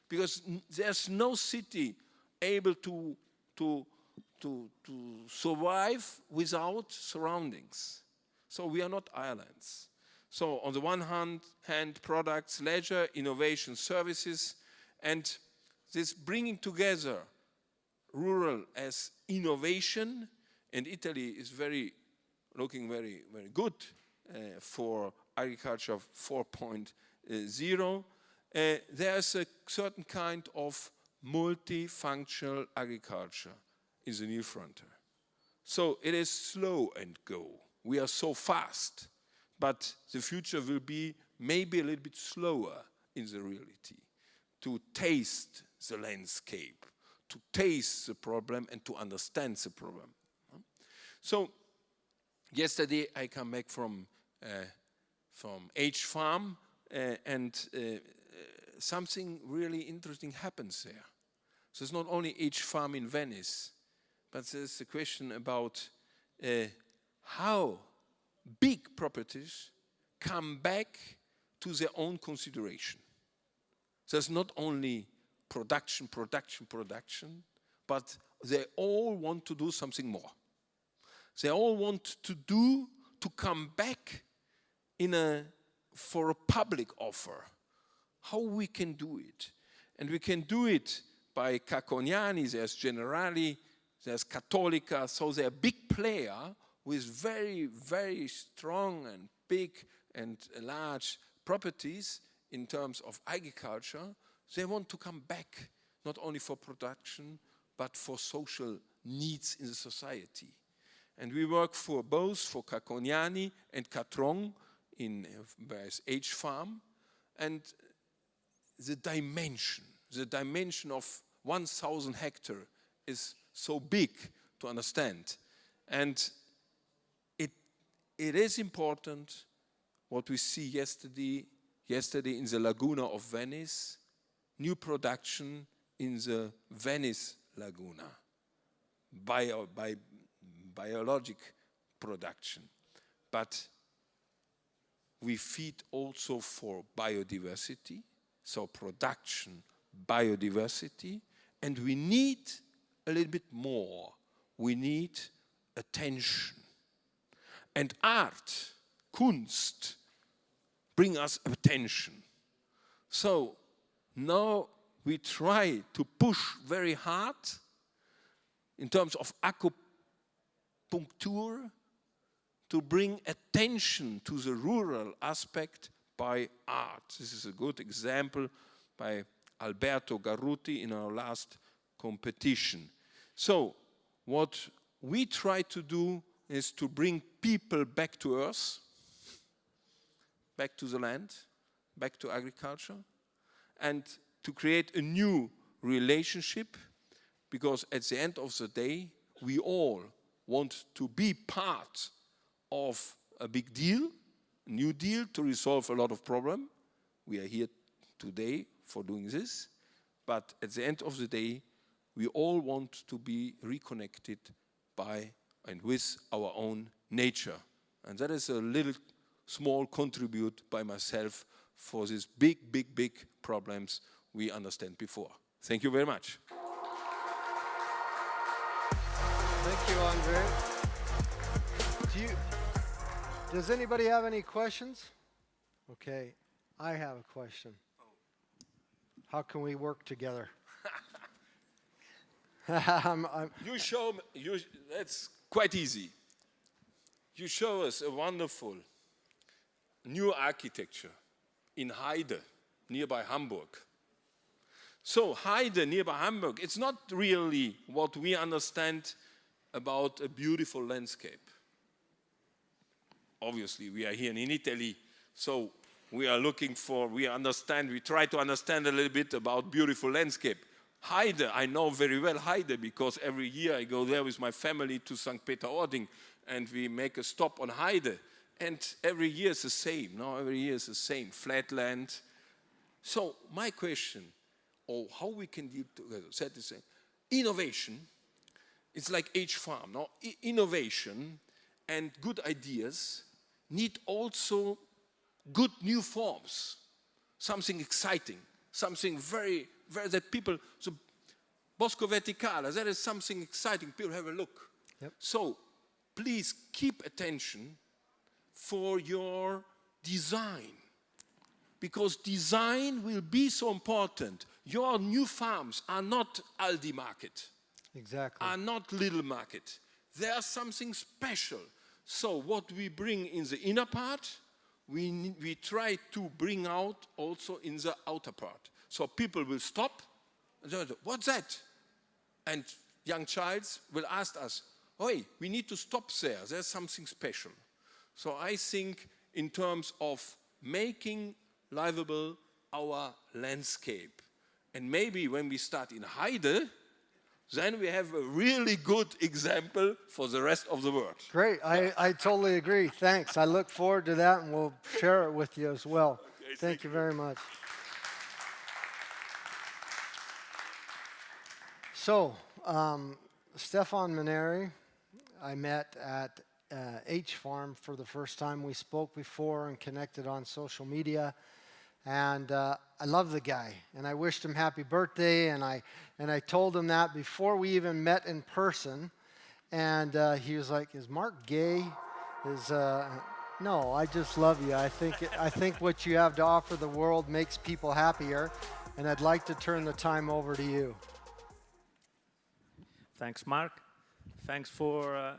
Because there's no city able to survive without surroundings. So we are not islands. So on the one hand, products, leisure, innovation, services, and this bringing together rural as innovation, and Italy is looking very, very good for agriculture 4.0. There's a certain kind of multifunctional agriculture in the new frontier. So it is slow and go. We are so fast, but the future will be maybe a little bit slower in the reality, to taste the landscape, to taste the problem and to understand the problem. So yesterday I come back from FReSH Farm and something really interesting happens there. So it's not only FReSH Farm in Venice, but there's a question about how big properties come back to their own consideration. There's not only production, but they all want to do something more. They all want to come back for a public offer. How we can do it? And we can do it by Cacognani, there's Generali, there's Cattolica, so they're big player with very, very strong and big and large properties in terms of agriculture. They want to come back, not only for production, but for social needs in the society. And we work for both, for Cacognani and Catron in FReSH Farm. And the dimension of 1,000 hectares is so big to understand. And it is important what we see yesterday in the Laguna of Venice, new production in the Venice Laguna, biologic production. But we feed also for biodiversity, so production, biodiversity, and we need a little bit more. We need attention. And art, Kunst, bring us attention. So now we try to push very hard in terms of acupuncture to bring attention to the rural aspect by art. This is a good example by Alberto Garruti in our last competition. So what we try to do is to bring people back to earth, back to the land, back to agriculture, and to create a new relationship, because at the end of the day, we all want to be part of a big deal, a new deal to resolve a lot of problems. We are here today for doing this, but at the end of the day, we all want to be reconnected by and with our own nature. And that is a little small contribute by myself for these big problems we understand before. Thank you very much. Thank you, Andre. Does anybody have any questions? Okay, I have a question. How can we work together? You show me, that's quite easy. You show us a wonderful new architecture in Heide, nearby Hamburg. So Heide, nearby Hamburg, it's not really what we understand about a beautiful landscape. Obviously, we are here in Italy, so we try to understand a little bit about beautiful landscape. Heide, I know very well Heide, because every year I go there with my family to St. Peter-Ording, and we make a stop on Heide. And every year is the same, no? Every year is the same, flat land. So my question, how we can deal together, said the same. Innovation, it's like H-Farm, no? Innovation and good ideas need also good new forms, something exciting, something very that people, so Bosco Verticale, that is something exciting, people have a look. Yep. So please keep attention for your design, because design will be so important. Your new farms are not Aldi market. Exactly. Are not little market. They are something special. So what we bring in the inner part, we try to bring out also in the outer part. So people will stop and say, what's that? And young childs will ask us, "Oi, we need to stop there. There's something special." So I think in terms of making livable our landscape. And maybe when we start in Heide, then we have a really good example for the rest of the world. Great. I totally agree. Thanks. I look forward to that, and we'll share it with you as well. Okay, thank you very much. So, Stefan Maneri, I met at H-Farm for the first time. We spoke before and connected on social media. And I love the guy, and I wished him happy birthday, and I told him that before we even met in person. And he was like, "Is Mark gay?" No, I just love you. I think what you have to offer the world makes people happier, and I'd like to turn the time over to you. Thanks, Mark. Thanks for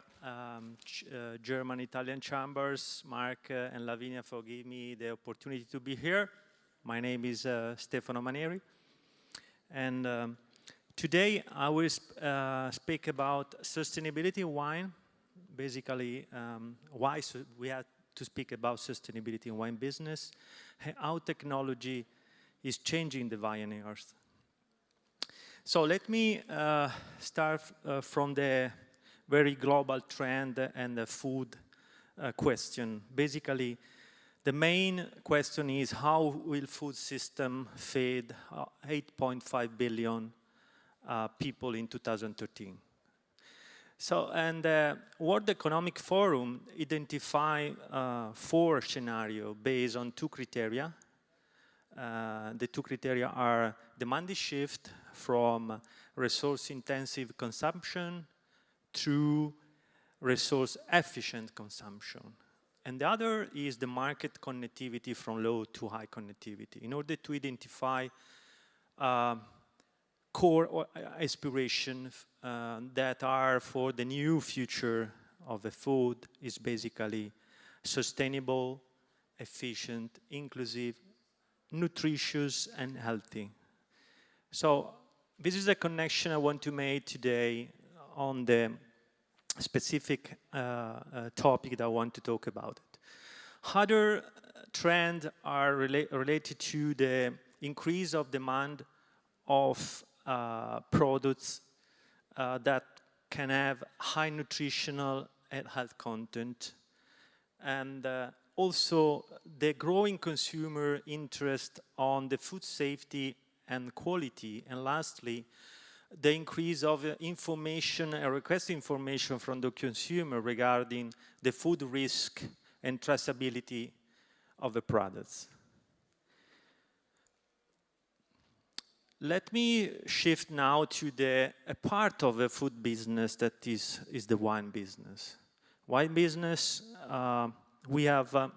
German-Italian Chambers, Mark and Lavinia, for giving me the opportunity to be here. My name is Stefano Maneri, and today I will speak about sustainability in wine. Basically, why we have to speak about sustainability in wine business, how technology is changing the wine earth. So let me start from the very global trend and the food question. Basically, The main question is how will food system feed 8.5 billion people in 2013? So, and World Economic Forum identify 4 scenarios based on 2 criteria. The 2 criteria are demand shift from resource-intensive consumption to resource-efficient consumption. And the other is the market connectivity from low to high connectivity in order to identify core aspirations that are for the new future of the food is basically sustainable, efficient, inclusive, nutritious, and healthy. So this is a connection I want to make today on the specific topic that I want to talk about. Other trends are related to the increase of demand of products that can have high nutritional and health content, and also the growing consumer interest on the food safety and quality, and lastly, the increase of information and request information from the consumer regarding the food risk and traceability of the products. Let me shift now to a part of the food business that is the wine business. Wine business, we have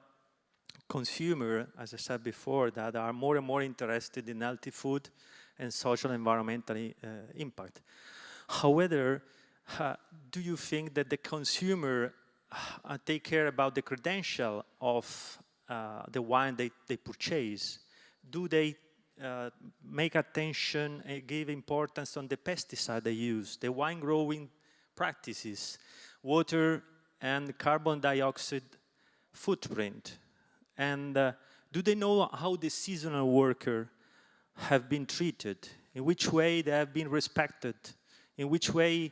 consumers, as I said before, that are more and more interested in healthy food and social and environmental impact. However, do you think that the consumer take care about the credential of the wine they purchase? Do they make attention and give importance on the pesticide they use, the wine growing practices, water and carbon dioxide footprint? And do they know how the seasonal worker have been treated, in which way they have been respected, in which way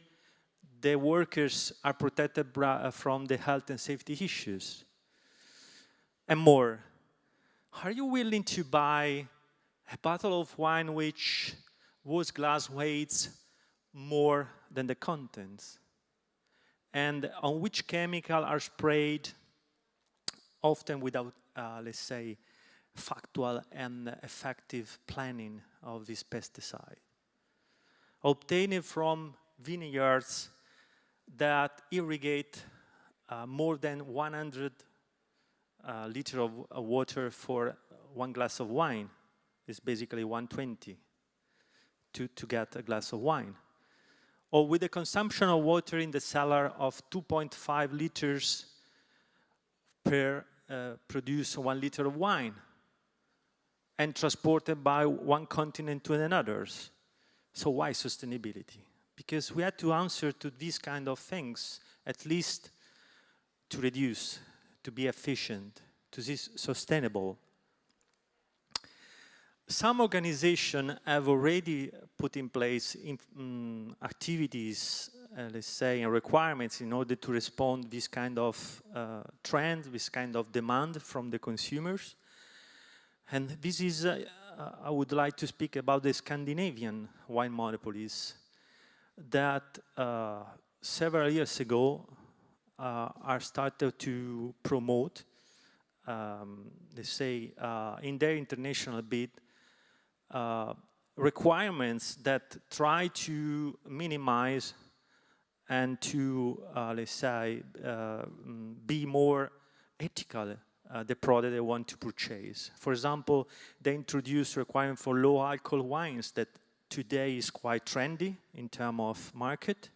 the workers are protected from the health and safety issues, and more? Are you willing to buy a bottle of wine which glass weighs more than the contents, and on which chemical are sprayed, often without, let's say, factual and effective planning of this pesticide, obtained from vineyards that irrigate more than 100 liters of water for 1 glass of wine? It's basically 120 to get a glass of wine. Or with the consumption of water in the cellar of 2.5 liters per produce 1 liter of wine, and transported by one continent to another. So why sustainability? Because we had to answer to these kind of things, at least to reduce, to be efficient, to be sustainable. Some organizations have already put in place activities, let's say, and requirements in order to respond to this kind of trend, this kind of demand from the consumers. And this is, I would like to speak about the Scandinavian wine monopolies that several years ago are started to promote, let's say, in their international bid, requirements that try to minimize and to, let's say, be more ethical the product they want to purchase. For example, they introduce requirement for low alcohol wines that today is quite trendy in terms of market.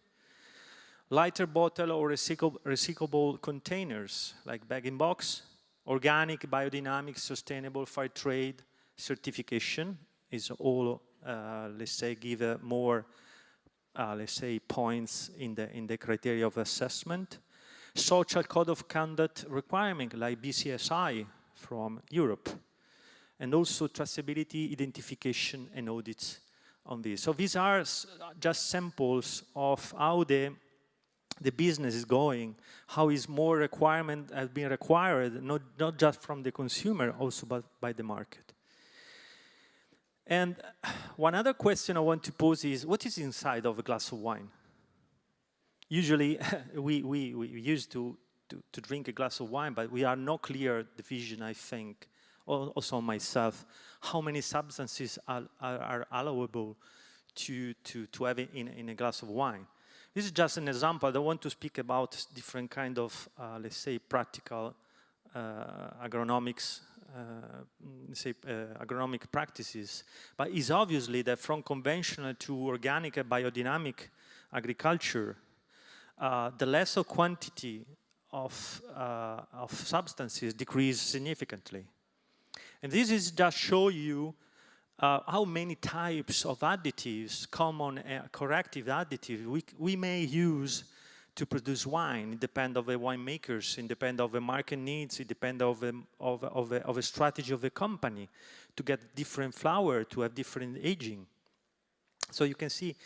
Lighter bottle or recyclable containers like bag-in-box, organic, biodynamic, sustainable, fair trade certification is all, let's say, give more, let's say, points in the criteria of assessment. Social code of conduct requirement like BCSI from Europe, and also traceability, identification, and audits on this. So these are just samples of how the the business is going, how is more requirement has been required, not just from the consumer, also but by the market. And one other question I want to pose is, what is inside of a glass of wine? Usually, we used to drink a glass of wine, but we are not clear the vision, I think, also myself, how many substances are allowable to have in a glass of wine. This is just an example. I don't want to speak about different kind of, let's say, practical agronomics, agronomic practices. But it's obviously that from conventional to organic and biodynamic agriculture, the lesser quantity of substances decrease significantly. And this is just show you how many types of additives, common corrective additives, we may use to produce wine. It depends on the winemakers, it depends on the market needs, it depends on a strategy of the company to get different flour, to have different aging. So you can see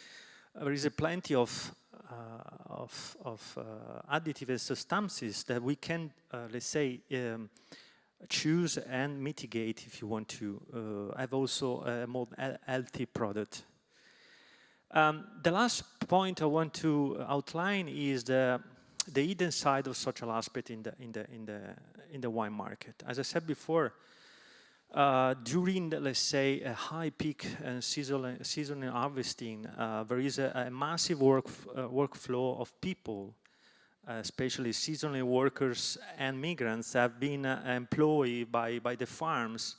there is a plenty of additive substances that we can, let's say, choose and mitigate if you want to have also a more healthy product. The last point I want to outline is the hidden side of social aspect in the wine market. As I said before, during let's say a high peak and seasonal harvesting, there is a massive workflow of people, especially seasonal workers and migrants, have been employed by the farms,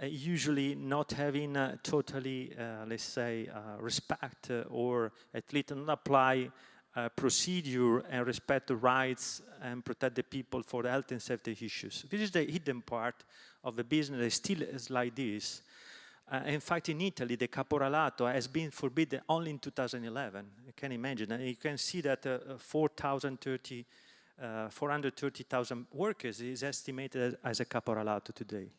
usually not having totally, let's say, respect or at least not apply procedure and respect the rights and protect the people for the health and safety issues. This is the hidden part of the business that still is like this. In fact, in Italy, the caporalato has been forbidden only in 2011. You can imagine. And you can see that 430,000 workers is estimated as a caporalato today.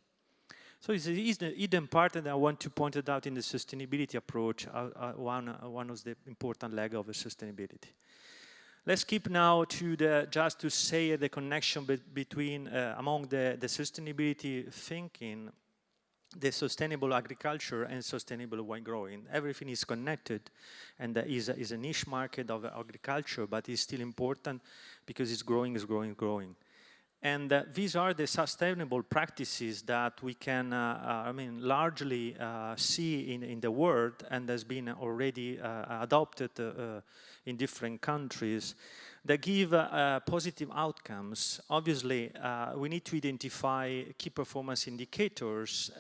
So it's the hidden part that I want to point it out in the sustainability approach, one of the important legs of the sustainability. Let's keep now to just to say the connection between, among the sustainability thinking, the sustainable agriculture and sustainable wine growing. Everything is connected, and is a niche market of agriculture, but it's still important because it's growing. And these are the sustainable practices that we can, largely see in the world, and has been already adopted in different countries, that give positive outcomes. Obviously, we need to identify key performance indicators,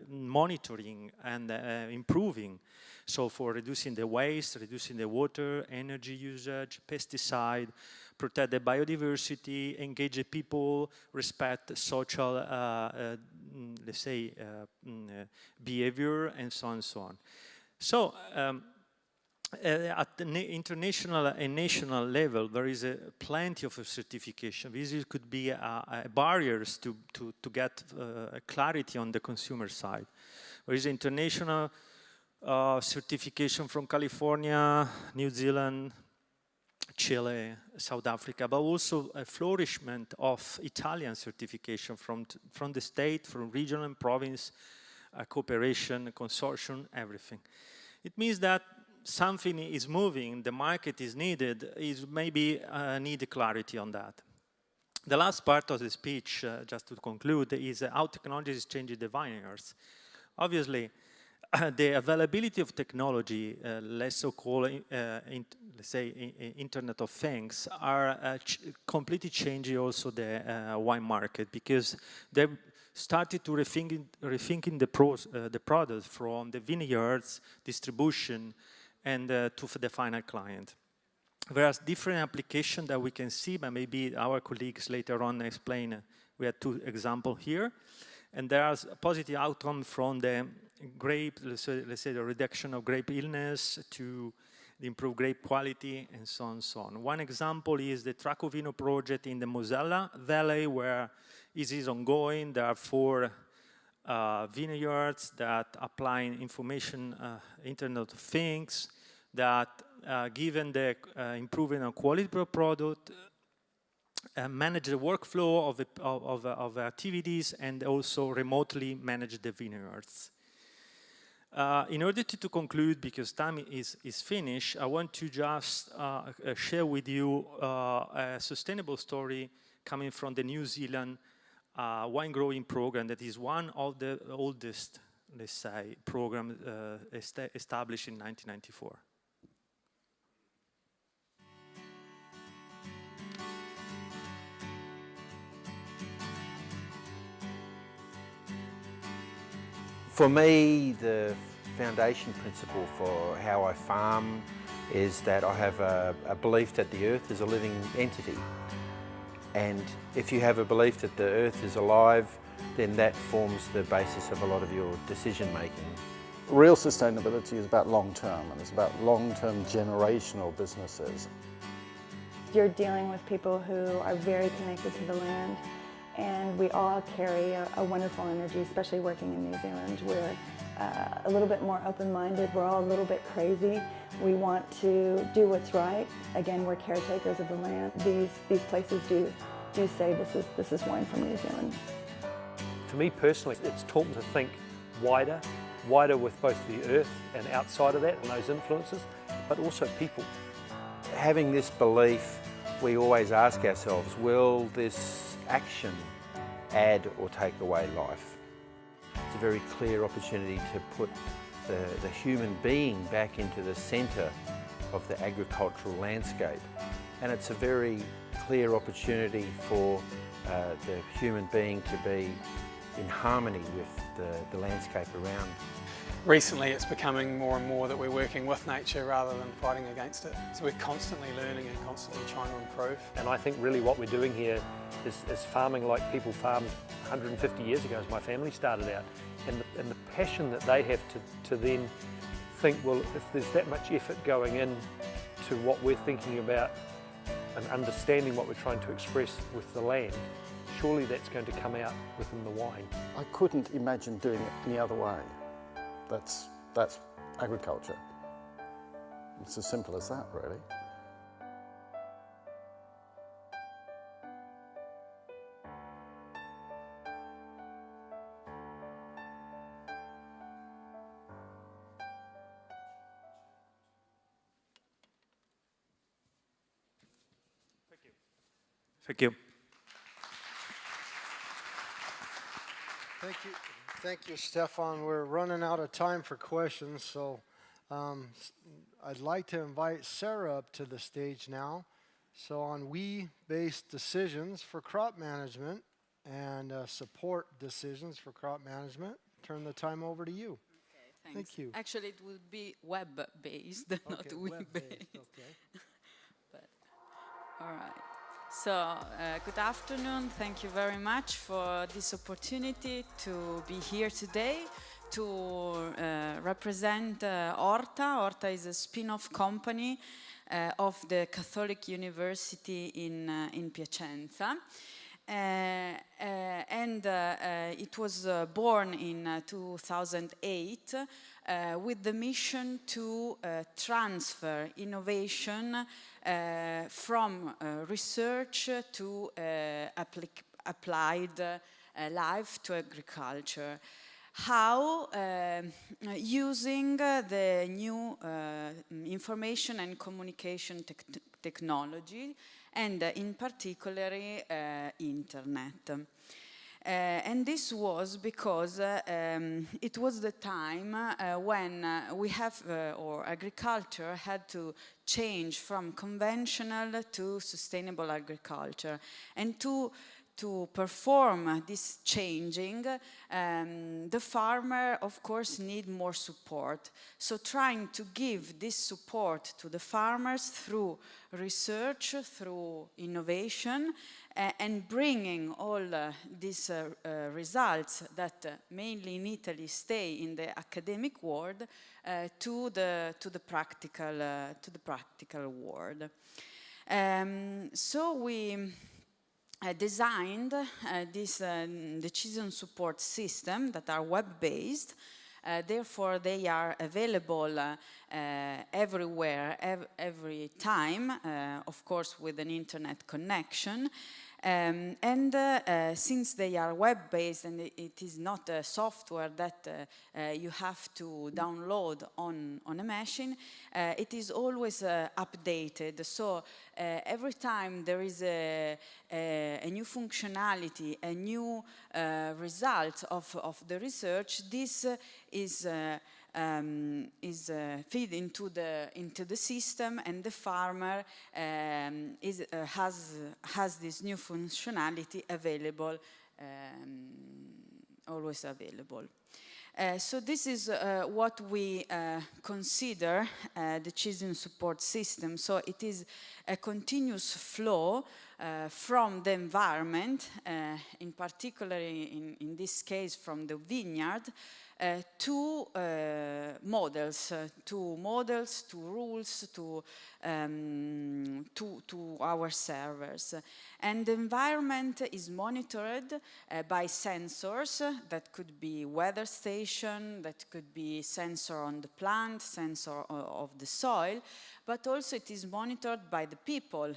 monitoring and improving. So for reducing the waste, reducing the water, energy usage, pesticide, protect the biodiversity, engage the people, respect social, let's say, behavior, and so on and so on. So, at the international and national level, there is plenty of certification. These could be barriers to get clarity on the consumer side. There is international certification from California, New Zealand, Chile, South Africa, but also a flourishment of Italian certification from the state, from regional and province, cooperation, consortium, everything. It means that something is moving, the market is needed, is maybe need clarity on that. The last part of the speech, just to conclude, is how technology is changing the vineyards. Obviously, the availability of technology, less so-called, let's say, Internet of Things, are completely changing also the wine market, because they started to rethinking the product from the vineyards, distribution, and to the final client. Whereas different applications that we can see, but maybe our colleagues later on explain. We have two examples here. And there are positive outcomes from the grape, let's say the reduction of grape illness to the improved grape quality, and so on and so on. One example is the Tracovino project in the Mosella Valley, where it is ongoing. There are 4 vineyards that apply information, Internet of Things, that given the improving of quality per product, manage the workflow of activities, and also remotely manage the vineyards. In order to conclude, because time is finished, I want to just share with you a sustainable story coming from the New Zealand wine growing program that is one of the oldest, let's say, programs established in 1994. For me, the foundation principle for how I farm is that I have a belief that the earth is a living entity. And if you have a belief that the earth is alive, then that forms the basis of a lot of your decision making. Real sustainability is about long term, and it's about long-term generational businesses. You're dealing with people who are very connected to the land, and we all carry a wonderful energy, especially working in New Zealand. We're a little bit more open-minded, we're all a little bit crazy. We want to do what's right. Again, we're caretakers of the land. These places do say this is wine from New Zealand. For me personally, it's taught me to think wider with both the earth and outside of that and those influences, but also people. Having this belief, we always ask ourselves, will this action add or take away life? It's a very clear opportunity to put the human being back into the centre of the agricultural landscape. And it's a very clear opportunity for the human being to be in harmony with the landscape around. Recently it's becoming more and more that we're working with nature rather than fighting against it. So we're constantly learning and constantly trying to improve. And I think really what we're doing here is farming like people farmed 150 years ago as my family started out. And the passion that they have to then think, well, if there's that much effort going in to what we're thinking about and understanding what we're trying to express with the land, surely that's going to come out within the wine. I couldn't imagine doing it any other way. That's agriculture. It's as simple as that, really. Thank you. Thank you, Stefan. We're running out of time for questions, so I'd like to invite Sarah up to the stage now. So on we-based decisions for crop management and support decisions for crop management, turn the time over to you. Okay, thanks. Thank you. Actually, it would be web-based, not we-based. Okay. But, all right. So, good afternoon. Thank you very much for this opportunity to be here today to represent Horta. Horta is a spin-off company of the Catholic University in Piacenza. And it was born in 2008 with the mission to transfer innovation from research to applied life to agriculture. How? Using the new information and communication technology, and in particular internet. And this was because it was the time when we have, or agriculture had to change from conventional to sustainable agriculture. And to perform this changing, the farmer, of course, need more support. So trying to give this support to the farmers through research, through innovation, and bringing all these results that mainly in Italy stay in the academic world to the practical world. So we designed this decision support system that are web-based Therefore, they are available everywhere, every time, of course, with an internet connection. Since they are web-based and it is not a software that you have to download on a machine, it is always updated. So every time there is a new functionality, a new result of the research, this is feed into the system, and the farmer has this new functionality available, always available. So this is what we consider the decision support system. So it is a continuous flow from the environment, in particular in this case from the vineyard, to models, to rules, to our servers. And the environment is monitored by sensors that could be weather station, that could be sensor on the plant, sensor of the soil, but also it is monitored by the people,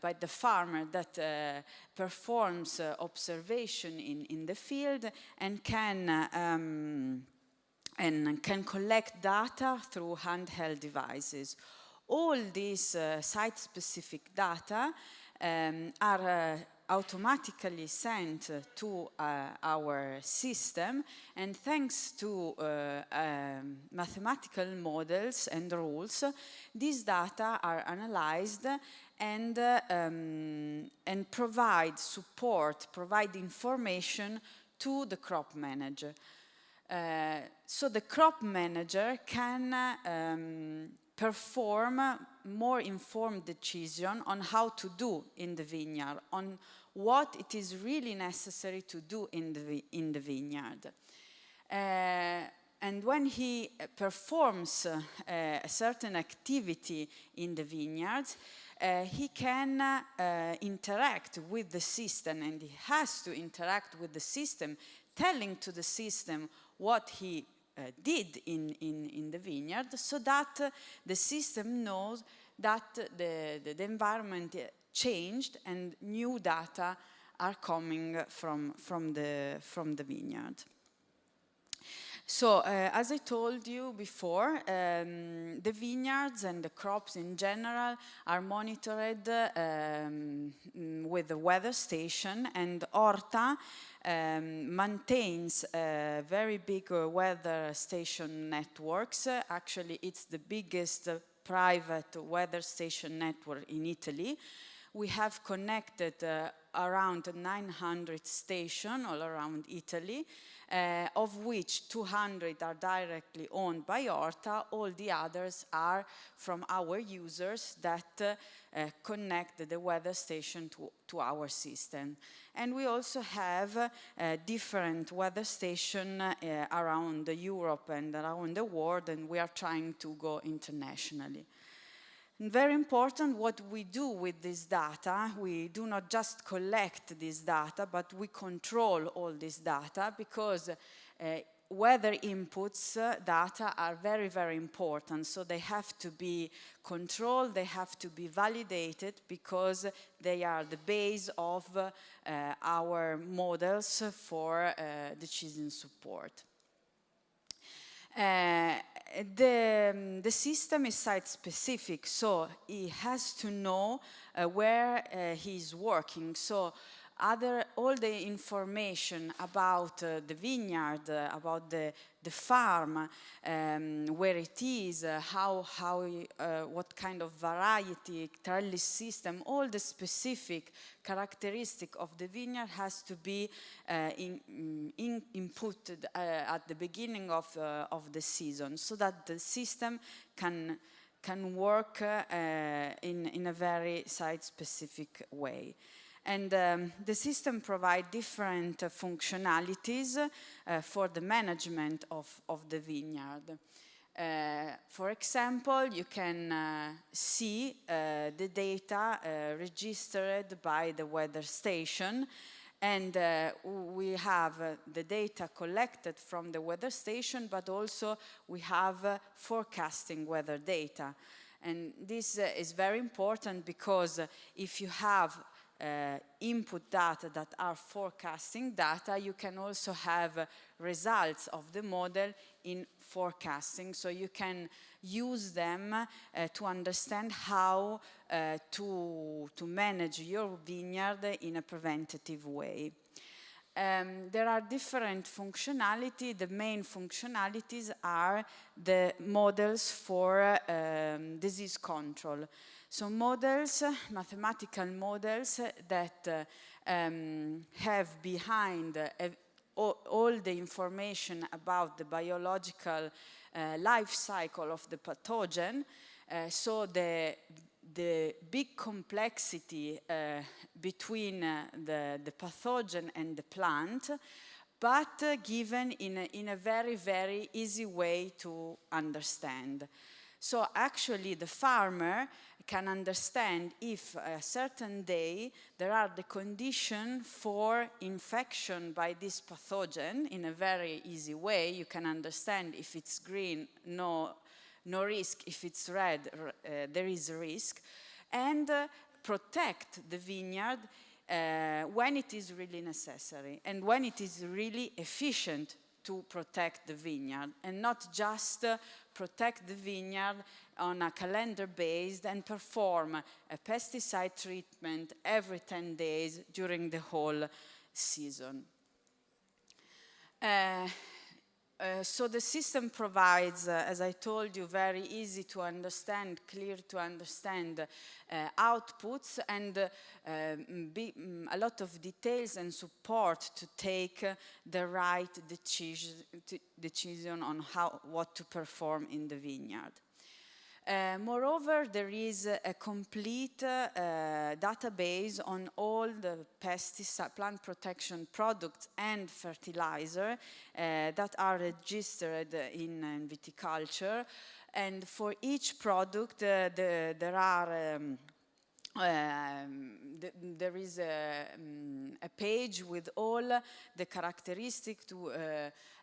by the farmer that performs observation in the field and can collect data through handheld devices. All these site-specific data are automatically sent to our system, and thanks to mathematical models and rules, these data are analyzed and provide support, provide information to the crop manager. So the crop manager can perform more informed decision on how to do in the vineyard, on what it is really necessary to do in the vineyard. And when he performs a certain activity in the vineyards, he can interact with the system, and he has to interact with the system, telling to the system what he did in the vineyard, so that the system knows that the environment changed and new data are coming from the vineyard. So, as I told you before, the vineyards and the crops in general are monitored with the weather station, and Horta maintains very big weather station networks. Actually, it's the biggest private weather station network in Italy. We have connected around 900 stations all around Italy, of which 200 are directly owned by Horta. All the others are from our users that connect the weather station to our system. And we also have different weather stations around Europe and around the world, and we are trying to go internationally. And very important what we do with this data. We do not just collect this data, but we control all this data, because weather inputs data are very, very important. So they have to be controlled, they have to be validated, because they are the base of our models for decision support. The system is site-specific, so he has to know where he's working. So all the information about the vineyard, about the farm, where it is, what kind of variety, trellis system, all the specific characteristic of the vineyard has to be inputted at the beginning of the season, so that the system can work in a very site-specific way. And the system provides different functionalities for the management of the vineyard. For example, you can see the data registered by the weather station, And we have the data collected from the weather station, but also we have forecasting weather data. And this is very important because if you have input data that are forecasting data, you can also have results of the model in forecasting, so you can use them to understand how to manage your vineyard in a preventative way. There are different functionality. The main functionalities are the models for disease control. So models, mathematical models that have behind all the information about the biological life cycle of the pathogen. So the big complexity between the pathogen and the plant, but given in a very, very easy way to understand. So actually the farmer can understand if a certain day there are the conditions for infection by this pathogen in a very easy way. You can understand if it's green, no risk. If it's red, there is a risk. And protect the vineyard when it is really necessary and when it is really efficient to protect the vineyard, and not just protect the vineyard on a calendar based and perform a pesticide treatment every 10 days during the whole season. So the system provides, as I told you, very easy to understand, clear to understand outputs, and a lot of details and support to take the right decision on what to perform in the vineyard. Moreover, there is a complete database on all the pesticide, plant protection products and fertilizer that are registered in viticulture. And for each product, there is a page with all the characteristics,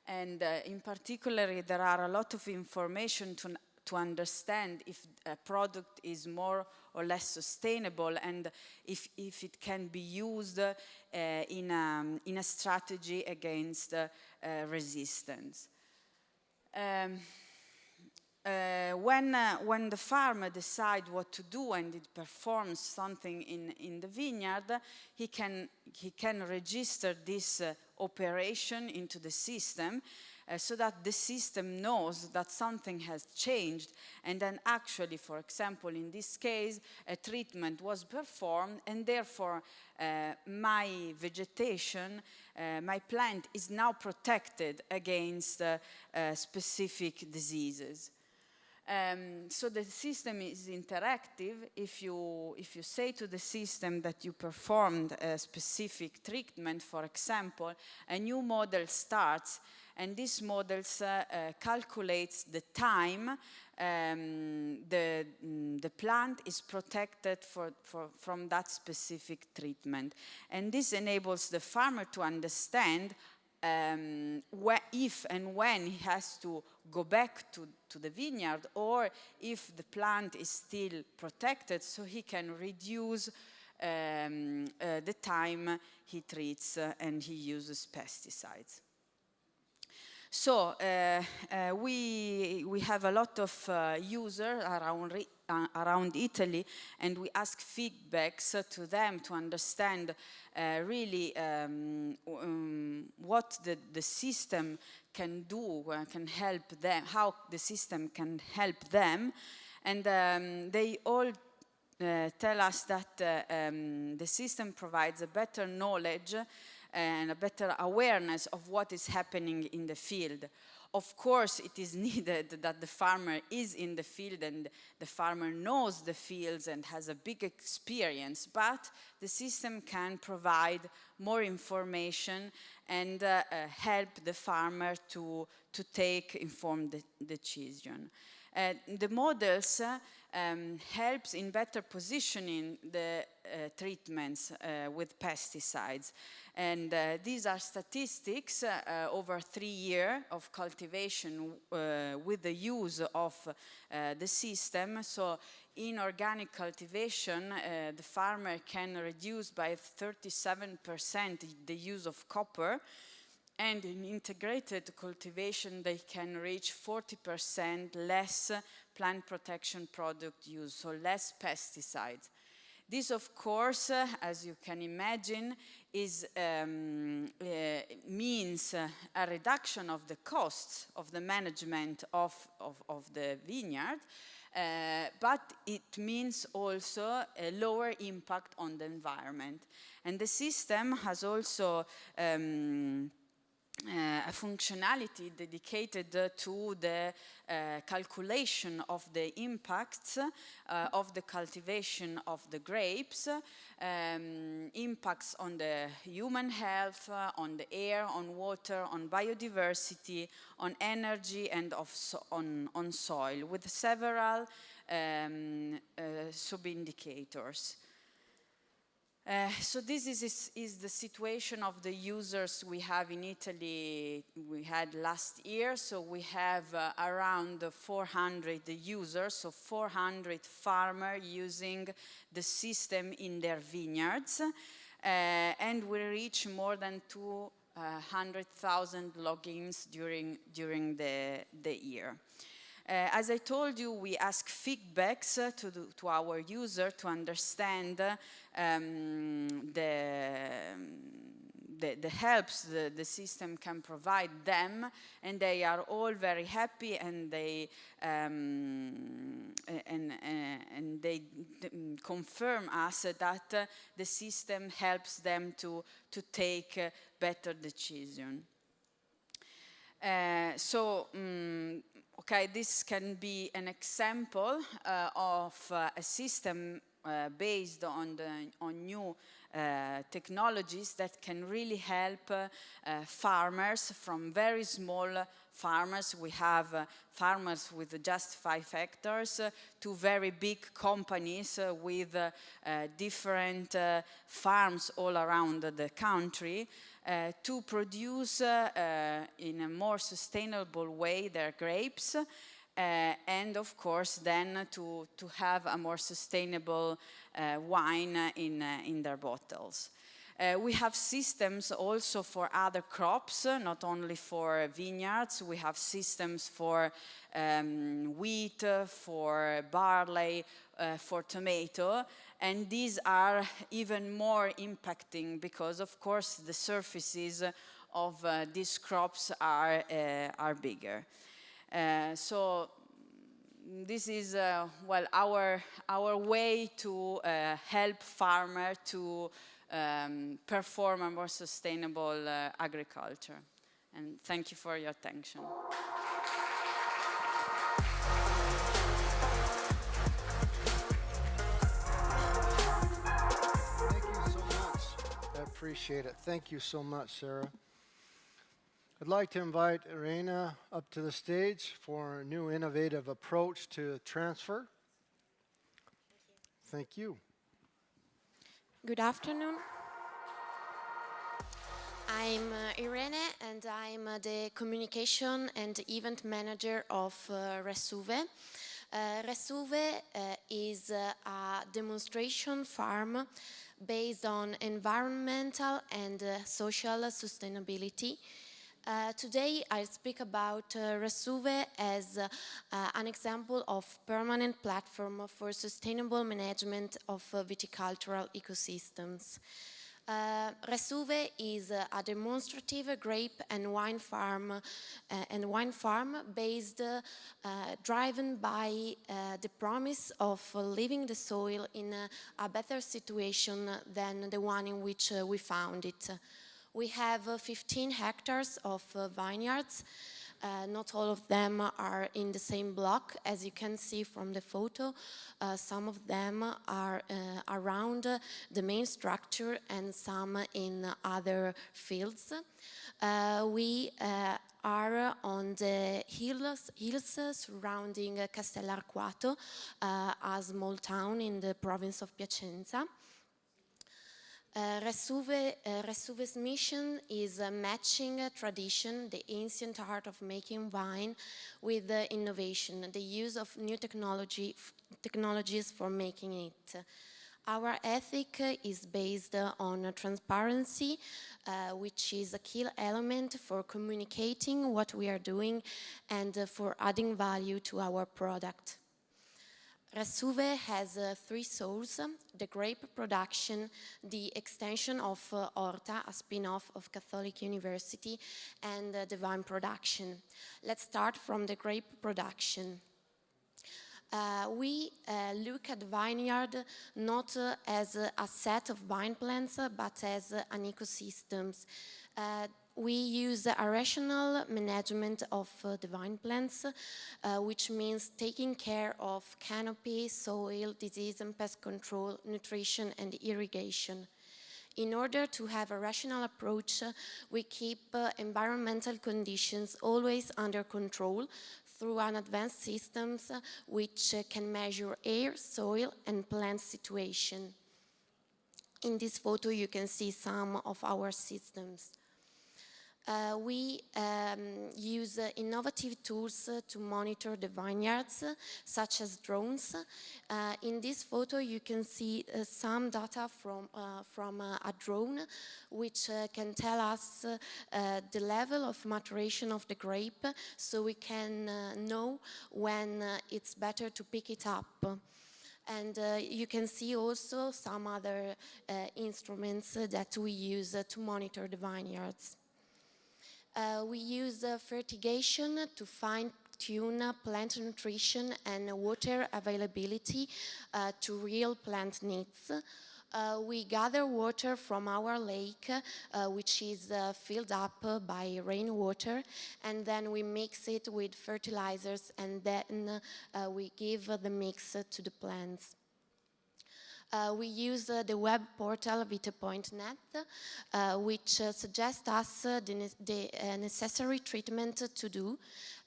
and in particular, there are a lot of information to understand if a product is more or less sustainable, and if it can be used in a strategy against resistance. When the farmer decides what to do and it performs something in the vineyard, he can register this operation into the system, so that the system knows that something has changed, and then actually, for example, in this case, a treatment was performed, and therefore my vegetation, my plant is now protected against specific diseases. So the system is interactive. If you say to the system that you performed a specific treatment, for example, a new model starts, and this model calculates the time the plant is protected from that specific treatment. And this enables the farmer to understand if and when he has to go back to the vineyard, or if the plant is still protected, so he can reduce the time he treats and he uses pesticides. So we have a lot of users around Italy, and we ask feedbacks to them to understand really what the system can do, can help them, how the system can help them. And they all tell us that the system provides a better knowledge and a better awareness of what is happening in the field. Of course, it is needed that the farmer is in the field and the farmer knows the fields and has a big experience, but the system can provide more information and help the farmer to take informed decision. The models helps in better positioning the treatments with pesticides. And these are statistics over 3 years of cultivation with the use of the system. So in organic cultivation, the farmer can reduce by 37% the use of copper, and in integrated cultivation, they can reach 40% less plant protection product use, so less pesticides. This, of course, as you can imagine, means a reduction of the costs of the management of the vineyard, but it means also a lower impact on the environment. And the system has also a functionality dedicated to the calculation of the impacts of the cultivation of the grapes, impacts on the human health, on the air, on water, on biodiversity, on energy, and on soil, with several sub-indicators. So this is the situation of the users we have in Italy we had last year. So we have around 400 users, so 400 farmers using the system in their vineyards. And we reach more than 200,000 logins during the year. As I told you, we ask feedbacks to our user to understand the helps the system can provide them, and they are all very happy, and they confirm us that the system helps them to take better decisions. Okay, this can be an example of a system based on new technologies that can really help farmers, from very small farmers. We have farmers with just 5 hectares to very big companies with different farms all around the country, to produce in a more sustainable way their grapes, and of course then to have a more sustainable wine in their bottles. We have systems also for other crops, not only for vineyards. We have systems for wheat, for barley, for tomato, and these are even more impacting because, of course, the surfaces of these crops are bigger. So this is well our way to help farmers to perform a more sustainable agriculture. And thank you for your attention. Thank you so much. I appreciate it. Thank you so much, Sarah. I'd like to invite Irena up to the stage for a new innovative approach to transfer. Thank you. Good afternoon. I'm Irene, and I'm the communication and event manager of FReSH. FReSH is a demonstration farm based on environmental and social sustainability. Today I'll speak about FReSH as an example of permanent platform for sustainable management of viticultural ecosystems. FReSH is a demonstrative grape and wine farm based, driven by the promise of leaving the soil in a better situation than the one in which we found it. We have 15 hectares of vineyards. Not all of them are in the same block, as you can see from the photo. Some of them are around the main structure and some in other fields. We are on the hills surrounding Castellarquato, a small town in the province of Piacenza. Resuve's mission is matching tradition, the ancient art of making wine, with innovation, the use of new technologies for making it. Our ethic is based on transparency, which is a key element for communicating what we are doing and for adding value to our product. Resuve has 3 souls: the grape production, the extension of Horta, a spin-off of Catholic University, and the wine production. Let's start from the grape production. We look at vineyard not as a set of vine plants, but as an ecosystem. We use a rational management of the vine plants, which means taking care of canopy, soil, disease and pest control, nutrition and irrigation. In order to have a rational approach, we keep environmental conditions always under control through an advanced systems which can measure air, soil and plant situation. In this photo you can see some of our systems. We use innovative tools to monitor the vineyards, such as drones. In this photo you can see some data from a drone, which can tell us the level of maturation of the grape, so we can know when it's better to pick it up. And you can see also some other instruments that we use to monitor the vineyards. We use fertigation to fine-tune plant nutrition and water availability to real plant needs. We gather water from our lake, which is filled up by rainwater, and then we mix it with fertilizers, and then we give the mix to the plants. We use the web portal vite.net, which suggests us the necessary treatment to do,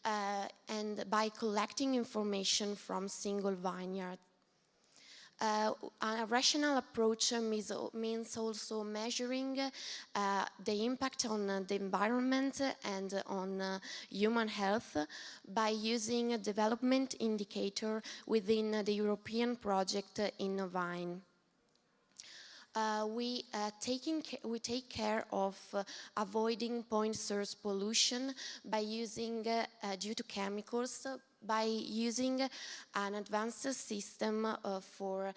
and by collecting information from single vineyard. A rational approach means also measuring the impact on the environment and on human health by using a development indicator within the European project Innovine. We take care of avoiding point source pollution by using, due to chemicals, by using an advanced system for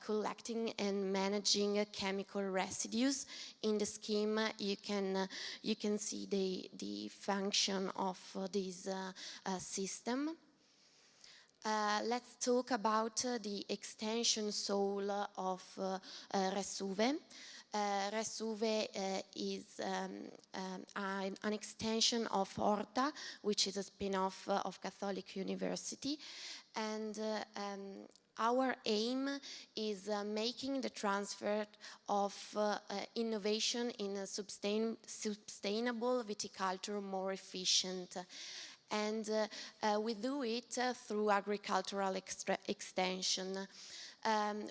collecting and managing chemical residues. In the scheme, you can see the function of this system. Let's talk about the extension soul of Resuve. Resuve is an extension of Horta, which is a spin-off of Catholic University, and our aim is making the transfer of innovation in a sustainable viticulture more efficient. And we do it through agricultural extension.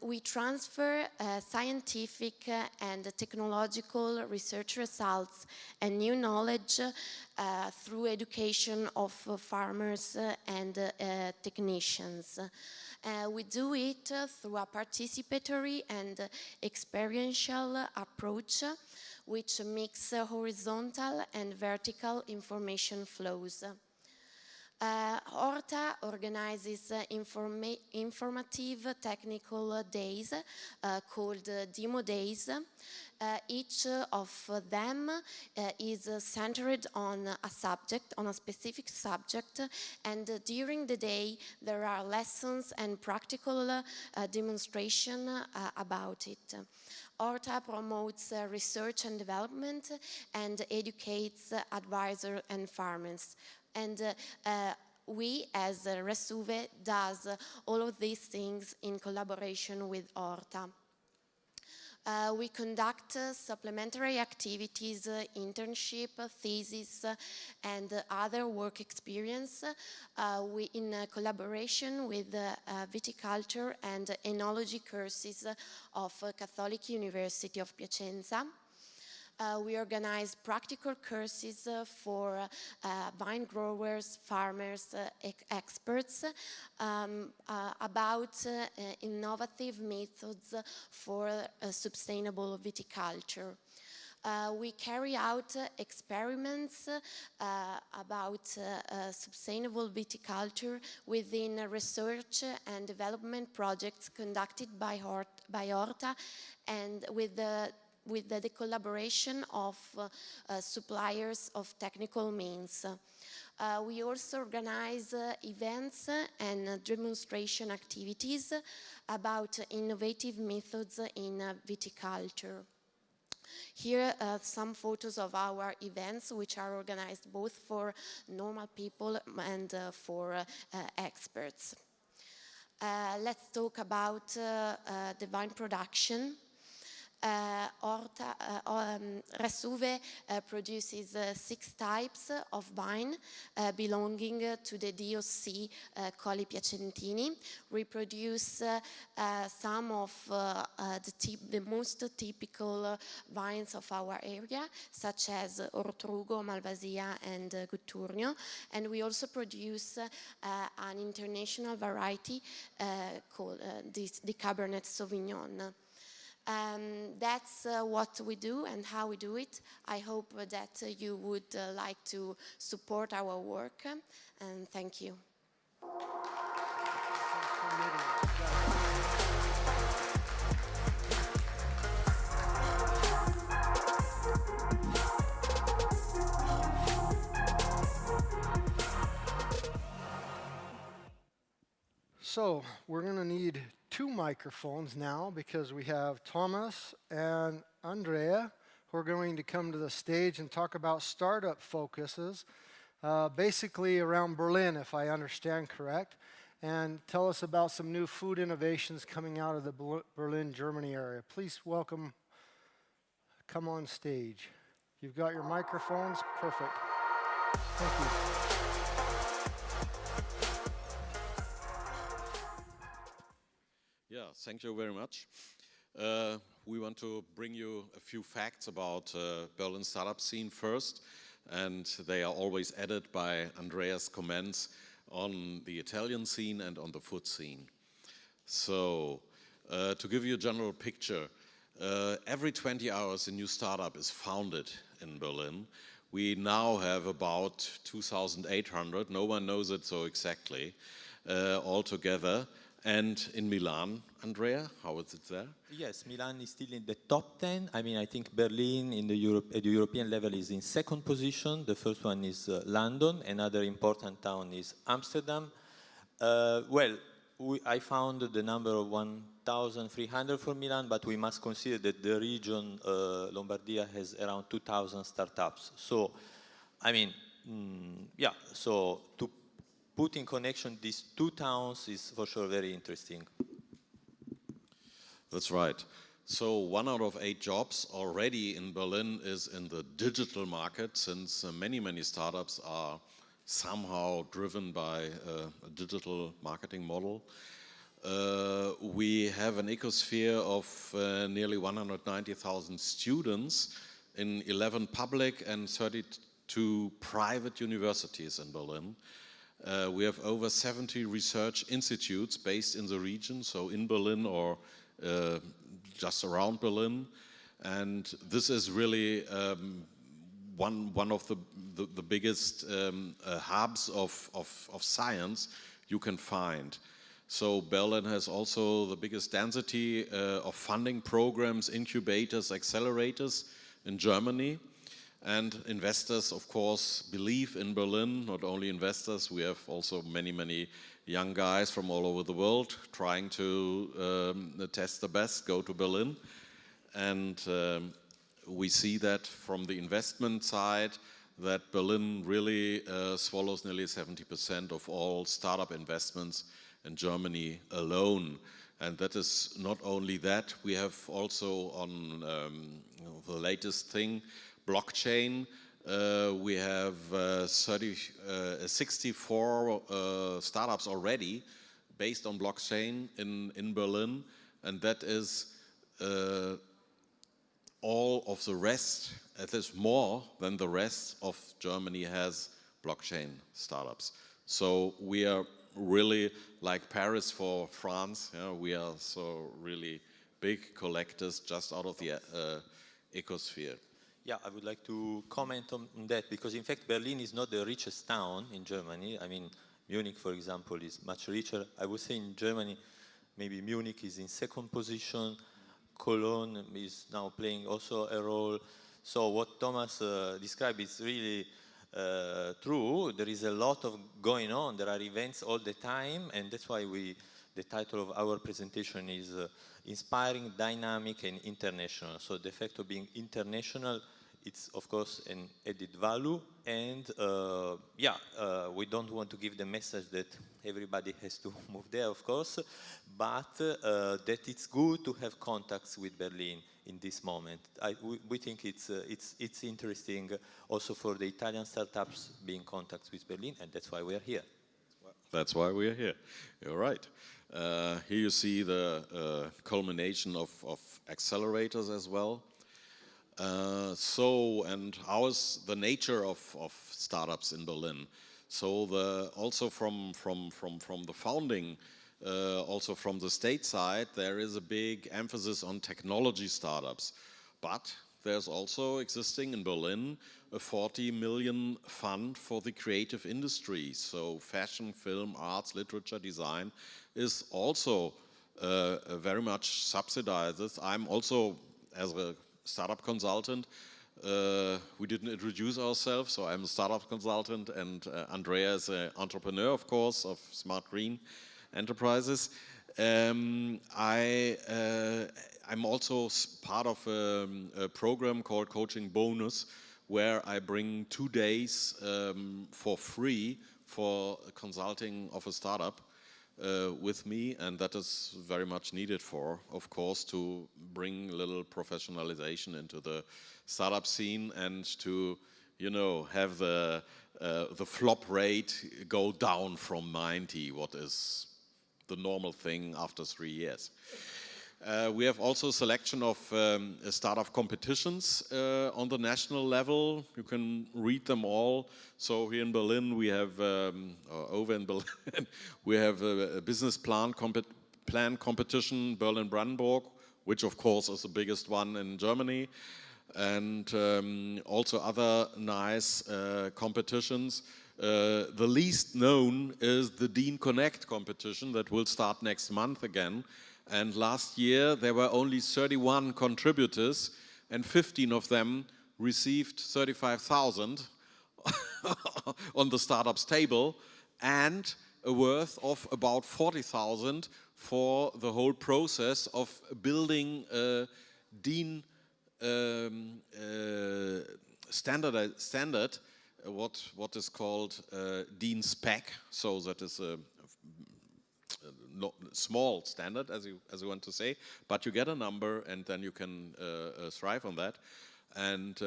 We transfer scientific and technological research results and new knowledge through education of farmers and technicians. We do it through a participatory and experiential approach, which mixes horizontal and vertical information flows. Horta organizes informative technical days called Demo Days. Each of them is centered on a subject, on a specific subject, and during the day there are lessons and practical demonstration about it. Horta promotes research and development and educates advisors and farmers. And we, as Resuve, does all of these things in collaboration with Horta. We conduct supplementary activities, internship, thesis, and other work experience in collaboration with viticulture and enology courses of Catholic University of Piacenza. We organize practical courses for vine growers, farmers, experts about innovative methods for sustainable viticulture. We carry out experiments about sustainable viticulture within research and development projects conducted by Horta and with the collaboration of suppliers of technical means. We also organize events and demonstration activities about innovative methods in viticulture. Here are some photos of our events, which are organized both for normal people and for experts. Let's talk about the vine production. Resuve produces 6 types of vine belonging to the DOC Colli Piacentini. We produce some of the most typical vines of our area, such as Ortrugo, Malvasia, and Gutturnio. And we also produce an international variety called the Cabernet Sauvignon. That's what we do and how we do it. I hope that you would like to support our work, and thank you. So we're going to need 2 microphones now because we have Thomas and Andrea who are going to come to the stage and talk about startup focuses, basically around Berlin, if I understand correct, and tell us about some new food innovations coming out of the Berlin, Germany area. Please welcome, come on stage. You've got your microphones, perfect. Thank you. Yeah, thank you very much. We want to bring you a few facts about Berlin startup scene first, and they are always added by Andrea's comments on the Italian scene and on the food scene. So, to give you a general picture, every 20 hours a new startup is founded in Berlin. We now have about 2,800, no one knows it so exactly, altogether. And in Milan, Andrea, how is it there? Yes, Milan is still in the top 10. I mean, I think Berlin at the European level is in 2nd position. The first one is London. Another important town is Amsterdam. I found the number of 1,300 for Milan, but we must consider that the region, Lombardia, has around 2,000 startups. So, I mean, yeah, so to put in connection these 2 towns is for sure very interesting. That's right. So 1 out of 8 jobs already in Berlin is in the digital market, since many startups are somehow driven by a digital marketing model. We have an ecosphere of nearly 190,000 students in 11 public and 32 private universities in Berlin. We have over 70 research institutes based in the region, so in Berlin or just around Berlin. And this is really one of the biggest hubs of science you can find. So Berlin has also the biggest density of funding programs, incubators, accelerators in Germany. And investors, of course, believe in Berlin. Not only investors, we have also many young guys from all over the world trying to test the best, go to Berlin. And we see that from the investment side, that Berlin really swallows nearly 70% of all startup investments in Germany alone. And that is not only that, we have also on the latest thing, blockchain. We have 64 startups already based on blockchain in Berlin, and that is all of the rest, at least more than the rest of Germany has blockchain startups. So we are really like Paris for France. We are so really big collectors just out of the ecosphere. Yeah, I would like to comment on that because in fact Berlin is not the richest town in Germany. I mean, Munich, for example, is much richer. I would say in Germany, maybe Munich is in second position. Cologne is now playing also a role. So what Thomas described is really true. There is a lot of going on. There are events all the time, and that's why the title of our presentation is Inspiring, Dynamic, and International. So the fact of being international, it's of course an added value, and we don't want to give the message that everybody has to move there, of course, but that it's good to have contacts with Berlin in this moment. We think it's interesting also for the Italian startups being in contact with Berlin, and that's why we are here. That's why we are here. You're right. Here you see the culmination of accelerators as well. And how is the nature of startups in Berlin? So also from the founding, also from the state side, there is a big emphasis on technology startups. But there's also existing in Berlin a 40 million fund for the creative industry. So fashion, film, arts, literature, design is also very much subsidized. I'm also, as a startup consultant, we didn't introduce ourselves, so I'm a startup consultant, and Andrea is an entrepreneur, of course, of Smart Green Enterprises. I'm also part of a program called Coaching Bonus, where I bring 2 days for free for consulting of a startup with me, and that is very much needed for, of course, to bring a little professionalization into the startup scene and to, have the flop rate go down from 90, what is the normal thing after 3 years. We have also a selection of startup competitions on the national level. You can read them all. So here in Berlin, we have, over in Berlin, we have a business plan competition, Berlin-Brandenburg, which of course is the biggest one in Germany. And also other nice competitions. The least known is the Dean Connect competition that will start next month again. And last year there were only 31 contributors, and 15 of them received 35,000 on the startups table, and a worth of about 40,000 for the whole process of building a Dean standard, what is called Dean spec. So that is a small standard, as you want to say, but you get a number, and then you can thrive on that. And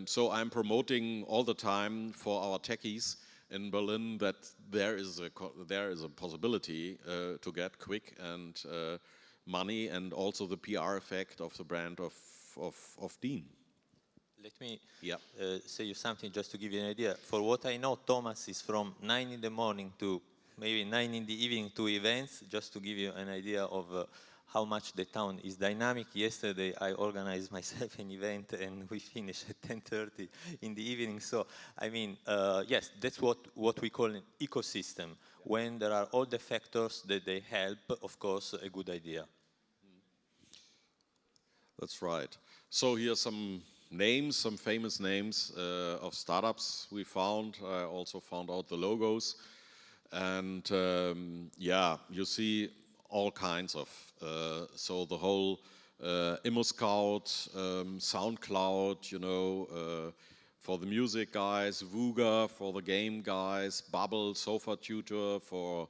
so I'm promoting all the time for our techies in Berlin that there is a possibility to get quick and money, and also the PR effect of the brand of Dean. Let me say you something just to give you an idea. For what I know, Thomas is from 9 in the morning to maybe 9 in the evening to events, just to give you an idea of how much the town is dynamic. Yesterday I organized myself an event and we finished at 10:30 in the evening. So, I mean, yes, that's what we call an ecosystem. When there are all the factors that they help, of course, a good idea. That's right. So here are some names, some famous names of startups we found. I also found out the logos. And you see all kinds of, so the whole ImmoScout, SoundCloud, for the music guys, Vuga for the game guys, Bubble, Sofa Tutor for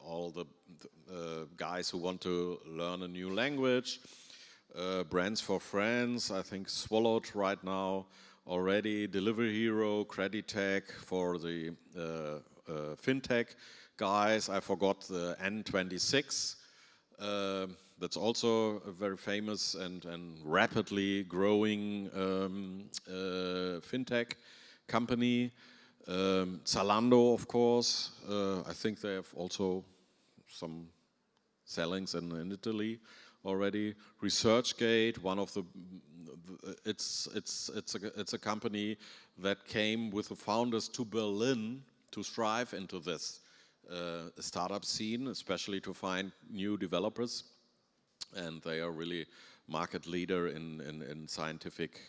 all the guys who want to learn a new language, Brands for Friends, I think Swallowed right now already, Delivery Hero, Creditech for the fintech guys. I forgot the N26. That's also a very famous and rapidly growing fintech company. Zalando, of course. I think they have also some sellings in Italy already. ResearchGate, one of the it's a company that came with the founders to Berlin to strive into this startup scene, especially to find new developers, and they are really market leader in scientific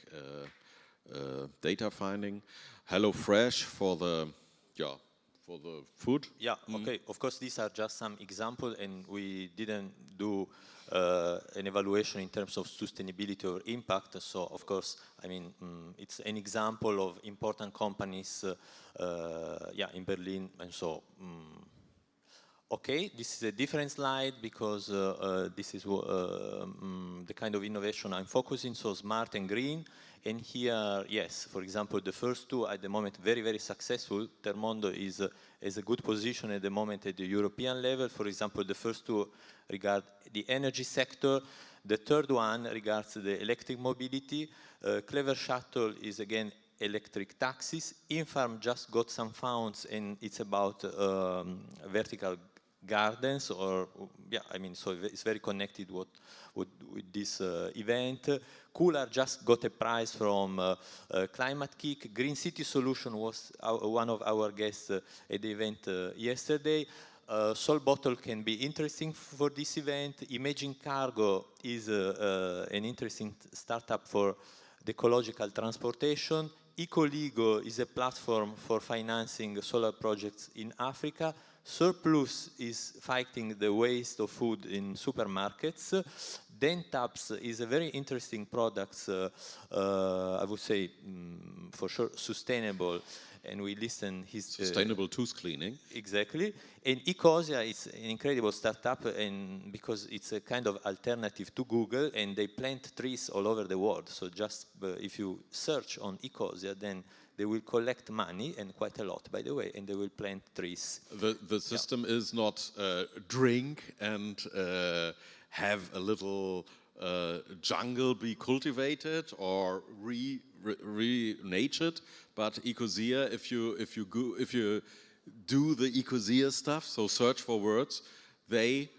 data finding. FReSH for the food. Yeah, okay. Of course, these are just some examples, and we didn't do an evaluation in terms of sustainability or impact. So, of course, I mean, it's an example of important companies, in Berlin, and so. Okay, this is a different slide because this is the kind of innovation I'm focusing, so smart and green. And here, yes, for example, the first two at the moment very, very successful. Termondo is a good position at the moment at the European level. For example, the first two regard the energy sector. The third one regards the electric mobility. Clever Shuttle is again electric taxis. Infarm just got some funds, and it's about vertical gardens, or so it's very connected with this event. Cooler just got a prize from Climate Kick. Green City Solution was one of our guests at the event yesterday. Sol Bottle can be interesting for this event. Imagine Cargo is an interesting startup for the ecological transportation. Ecoligo is a platform for financing solar projects in Africa. Surplus is fighting the waste of food in supermarkets. Dentabs is a very interesting product, I would say, for sure, sustainable. And we listen his... Sustainable tooth cleaning. Exactly. And Ecosia is an incredible startup, and because it's a kind of alternative to Google, and they plant trees all over the world. So just if you search on Ecosia, then they will collect money, and quite a lot, by the way, and they will plant trees. The system is not drink and have a little jungle be cultivated or re-natured, but Ecosia, if you do the Ecosia stuff, so search for words, they,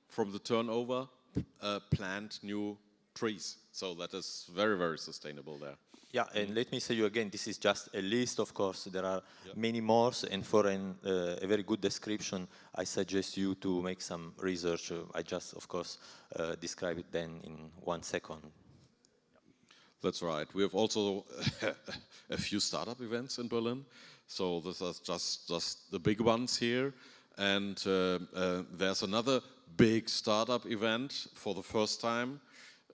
from the turnover, plant new trees. So that is very, very sustainable there. Yeah, and let me say you again, this is just a list, of course, there are many more, and for a very good description, I suggest you to make some research. I just, of course, describe it then in 1 second. That's right. We have also a few startup events in Berlin, so this is just the big ones here, and there's another big startup event for the first time.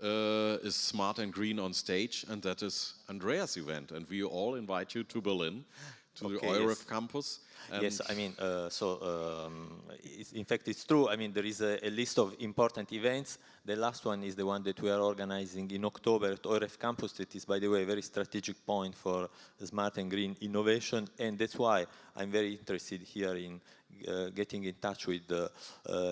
Is Smart and Green on Stage, and that is Andreas' event, and we all invite you to Berlin, to the EUREF campus. Yes, I mean, in fact, it's true. I mean, there is a list of important events. The last one is the one that we are organizing in October at EUREF campus. That is, by the way, a very strategic point for smart and green innovation, and that's why I'm very interested here in getting in touch with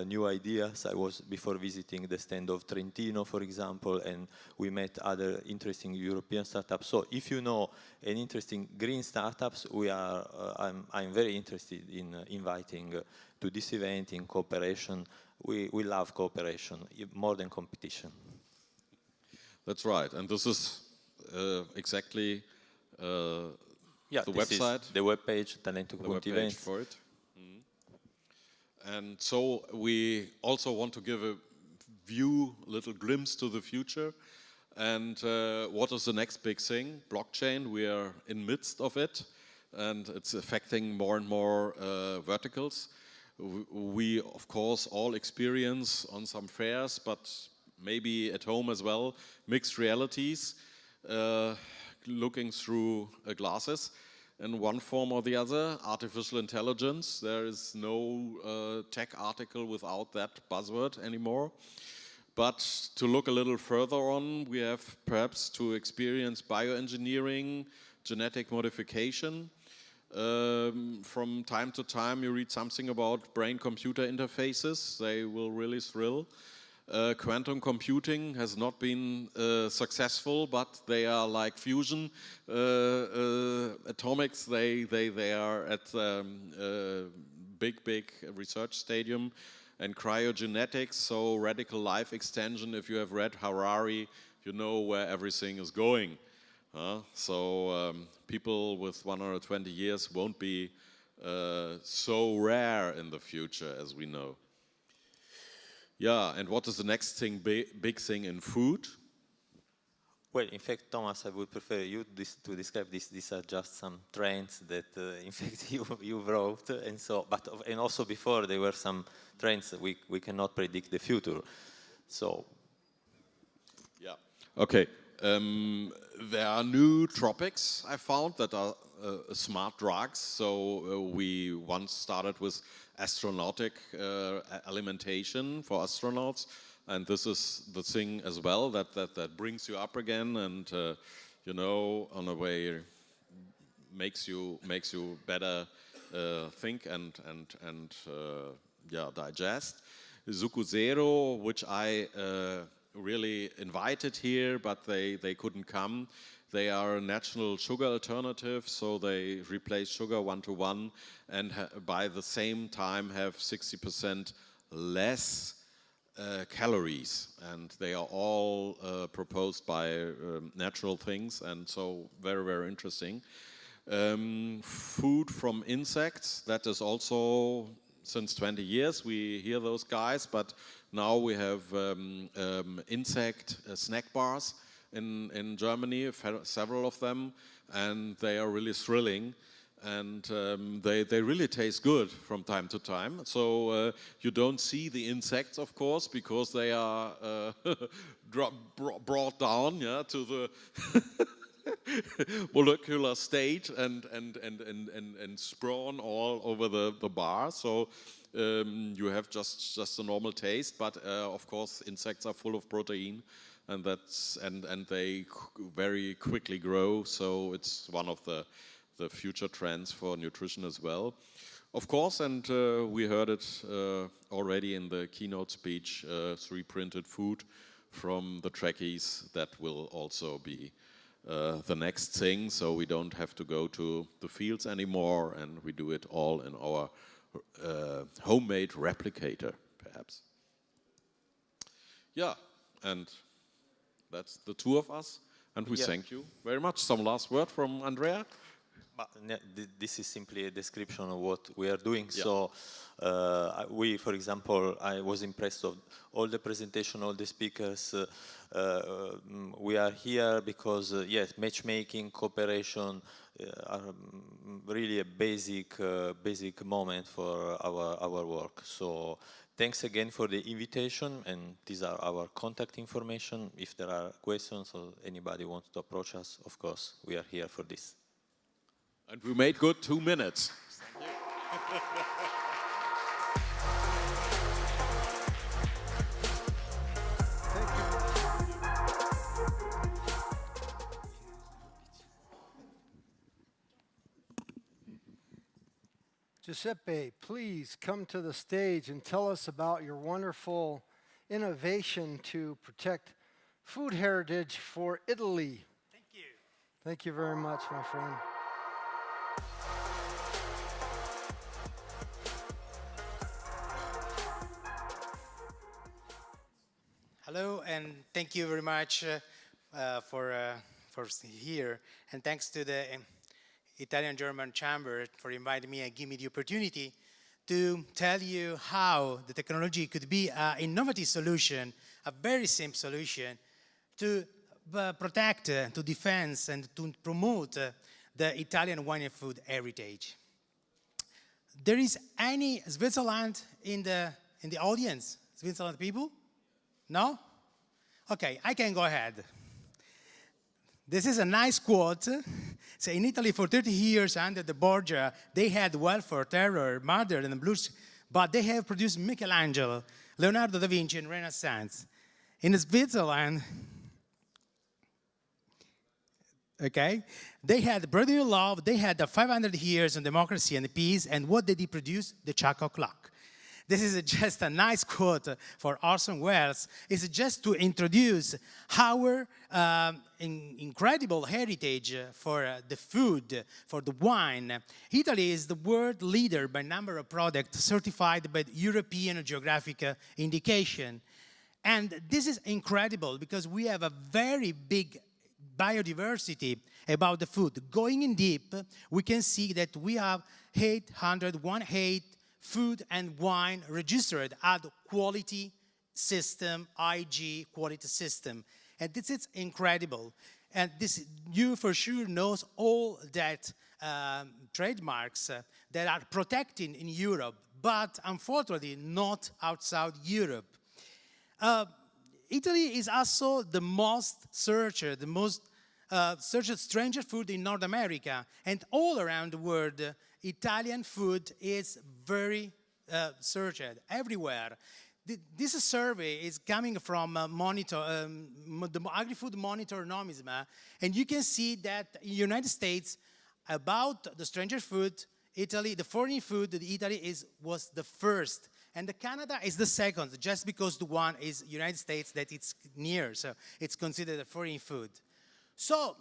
new ideas. I was before visiting the stand of Trentino, for example, and we met other interesting European startups. So if you know an interesting green startups, I'm very interested in inviting to this event in cooperation. We love cooperation more than competition. That's right, and this is exactly the website. The webpage, Talento Conti Events. For it. And so we also want to give a little glimpse to the future. And what is the next big thing? Blockchain, we are in midst of it, and it's affecting more and more verticals. We, of course, all experience on some fairs, but maybe at home as well, mixed realities. looking through glasses in one form or the other. Artificial intelligence, there is no tech article without that buzzword anymore. But to look a little further on, we have perhaps to experience bioengineering, genetic modification. From time to time you read something about brain-computer interfaces. They will really thrill. Quantum computing has not been successful, but they are like fusion atomics. They are at big research stadium. And cryogenetics, so radical life extension. If you have read Harari, you know where everything is going. So people with 120 years won't be so rare in the future as we know. Yeah, and what is the next thing, big thing in food? Well, in fact, Thomas, I would prefer you to describe this. These are just some trends that, in fact, you wrote, and so. And also before there were some trends that we cannot predict the future. So. Yeah. Okay. There are new tropics I found that are smart drugs. So we once started with astronautic alimentation for astronauts. And this is the thing as well that brings you up again, and you know, on a way makes you better think and digest. Zucco Zero, which I really invited here, but they couldn't come. They are a natural sugar alternative, so they replace sugar 1-to-1, and by the same time have 60% less calories, and they are all proposed by natural things, and so very interesting. Food from insects, that is also since 20 years we hear those guys, but now we have insect snack bars in Germany, several of them, and they are really thrilling. And they really taste good from time to time. So you don't see the insects, of course, because they are brought down, yeah, to the molecular state and sprawn all over the bar. So you have just a normal taste, but of course insects are full of protein, and they very quickly grow. So it's one of the future trends for nutrition as well. Of course, and we heard it already in the keynote speech, 3D-printed food from the Trekkies, that will also be the next thing, so we don't have to go to the fields anymore, and we do it all in our homemade replicator, perhaps. Yeah, and that's the two of us, and we thank you very much. Some last word from Andrea? This is simply a description of what we are doing. Yeah. So we, for example, I was impressed of all the presentation, all the speakers. We are here because, yes, matchmaking, cooperation are really a basic moment for our work. So thanks again for the invitation, and these are our contact information. If there are questions or anybody wants to approach us, of course, we are here for this. And we made good 2 minutes. Thank you. Giuseppe, please come to the stage and tell us about your wonderful innovation to protect food heritage for Italy. Thank you. Thank you very much, my friend. Hello, and thank you very much for here, and thanks to the Italian-German Chamber for inviting me and giving me the opportunity to tell you how the technology could be an innovative solution, a very simple solution to protect, to defend, and to promote the Italian wine and food heritage. There is any Switzerland in the audience? Switzerland people? No? Okay, I can go ahead. This is a nice quote. So in Italy, for 30 years under the Borgia, they had welfare, terror, murder, and blues, but they have produced Michelangelo, Leonardo da Vinci, and Renaissance. In Switzerland, okay, they had brotherly love, they had the 500 years of democracy and peace, and what did he produce? The chocolate clock. This is just a nice quote for Orson Welles. It's just to introduce our incredible heritage for the food, for the wine. Italy is the world leader by number of products certified by the European Geographic Indication. And this is incredible because we have a very big biodiversity about the food. Going in deep, we can see that we have 818 food and wine registered at quality system, IG quality system. And this is incredible. And this, you for sure knows all that trademarks that are protected in Europe, but unfortunately not outside Europe. Italy is also the most searched, searched stranger food in North America. And all around the world, Italian food is very searched everywhere. This survey is coming from the Agri-Food Monitor Nomisma, and you can see that in the United States, about the stranger food, Italy, the foreign food, Italy was the first, and Canada is the second, just because the one is United States that it's near, so it's considered a foreign food. So,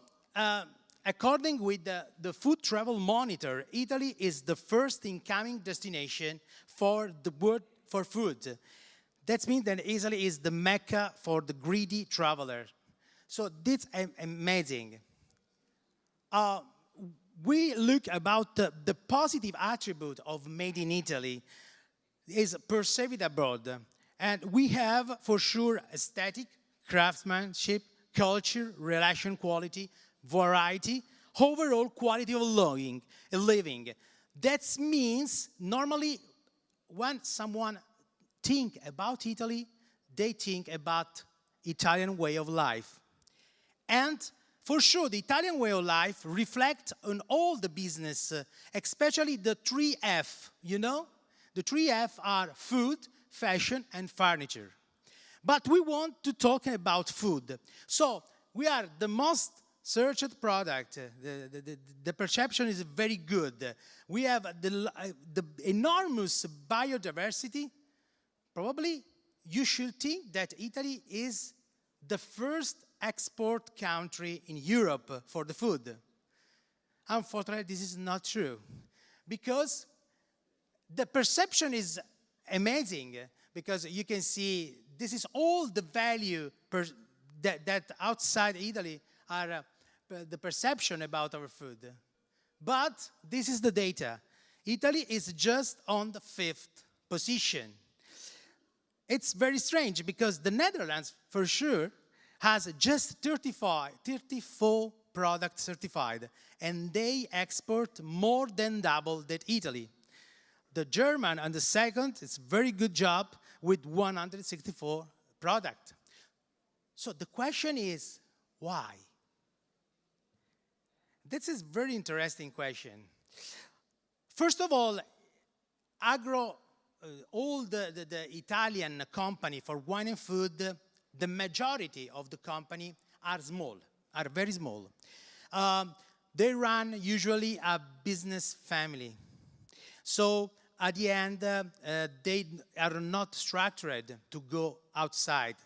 according with the Food Travel Monitor, Italy is the first incoming destination for the world for food. That means that Italy is the Mecca for the greedy traveler. So that's amazing. We look about the positive attribute of Made in Italy is perceived abroad. And we have, for sure, aesthetic, craftsmanship, culture, relation quality, variety, overall quality of living. That means normally when someone think about Italy, they think about Italian way of life. And for sure, the Italian way of life reflects on all the business, especially the 3F, you know? The 3F are food, fashion, and furniture. But we want to talk about food. So we are the most searched product. The perception is very good. We have the enormous biodiversity. Probably you should think that Italy is the first export country in Europe for the food. Unfortunately, this is not true, because the perception is amazing, because you can see this is all the value that outside Italy are the perception about our food. But this is the data. Italy is just on the 5th position. It's very strange because the Netherlands, for sure, has just 34 products certified, and they export more than double that Italy. The German on the second, it's a very good job with 164 products. So the question is, why? This is a very interesting question. First of all, all the Italian company for wine and food, the majority of the company are small, are very small. They run usually a business family. So at the end, they are not structured to go outside.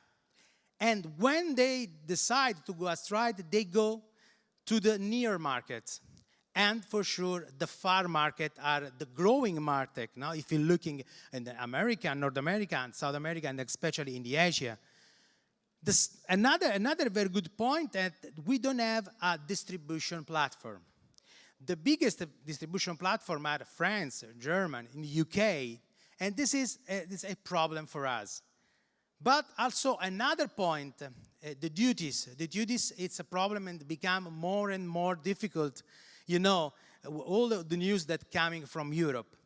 And when they decide to go outside, they go to the near market. And for sure, the far market are the growing market. Now, if you're looking in America, North America, and South America, and especially in the Asia, another very good point that we don't have a distribution platform. The biggest distribution platform are France, Germany, in the UK, and this is a problem for us. But also another point, the duties. The duties, it's a problem and become more and more difficult. You know, all the news that's coming from Europe.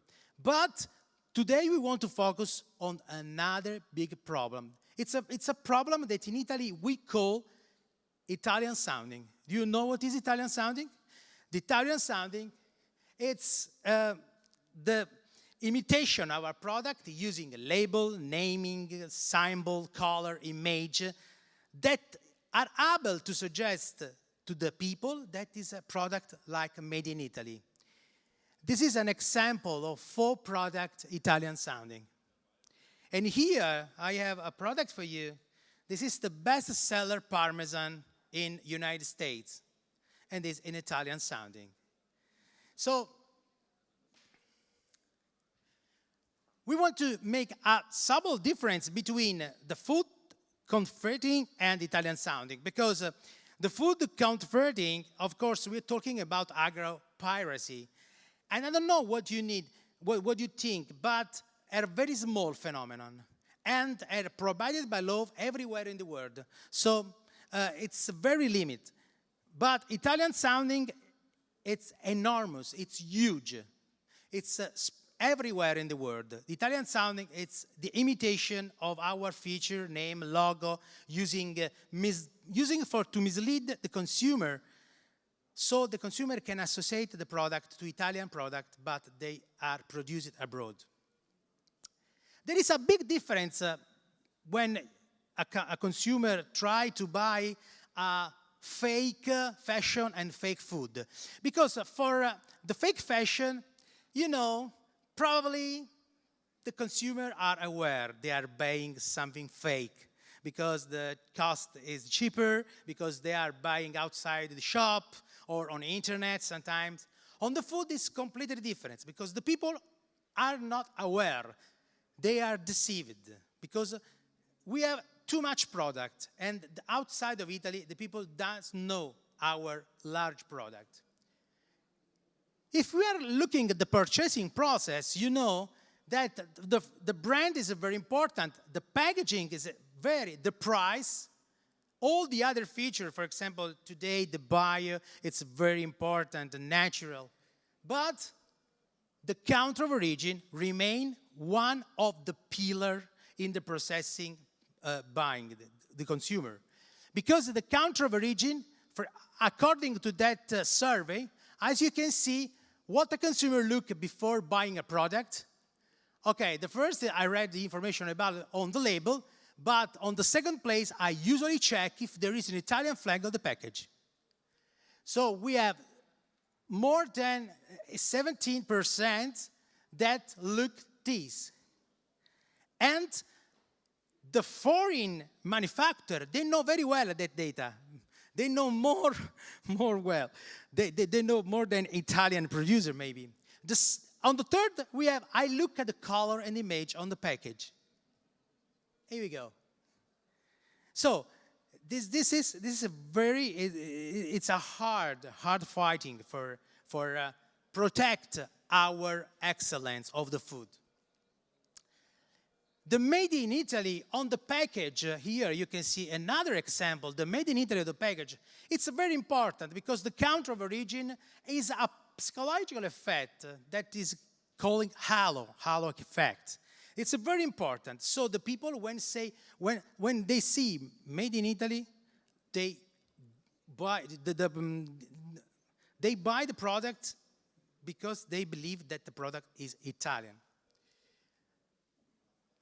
But today we want to focus on another big problem. It's a problem that in Italy we call Italian sounding. Do you know what is Italian sounding? The Italian sounding, it's the imitation of our product using a label, naming, symbol, color, image that are able to suggest to the people that is a product like made in Italy. This is an example of full product Italian sounding. And here I have a product for you. This is the best seller Parmesan in United States, and is in Italian sounding. So we want to make a subtle difference between the food comforting and Italian sounding, because the food comforting, of course, we're talking about agro-piracy. And I don't know what you need, what you think, but a very small phenomenon, and are provided by law everywhere in the world. So it's very limited. But Italian sounding, it's enormous, it's huge. It's everywhere in the world. The Italian sounding, it's the imitation of our feature, name, logo, using to mislead the consumer, so the consumer can associate the product to Italian product, but they are produced abroad. There is a big difference when a consumer tries to buy a fake fashion and fake food. Because for the fake fashion, you know, probably the consumer are aware they are buying something fake because the cost is cheaper, because they are buying outside the shop or on the internet sometimes. On the food, it's completely different because the people are not aware. They are deceived because we have too much product, and outside of Italy, the people don't know our large product. If we are looking at the purchasing process, you know that the brand is very important. The packaging is the price, all the other features, for example, today the bio, it's very important and natural. But the country of origin remain one of the pillars in the processing buying, the consumer. Because the country of origin, according to that survey, as you can see, what the consumer look before buying a product. Okay, the first I read the information about it on the label, but on the second place, I usually check if there is an Italian flag on the package. So we have more than 17% that look this. And the foreign manufacturer, they know very well that data. They know more well. They know more than Italian producer, maybe. On the third, I look at the color and image on the package. Here we go. So this is a very, it's a hard fighting for protect our excellence of the food. The made in Italy on the package, here you can see another example, the made in Italy of the package. It's very important because the country of origin is a psychological effect that is calling halo effect. It's very important. So the people when they see made in Italy, they buy the product because they believe that the product is Italian.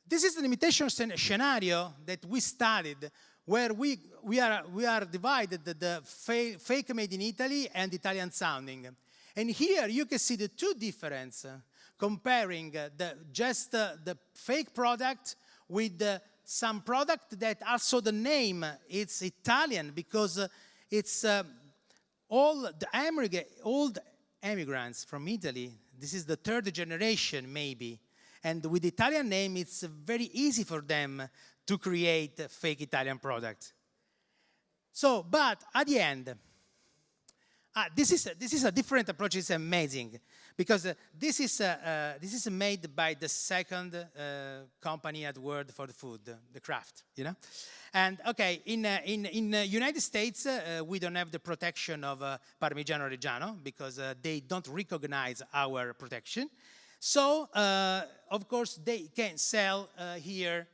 This is the limitation scenario that we studied, where we are divided the fake made in Italy and Italian sounding. And here you can see the two differences, comparing just the fake product with some product that also the name it's Italian because it's all the old immigrants from Italy. This is the third generation maybe. And with the Italian name, it's very easy for them to create a fake Italian product. So, but at the end, this is a different approach. It's amazing because this is made by the second company at the world for the food, the Kraft, you know. And okay, in United States, we don't have the protection of Parmigiano Reggiano because they don't recognize our protection. So, of course, they can sell here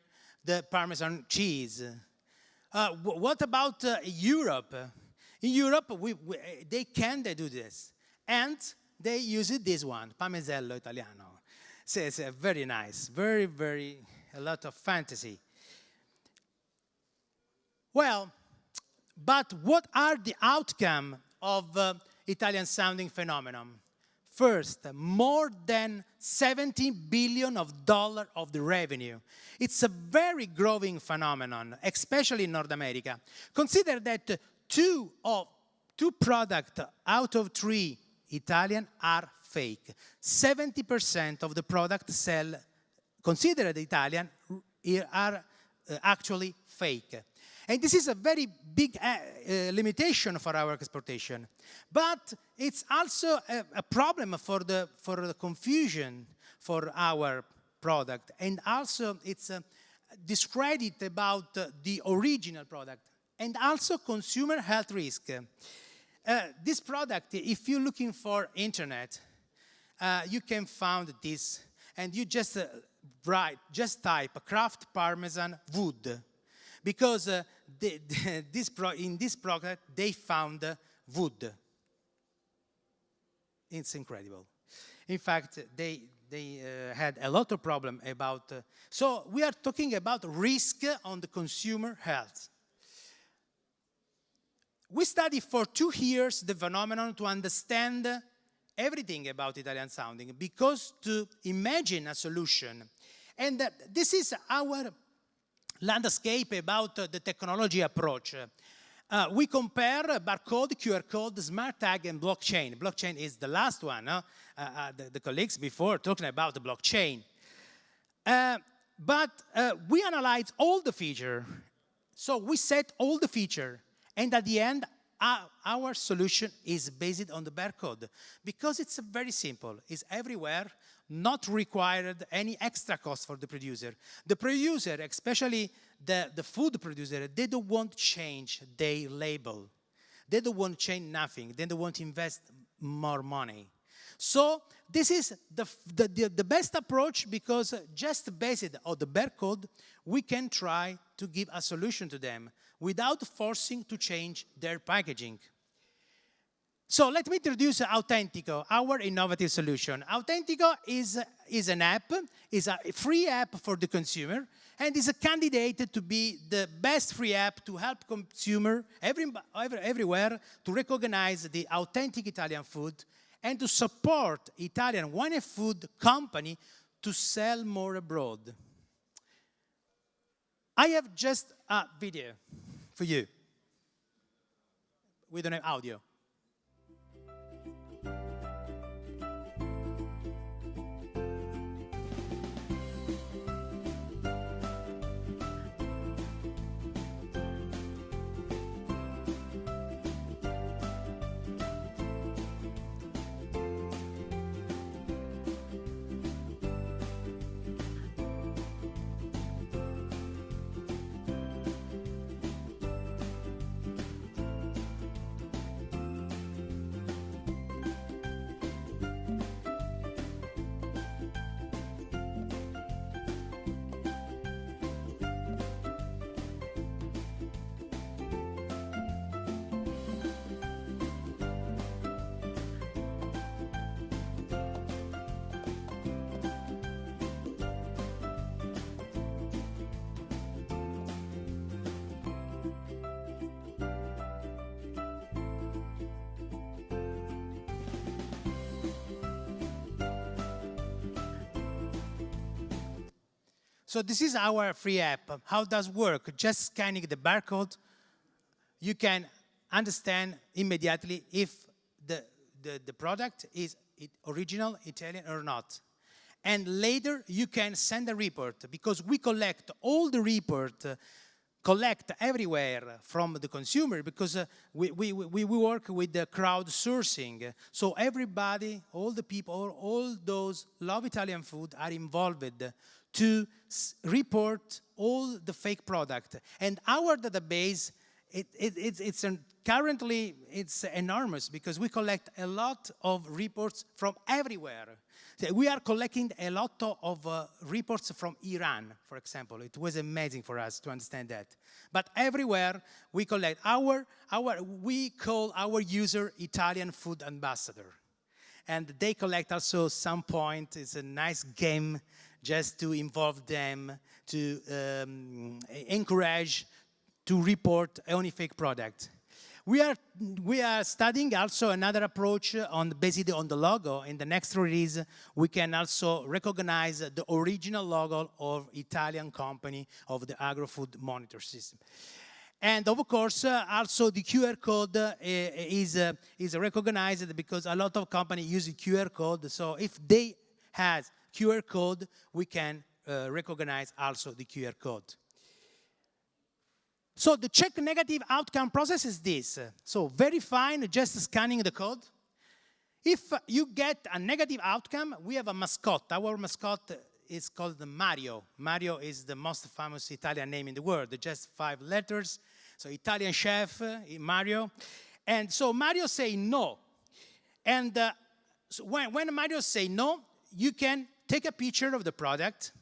the Parmesan cheese. What about Europe? In Europe, they can do this. And they use this one, Pamesello Italiano. So it's very nice, a lot of fantasy. Well, but what are the outcome of Italian sounding phenomenon? First, more than $70 billion of the revenue. It's a very growing phenomenon, especially in North America. Consider that two products out of 3 Italian are fake. 70% of the products considered Italian are actually fake. And this is a very big limitation for our exportation. But it's also a problem for the confusion for our product. And also it's a discredit about the original product. And also consumer health risk. This product, if you're looking for internet, you can find this. And you just type Kraft Parmesan wood. Because in this product, they found wood. It's incredible. In fact, they had a lot of problem about... so we are talking about risk on the consumer health. We studied for 2 years the phenomenon to understand everything about Italian sounding, because to imagine a solution. And this is our landscape about the technology approach. We compare barcode, QR code, smart tag, and blockchain. Blockchain is the last one. The colleagues before talking about the blockchain. But we analyze all the feature. So we set all the feature. And at the end, our solution is based on the barcode. Because it's very simple. It's everywhere. Not required any extra cost for the producer. The producer, especially the food producer, they don't want to change their label. They don't want to change nothing. They don't want to invest more money. So this is the best approach, because just based on the barcode, we can try to give a solution to them without forcing to change their packaging. So let me introduce Autentico, our innovative solution. Autentico is an app, is a free app for the consumer, and is a candidate to be the best free app to help consumer everywhere to recognize the authentic Italian food and to support Italian wine and food company to sell more abroad. I have just a video for you. We don't have audio. So this is our free app. How does it work? Just scanning the barcode, you can understand immediately if the product is original Italian or not. And later you can send a report, because we collect all the report, collect everywhere from the consumer, because we work with the crowdsourcing. So everybody, all the people, all those love Italian food are involved to report all the fake product. And our database, currently it's enormous, because we collect a lot of reports from everywhere. So we are collecting a lot of reports from Iran, for example. It was amazing for us to understand that. But everywhere we collect, we call our user Italian food ambassador. And they collect also some point. It's a nice game just to involve them, to encourage, to report any fake product. We are studying also another approach based on the logo. In the next release, we can also recognize the original logo of Italian company of the agro-food monitor system. And of course, also the QR code is recognized because a lot of companies use the QR code. So if they have QR code, we can recognize also the QR code. So the check negative outcome process is this. So verifying, just scanning the code. If you get a negative outcome, we have a mascot. Our mascot is called Mario. Mario is the most famous Italian name in the world, just 5 letters. So Italian chef, Mario. And so Mario say no. And so when Mario say no, you can take a picture of the product,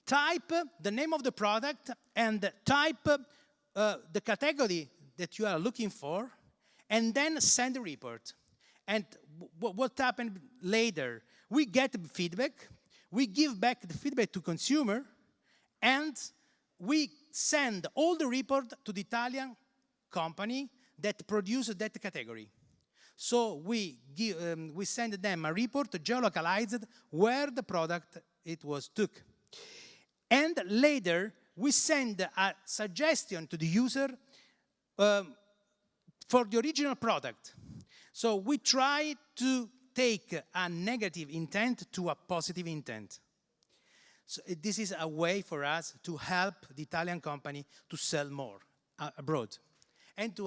type the name of the product, and type the category that you are looking for, and then send a report. And what happened later? We get feedback, we give back the feedback to consumer, and we send all the report to the Italian company that produces that category. So we send them a report geolocalized where the product it was took. And later, we send a suggestion to the user for the original product. So we try to take a negative intent to a positive intent. So this is a way for us to help the Italian company to sell more abroad. And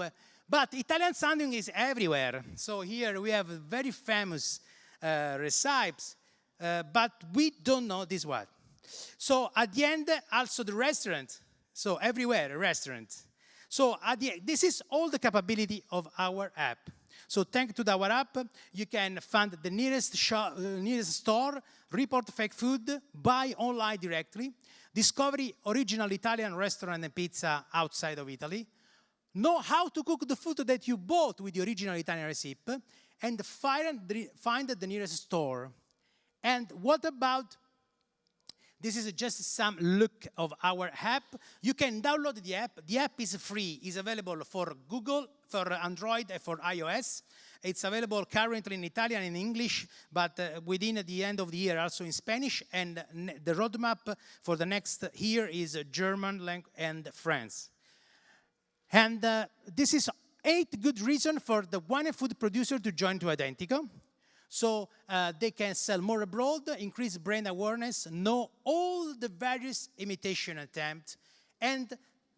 but Italian sounding is everywhere. So here we have very famous recipes, but we don't know this one. So at the end, also the restaurant. So everywhere, a restaurant. So at the end, this is all the capability of our app. So thanks to our app, you can find the nearest store, report fake food, buy online directly, discover original Italian restaurant and pizza outside of Italy, know how to cook the food that you bought with the original Italian recipe, and find the nearest store. And what about this is just some look of our app. You can download the app. The app is free. It's available for Google, for Android, and for iOS. It's available currently in Italian and English, but within the end of the year also in Spanish. And the roadmap for the next year is German and French. And this is 8 good reasons for the wine and food producer to join to Identico. So they can sell more abroad, increase brand awareness, know all the various imitation attempts, and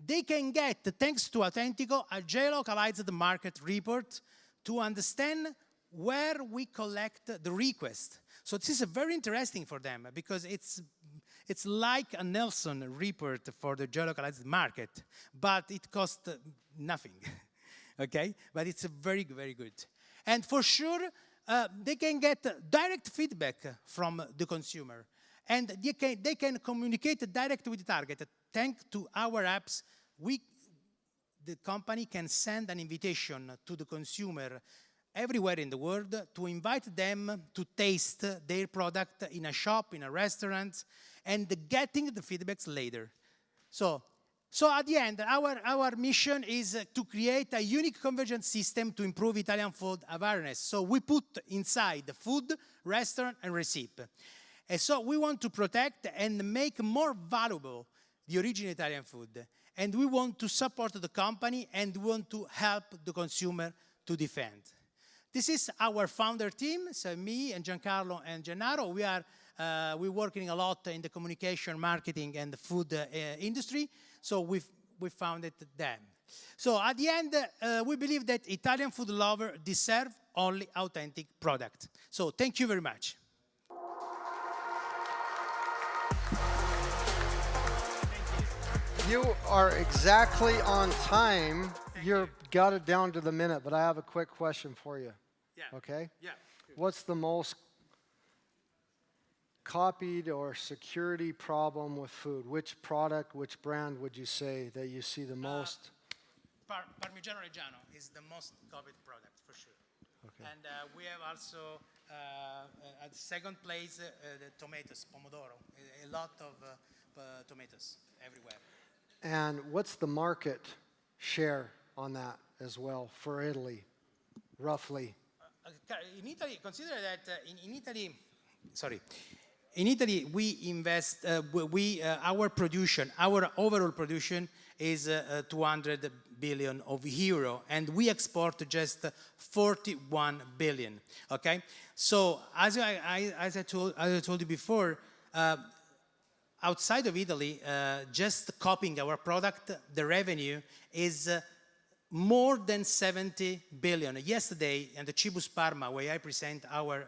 they can get, thanks to Authentico, a geolocalized market report to understand where we collect the request. So this is very interesting for them because it's like a Nelson report for the geolocalized market, but it costs nothing, okay? But it's very, very good. And for sure, they can get direct feedback from the consumer. And they can communicate direct with the target. Thanks to our apps, the company can send an invitation to the consumer everywhere in the world to invite them to taste their product in a shop, in a restaurant, and getting the feedbacks later. So at the end, our mission is to create a unique convergence system to improve Italian food awareness. So we put inside the food, restaurant, and recipe. And so we want to protect and make more valuable the original Italian food. And we want to support the company and we want to help the consumer to defend. This is our founder team, so me and Giancarlo and Gennaro. We're working a lot in the communication, marketing, and the food industry. So we founded them. So at the end, we believe that Italian food lovers deserve only authentic product. So thank you very much. You are exactly on time. You've got it down to the minute, but I have a quick question for you. Yeah. Okay? Yeah. What's the most copied or security problem with food? Which product, which brand would you say that you see the most? Parmigiano Reggiano is the most copied product for sure. Okay. And we have also at second place the tomatoes, pomodoro. A lot of tomatoes everywhere. And what's the market share on that as well for Italy, roughly? In Italy, consider that in Italy, in Italy we invest, our production, our overall production is 200 billion of euro, and we export just 41 billion. Okay, so as I told you before, outside of Italy, just copying our product, the revenue is more than 70 billion. Yesterday, in the Cibus Parma, where I present our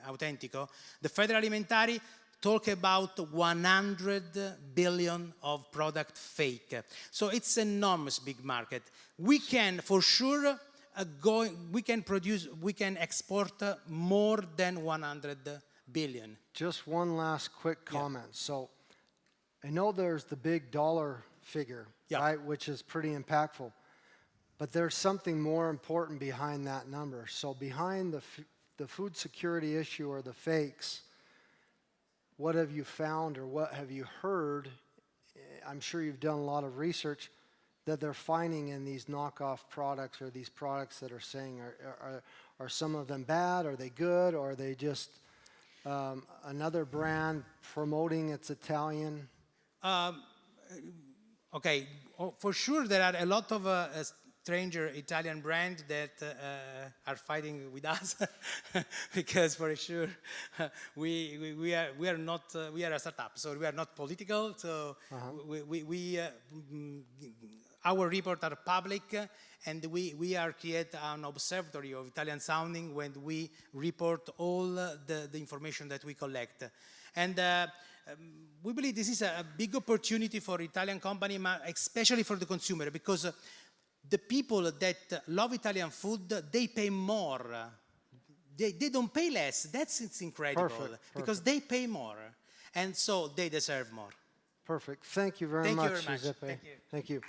Autentico, the Federalimentari talk about 100 billion of product fake. So it's an enormous big market. We can, for sure, we can export more than 100 billion. Just one last quick comment. Yeah. So I know there's the big dollar figure, right, which is pretty impactful. But there's something more important behind that number. So behind the food security issue or the fakes, what have you found or what have you heard? I'm sure you've done a lot of research that they're finding in these knockoff products or these products that are saying, are some of them bad? Are they good? Or are they just another brand promoting its Italian? Okay, for sure there are a lot of stranger Italian brands that are fighting with us because for sure we are a startup, so we are not political. So our reports are public, and we are create an observatory of Italian sounding when we report all the information that we collect, and. We believe this is a big opportunity for Italian company, especially for the consumer, because the people that love Italian food, they pay more. They don't pay less. It's incredible. Perfect. Because they pay more, and so they deserve more. Perfect. Thank you very much, Giuseppe. Thank you. Thank you.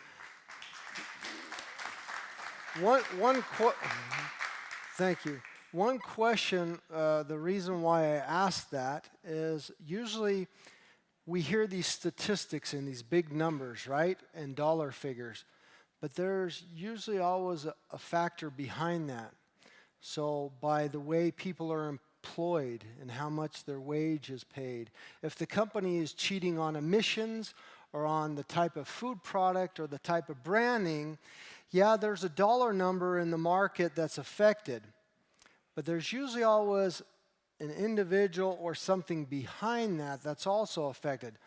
Thank you. One question, the reason why I asked that is usually we hear these statistics in these big numbers, right, and dollar figures, but there's usually always a factor behind that. So by the way people are employed and how much their wage is paid, if the company is cheating on emissions or on the type of food product or the type of branding, yeah, there's a dollar number in the market that's affected. But there's usually always an individual or something behind that that's also affected.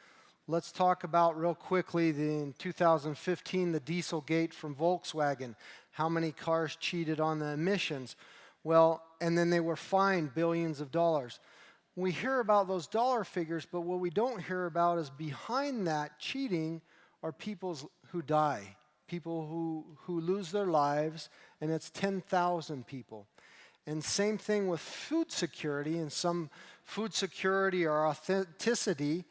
Let's talk about real quickly in 2015, the Dieselgate from Volkswagen. How many cars cheated on the emissions? Well, and then they were fined billions of dollars. We hear about those dollar figures, but what we don't hear about is behind that cheating are people who die, people who lose their lives, and it's 10,000 people. And same thing with food security, and some food security or authenticity.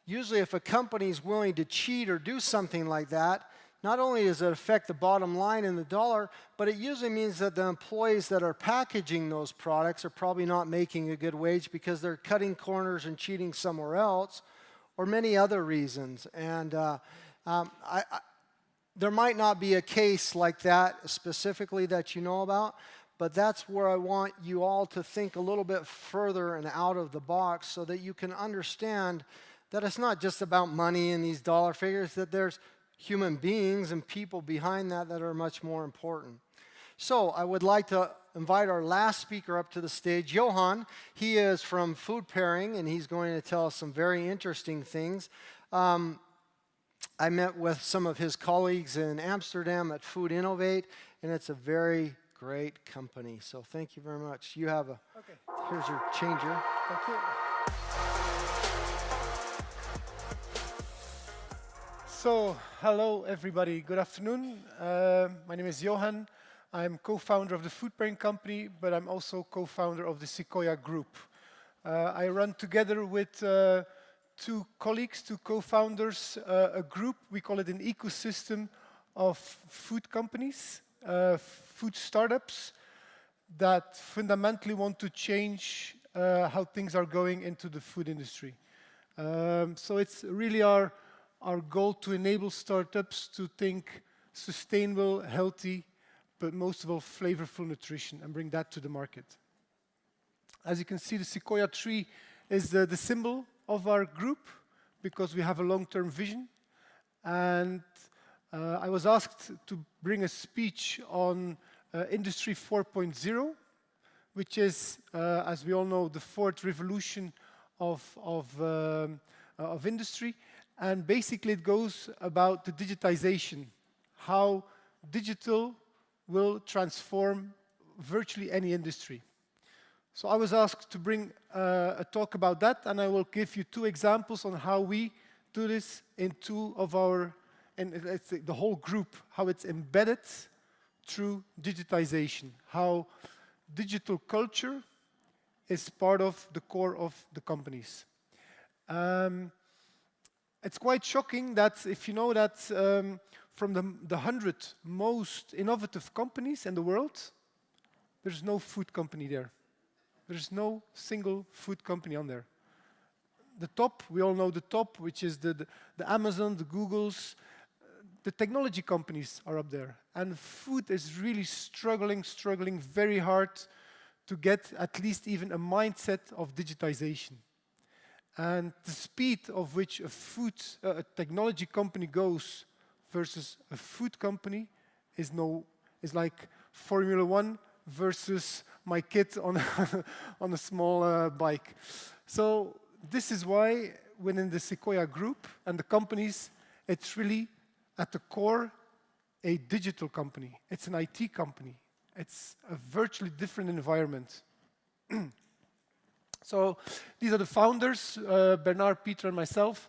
Usually if a company is willing to cheat or do something like that, not only does it affect the bottom line in the dollar, but it usually means that the employees that are packaging those products are probably not making a good wage because they're cutting corners and cheating somewhere else, or many other reasons. And there might not be a case like that specifically that you know about, but that's where I want you all to think a little bit further and out of the box so that you can understand that it's not just about money and these dollar figures, that there's human beings and people behind that that are much more important. So I would like to invite our last speaker up to the stage, Johan. He is from Food Pairing, and he's going to tell us some very interesting things. I met with some of his colleagues in Amsterdam at Food Innovate, and it's a very great company. So thank you very much. You have here's your changer. Thank you. So, hello everybody, good afternoon. My name is Johan. I'm co-founder of the Food Pairing company, but I'm also co-founder of the Sequoia Group. I run together with two colleagues, two co-founders, a group, we call it an ecosystem of food companies, food startups that fundamentally want to change how things are going into the food industry. So it's really our goal to enable startups to think sustainable, healthy, but most of all flavorful nutrition and bring that to the market. As you can see, the sequoia tree is the symbol of our group because we have a long-term vision. And I was asked to bring a speech on Industry 4.0, which is, as we all know, the fourth revolution of industry. And basically it goes about the digitization, how digital will transform virtually any industry. So I was asked to bring a talk about that, and I will give you two examples on how we do this in two of our, and let's say the whole group, how it's embedded through digitization, how digital culture is part of the core of the companies. It's quite shocking that if you know that from the 100 most innovative companies in the world, there's no food company there. There's no single food company on there. The top, we all know the top, which is the Amazon, the Googles, the technology companies are up there. And food is really struggling very hard to get at least even a mindset of digitization. And the speed of which a technology company goes versus a food company is like Formula One versus my kid on on a small bike. So this is why within the Sequoia group and the companies, it's really at the core a digital company. It's an IT company. It's a virtually different environment. So these are the founders, Bernard, Peter, and myself.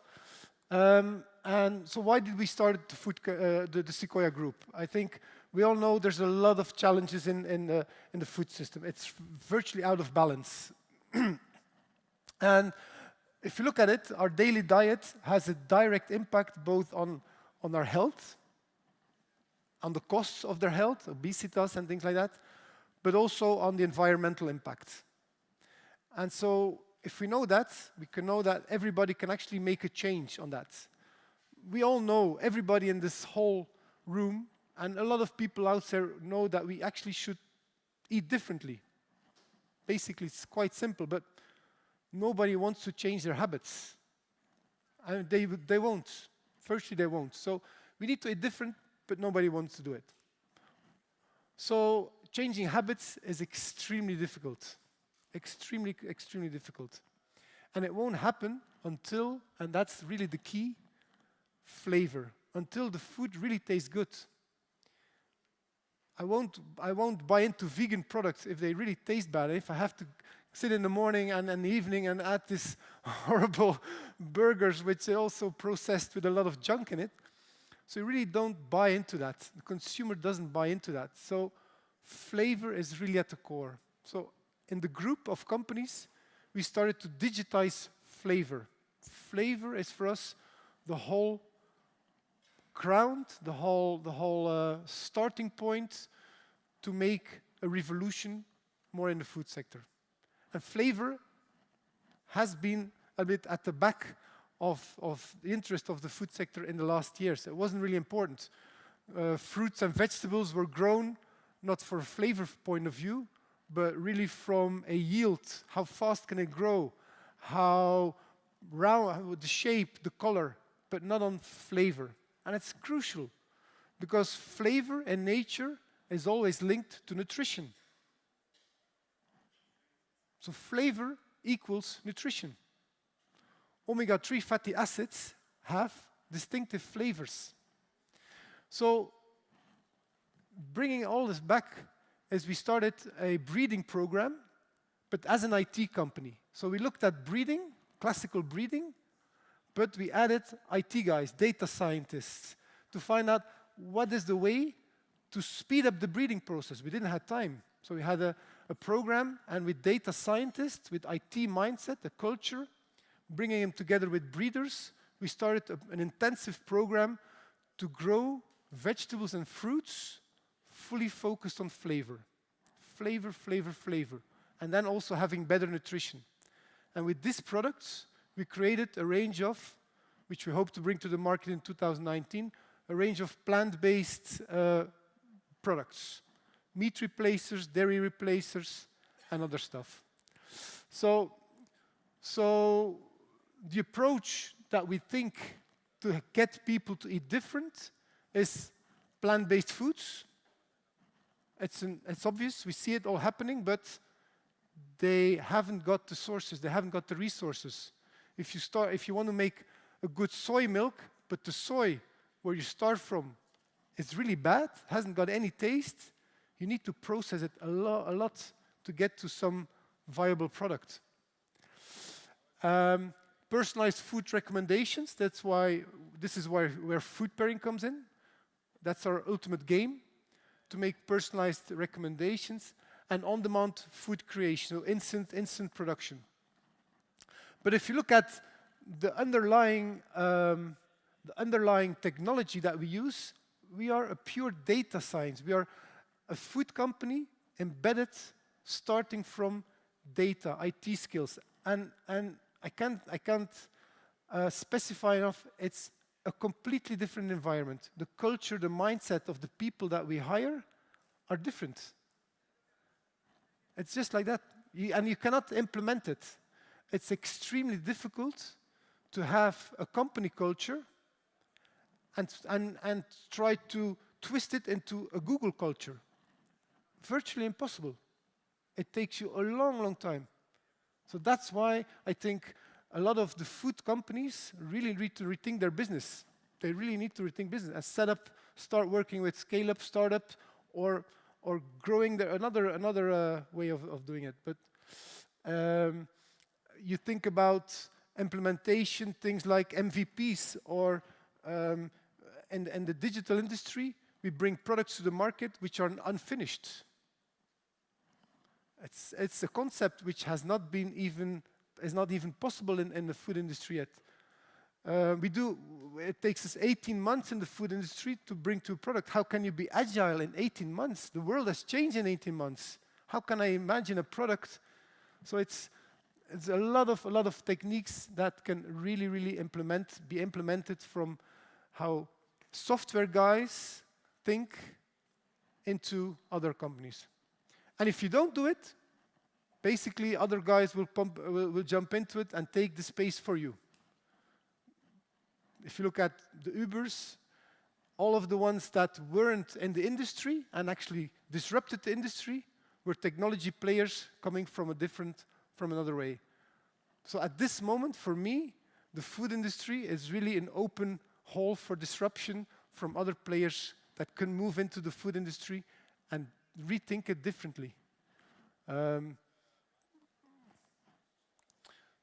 And so why did we start the Sequoia group? I think we all know there's a lot of challenges in the food system. It's virtually out of balance. And if you look at it, our daily diet has a direct impact both on our health, on the costs of their health, obesity and things like that, but also on the environmental impact. And so if we know that, we can know that everybody can actually make a change on that. We all know, everybody in this whole room, and a lot of people out there know that we actually should eat differently. Basically, it's quite simple, but nobody wants to change their habits. And they won't. Firstly, they won't. So we need to eat different, but nobody wants to do it. So changing habits is extremely difficult. Extremely difficult. And it won't happen until, and that's really the key, flavor. Until the food really tastes good. I won't buy into vegan products if they really taste bad. If I have to sit in the morning and in the evening and add this horrible burgers, which are also processed with a lot of junk in it. So you really don't buy into that. The consumer doesn't buy into that. So flavor is really at the core. So in the group of companies, we started to digitize flavor. Flavor is for us the whole ground, the whole starting point to make a revolution more in the food sector. And flavor has been a bit at the back of the interest of the food sector in the last years. It wasn't really important. Fruits and vegetables were grown not for a flavor point of view, but really from a yield. How fast can it grow? How round, the shape, the color, but not on flavor. And it's crucial because flavor in nature is always linked to nutrition. So flavor equals nutrition. Omega-3 fatty acids have distinctive flavors. So bringing all this back is we started a breeding program, but as an IT company. So we looked at breeding, classical breeding, but we added IT guys, data scientists, to find out what is the way to speed up the breeding process. We didn't have time. So we had a a program, and with data scientists, with IT mindset, a culture, bringing them together with breeders, we started an intensive program to grow vegetables and fruits fully focused on flavor. Flavor, flavor, flavor. And then also having better nutrition. And with these products, we created a range of, which we hope to bring to the market in 2019, a range of plant-based products. Meat replacers, dairy replacers, and other stuff. So the approach that we think to get people to eat different is plant-based foods. It's obvious, we see it all happening, but they haven't got the sources, they haven't got the resources. If you want to make a good soy milk, but the soy where you start from is really bad, hasn't got any taste, you need to process it a lot to get to some viable product. Personalized food recommendations, this is where food pairing comes in. That's our ultimate game, to make personalized recommendations, and on-demand food creation, so instant production. But if you look at the underlying technology that we use, we are a pure data science. We are a food company embedded starting from data, IT skills. And I can't specify enough, it's a completely different environment. The culture, the mindset of the people that we hire are different. It's just like that. And you cannot implement it. It's extremely difficult to have a company culture and try to twist it into a Google culture. Virtually impossible. It takes you a long, long time. So that's why I think a lot of the food companies really need to rethink their business. They really need to rethink business and start working with scale-up, startup, or growing another way of doing it. But you think about implementation, things like MVPs, or in the digital industry, we bring products to the market which are unfinished. It's a concept which is not even possible in the food industry yet. It takes us 18 months in the food industry to bring to a product. How can you be agile in 18 months? The world has changed in 18 months. How can I imagine a product? So it's a lot of techniques that can really be implemented from how software guys think into other companies. And if you don't do it, basically other guys will jump into it and take the space for you. If you look at the Ubers, all of the ones that weren't in the industry and actually disrupted the industry were technology players coming from another way. So at this moment, for me, the food industry is really an open hall for disruption from other players that can move into the food industry and rethink it differently.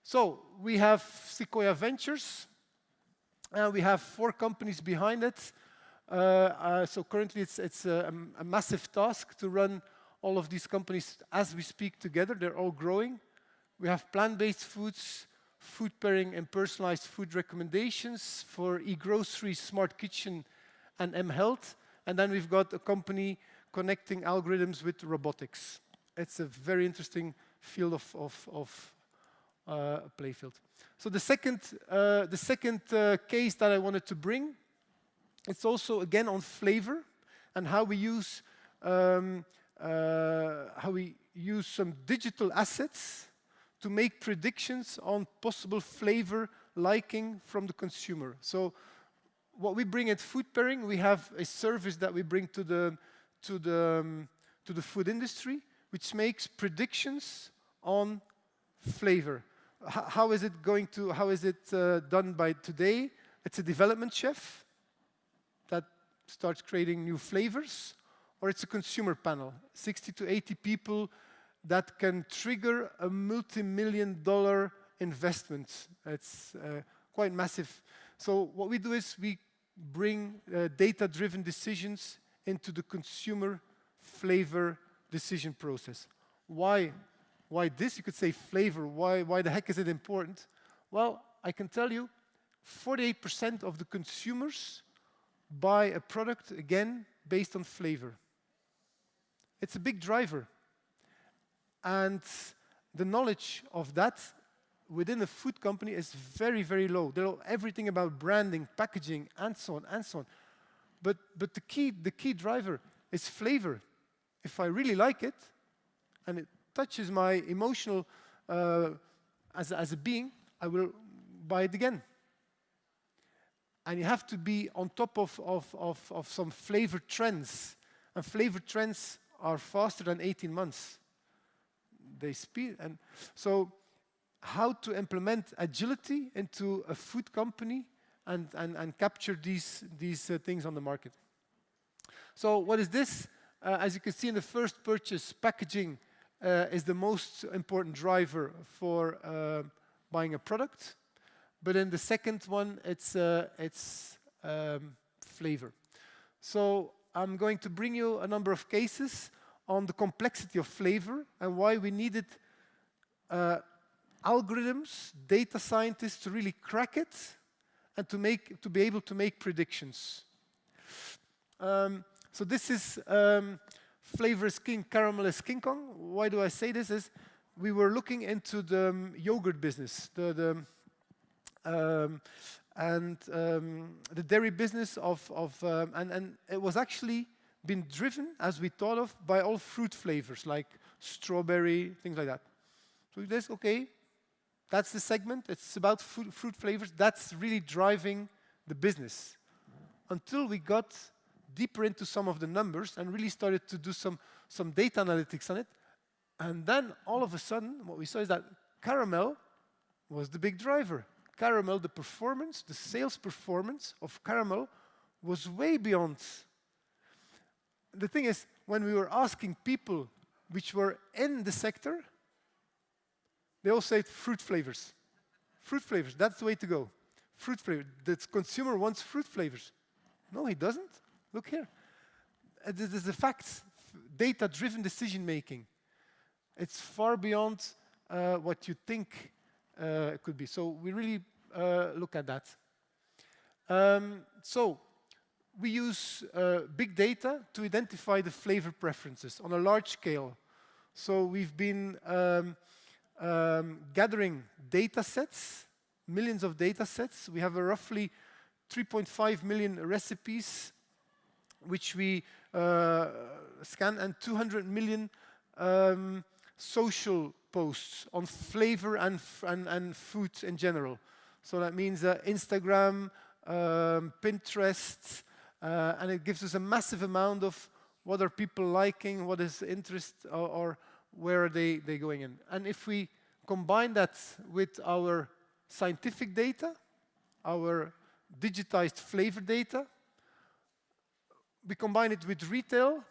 So we have Sequoia Ventures. We have 4 companies behind it. So currently it's a massive task to run all of these companies as we speak together. They're all growing. We have plant-based foods, food pairing and personalized food recommendations for e-grocery, smart kitchen, and M-Health. And then we've got a company connecting algorithms with robotics. It's a very interesting field of play field. So the second case that I wanted to bring, it's also again on flavor and how we use some digital assets to make predictions on possible flavor liking from the consumer. So what we bring at food pairing, we have a service that we bring to the food industry, which makes predictions on flavor. How is it done by today? It's a development chef that starts creating new flavors, or it's a consumer panel, 60 to 80 people that can trigger a multi-million-dollar investment. It's quite massive. So what we do is we bring data-driven decisions into the consumer flavor decision process. why this? You could say flavor. Why the heck is it important? Well, I can tell you, 48% of the consumers buy a product, again, based on flavor. It's a big driver. And the knowledge of that within a food company is very, very low. They know everything about branding, packaging, and so on, and so on. But the key driver is flavor. If I really like it, and it touches my emotional as a being, I will buy it again. And you have to be on top of some flavor trends. And flavor trends are faster than 18 months. They speed. And so how to implement agility into a food company and capture these things on the market. So what is this? As you can see in the first purchase, packaging is the most important driver for buying a product. But in the second one, it's flavor. So I'm going to bring you a number of cases on the complexity of flavor and why we needed algorithms, data scientists to really crack it and to be able to make predictions. So this is flavor is king, caramel is King Kong. Why do I say this? Is we were looking into the yogurt business, the dairy business and it was actually been driven, as we thought of, by all fruit flavors like strawberry, things like that. So this, okay, that's the segment. It's about fruit flavors. That's really driving the business. Until we got deeper into some of the numbers and really started to do some data analytics on it. And then all of a sudden, what we saw is that caramel was the big driver. Caramel, the performance, the sales performance of caramel was way beyond. The thing is, when we were asking people which were in the sector, they all said fruit flavors. Fruit flavors, that's the way to go. Fruit flavor. The consumer wants fruit flavors. No, he doesn't. Look here. This is the facts. Data-driven decision making. It's far beyond what you think it could be. So we really look at that. So we use big data to identify the flavor preferences on a large scale. So we've been gathering data sets, millions of data sets. We have a roughly 3.5 million recipes which we scan, and 200 million social posts on flavor and food in general. So that means Instagram, Pinterest, and it gives us a massive amount of what are people liking, what is interest, or where are they going in. And if we combine that with our scientific data, our digitized flavor data, we combine it with retail,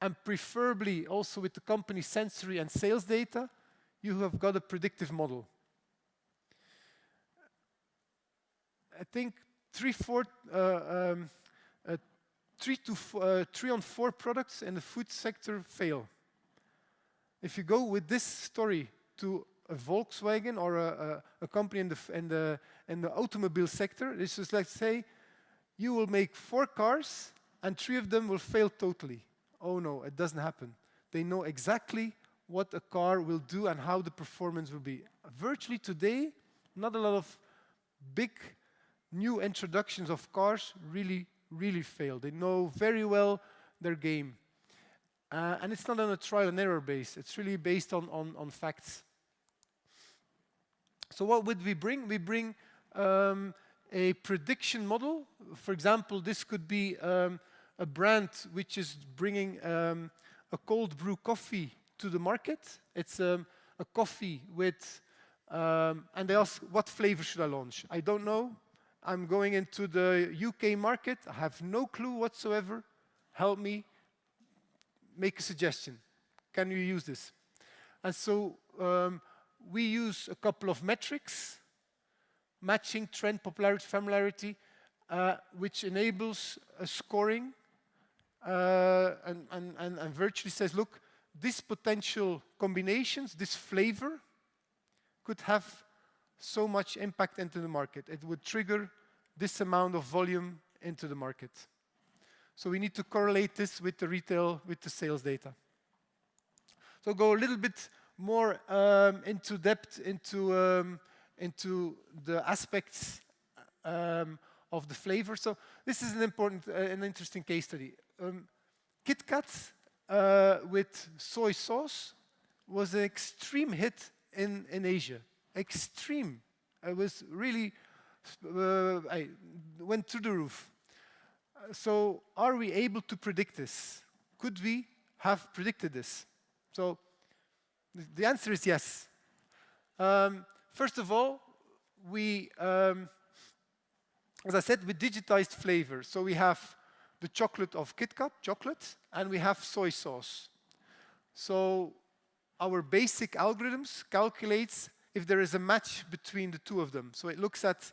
and preferably also with the company sensory and sales data, you have got a predictive model. I think 3 on 4 products in the food sector fail. If you go with this story to a Volkswagen or a company in the automobile sector, this is like say, you will make 4 cars and 3 of them will fail totally. Oh no, it doesn't happen. They know exactly what a car will do and how the performance will be. Virtually today, not a lot of big new introductions of cars really fail. They know very well their game. And it's not on a trial and error base. It's really based on facts. So what would we bring? We bring a prediction model. For example, this could be a brand which is bringing a cold brew coffee to the market. It's a coffee with, and they ask, what flavor should I launch? I don't know. I'm going into the UK market. I have no clue whatsoever. Help me. Make a suggestion. Can you use this? And so we use a couple of metrics, matching, trend, popularity, familiarity, which enables a scoring and virtually says, look, these potential combinations, this flavor, could have so much impact into the market. It would trigger this amount of volume into the market. So we need to correlate this with the retail, with the sales data. So go a little bit more into depth into the aspects of the flavor. So this is an important, an interesting case study. Kit Kat with soy sauce was an extreme hit in Asia. Extreme. It was really, I went through the roof. So are we able to predict this? Could we have predicted this? So the answer is yes. First of all, we, as I said, we digitized flavor. So we have the chocolate of Kit Kat, chocolate, and we have soy sauce. So our basic algorithms calculates if there is a match between the two of them. So it looks at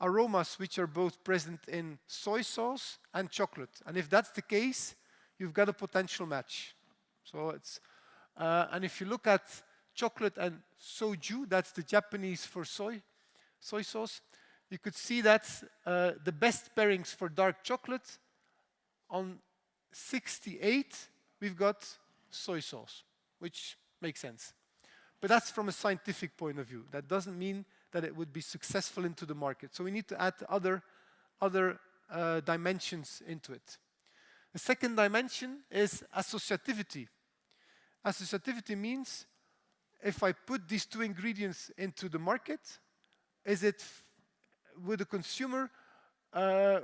aromas which are both present in soy sauce and chocolate. And if that's the case, you've got a potential match. So it's, and if you look at chocolate and soju, that's the Japanese for soy sauce, you could see that the best pairings for dark chocolate, on 68, we've got soy sauce, which makes sense. But that's from a scientific point of view. That doesn't mean that it would be successful into the market. So we need to add other dimensions into it. The second dimension is associativity. Associativity means if I put these two ingredients into the market, with the consumer, I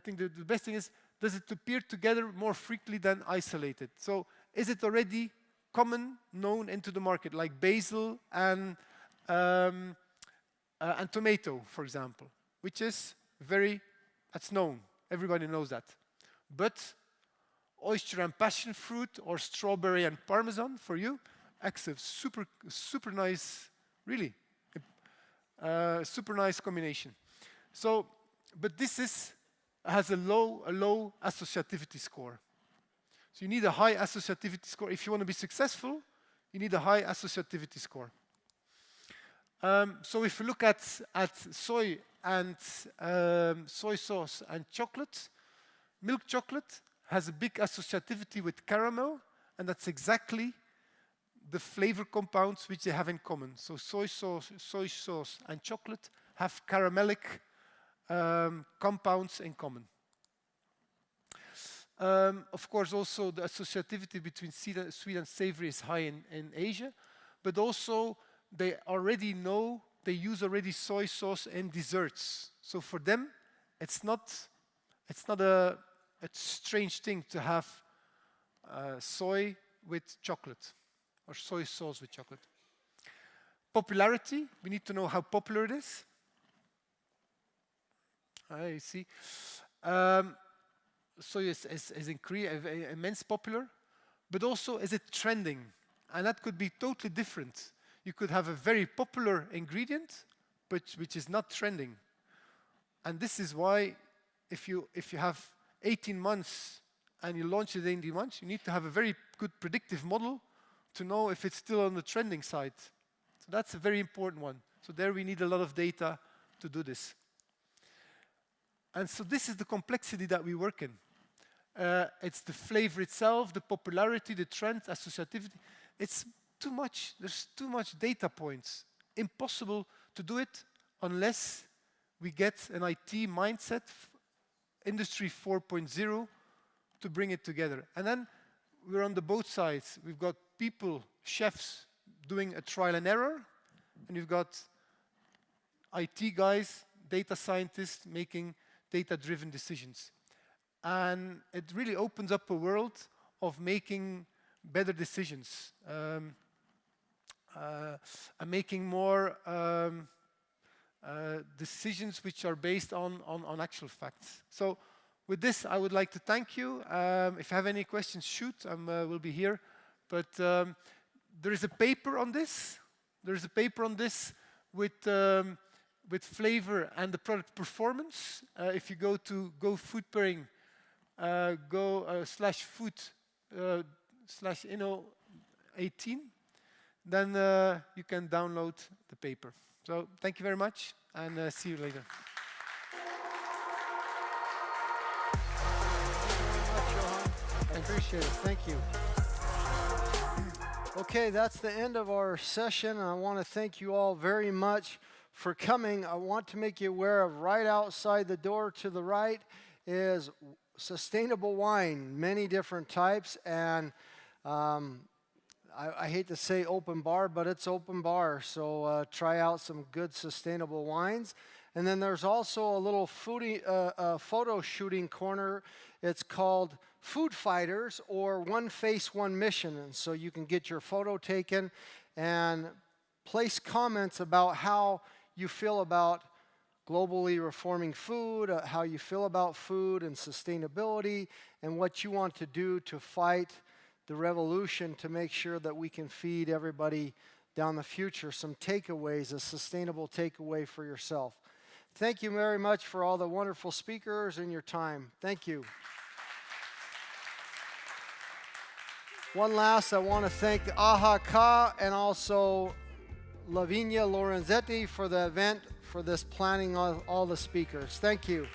think the best thing is, does it appear together more frequently than isolated? So is it already common, known into the market, like basil and tomato, for example, which is that's known. Everybody knows that. But oyster and passion fruit, or strawberry and parmesan, for you, that's a super nice, really, super nice combination. So, but this has a low associativity score. So you need a high associativity score. If you want to be successful, you need a high associativity score. So if you look at soy and soy sauce and chocolate, milk chocolate has a big associativity with caramel, and that's exactly the flavor compounds which they have in common. So soy sauce and chocolate have caramelic compounds in common. Of course, also the associativity between sweet and savory is high in Asia, but also they already know, they use already soy sauce in desserts. So for them, it's not a strange thing to have soy with chocolate, or soy sauce with chocolate. Popularity, we need to know how popular it is. I see. Soy is immense popular, but also is it trending? And that could be totally different. You could have a very popular ingredient, but which is not trending. And this is why if you have 18 months and you launch it in 18 months, you need to have a very good predictive model to know if it's still on the trending side. So that's a very important one. So there we need a lot of data to do this. And so this is the complexity that we work in. It's the flavor itself, the popularity, the trend, associativity. It's too much. There's too much data points. Impossible to do it unless we get an IT mindset, Industry 4.0, to bring it together. And then we're on the both sides. We've got people, chefs, doing a trial and error, and you've got IT guys, data scientists, making data-driven decisions. And it really opens up a world of making better decisions, and making more decisions which are based on actual facts. So with this, I would like to thank you. If you have any questions, shoot. We'll be here. But there is a paper on this. There is a paper on this with flavor and the product performance. If you go to Go Food Pairing, /food www.inno18, then you can download the paper. So thank you very much, and see you later. I appreciate it. Thank you. Okay, that's the end of our session, and I want to thank you all very much for coming. I want to make you aware of right outside the door to the right is sustainable wine, many different types, and I hate to say open bar, but it's open bar, so try out some good sustainable wines. And then there's also a little photo shooting corner. It's called Food Fighters, or One Face, One Mission. And so you can get your photo taken and place comments about how you feel about globally reforming food, how you feel about food and sustainability, and what you want to do to fight the revolution to make sure that we can feed everybody down the future. Some takeaways, a sustainable takeaway for yourself. Thank you very much for all the wonderful speakers and your time. Thank you. One last, I want to thank AHK and also Lavinia Lorenzetti for the event, for this planning of all the speakers. Thank you.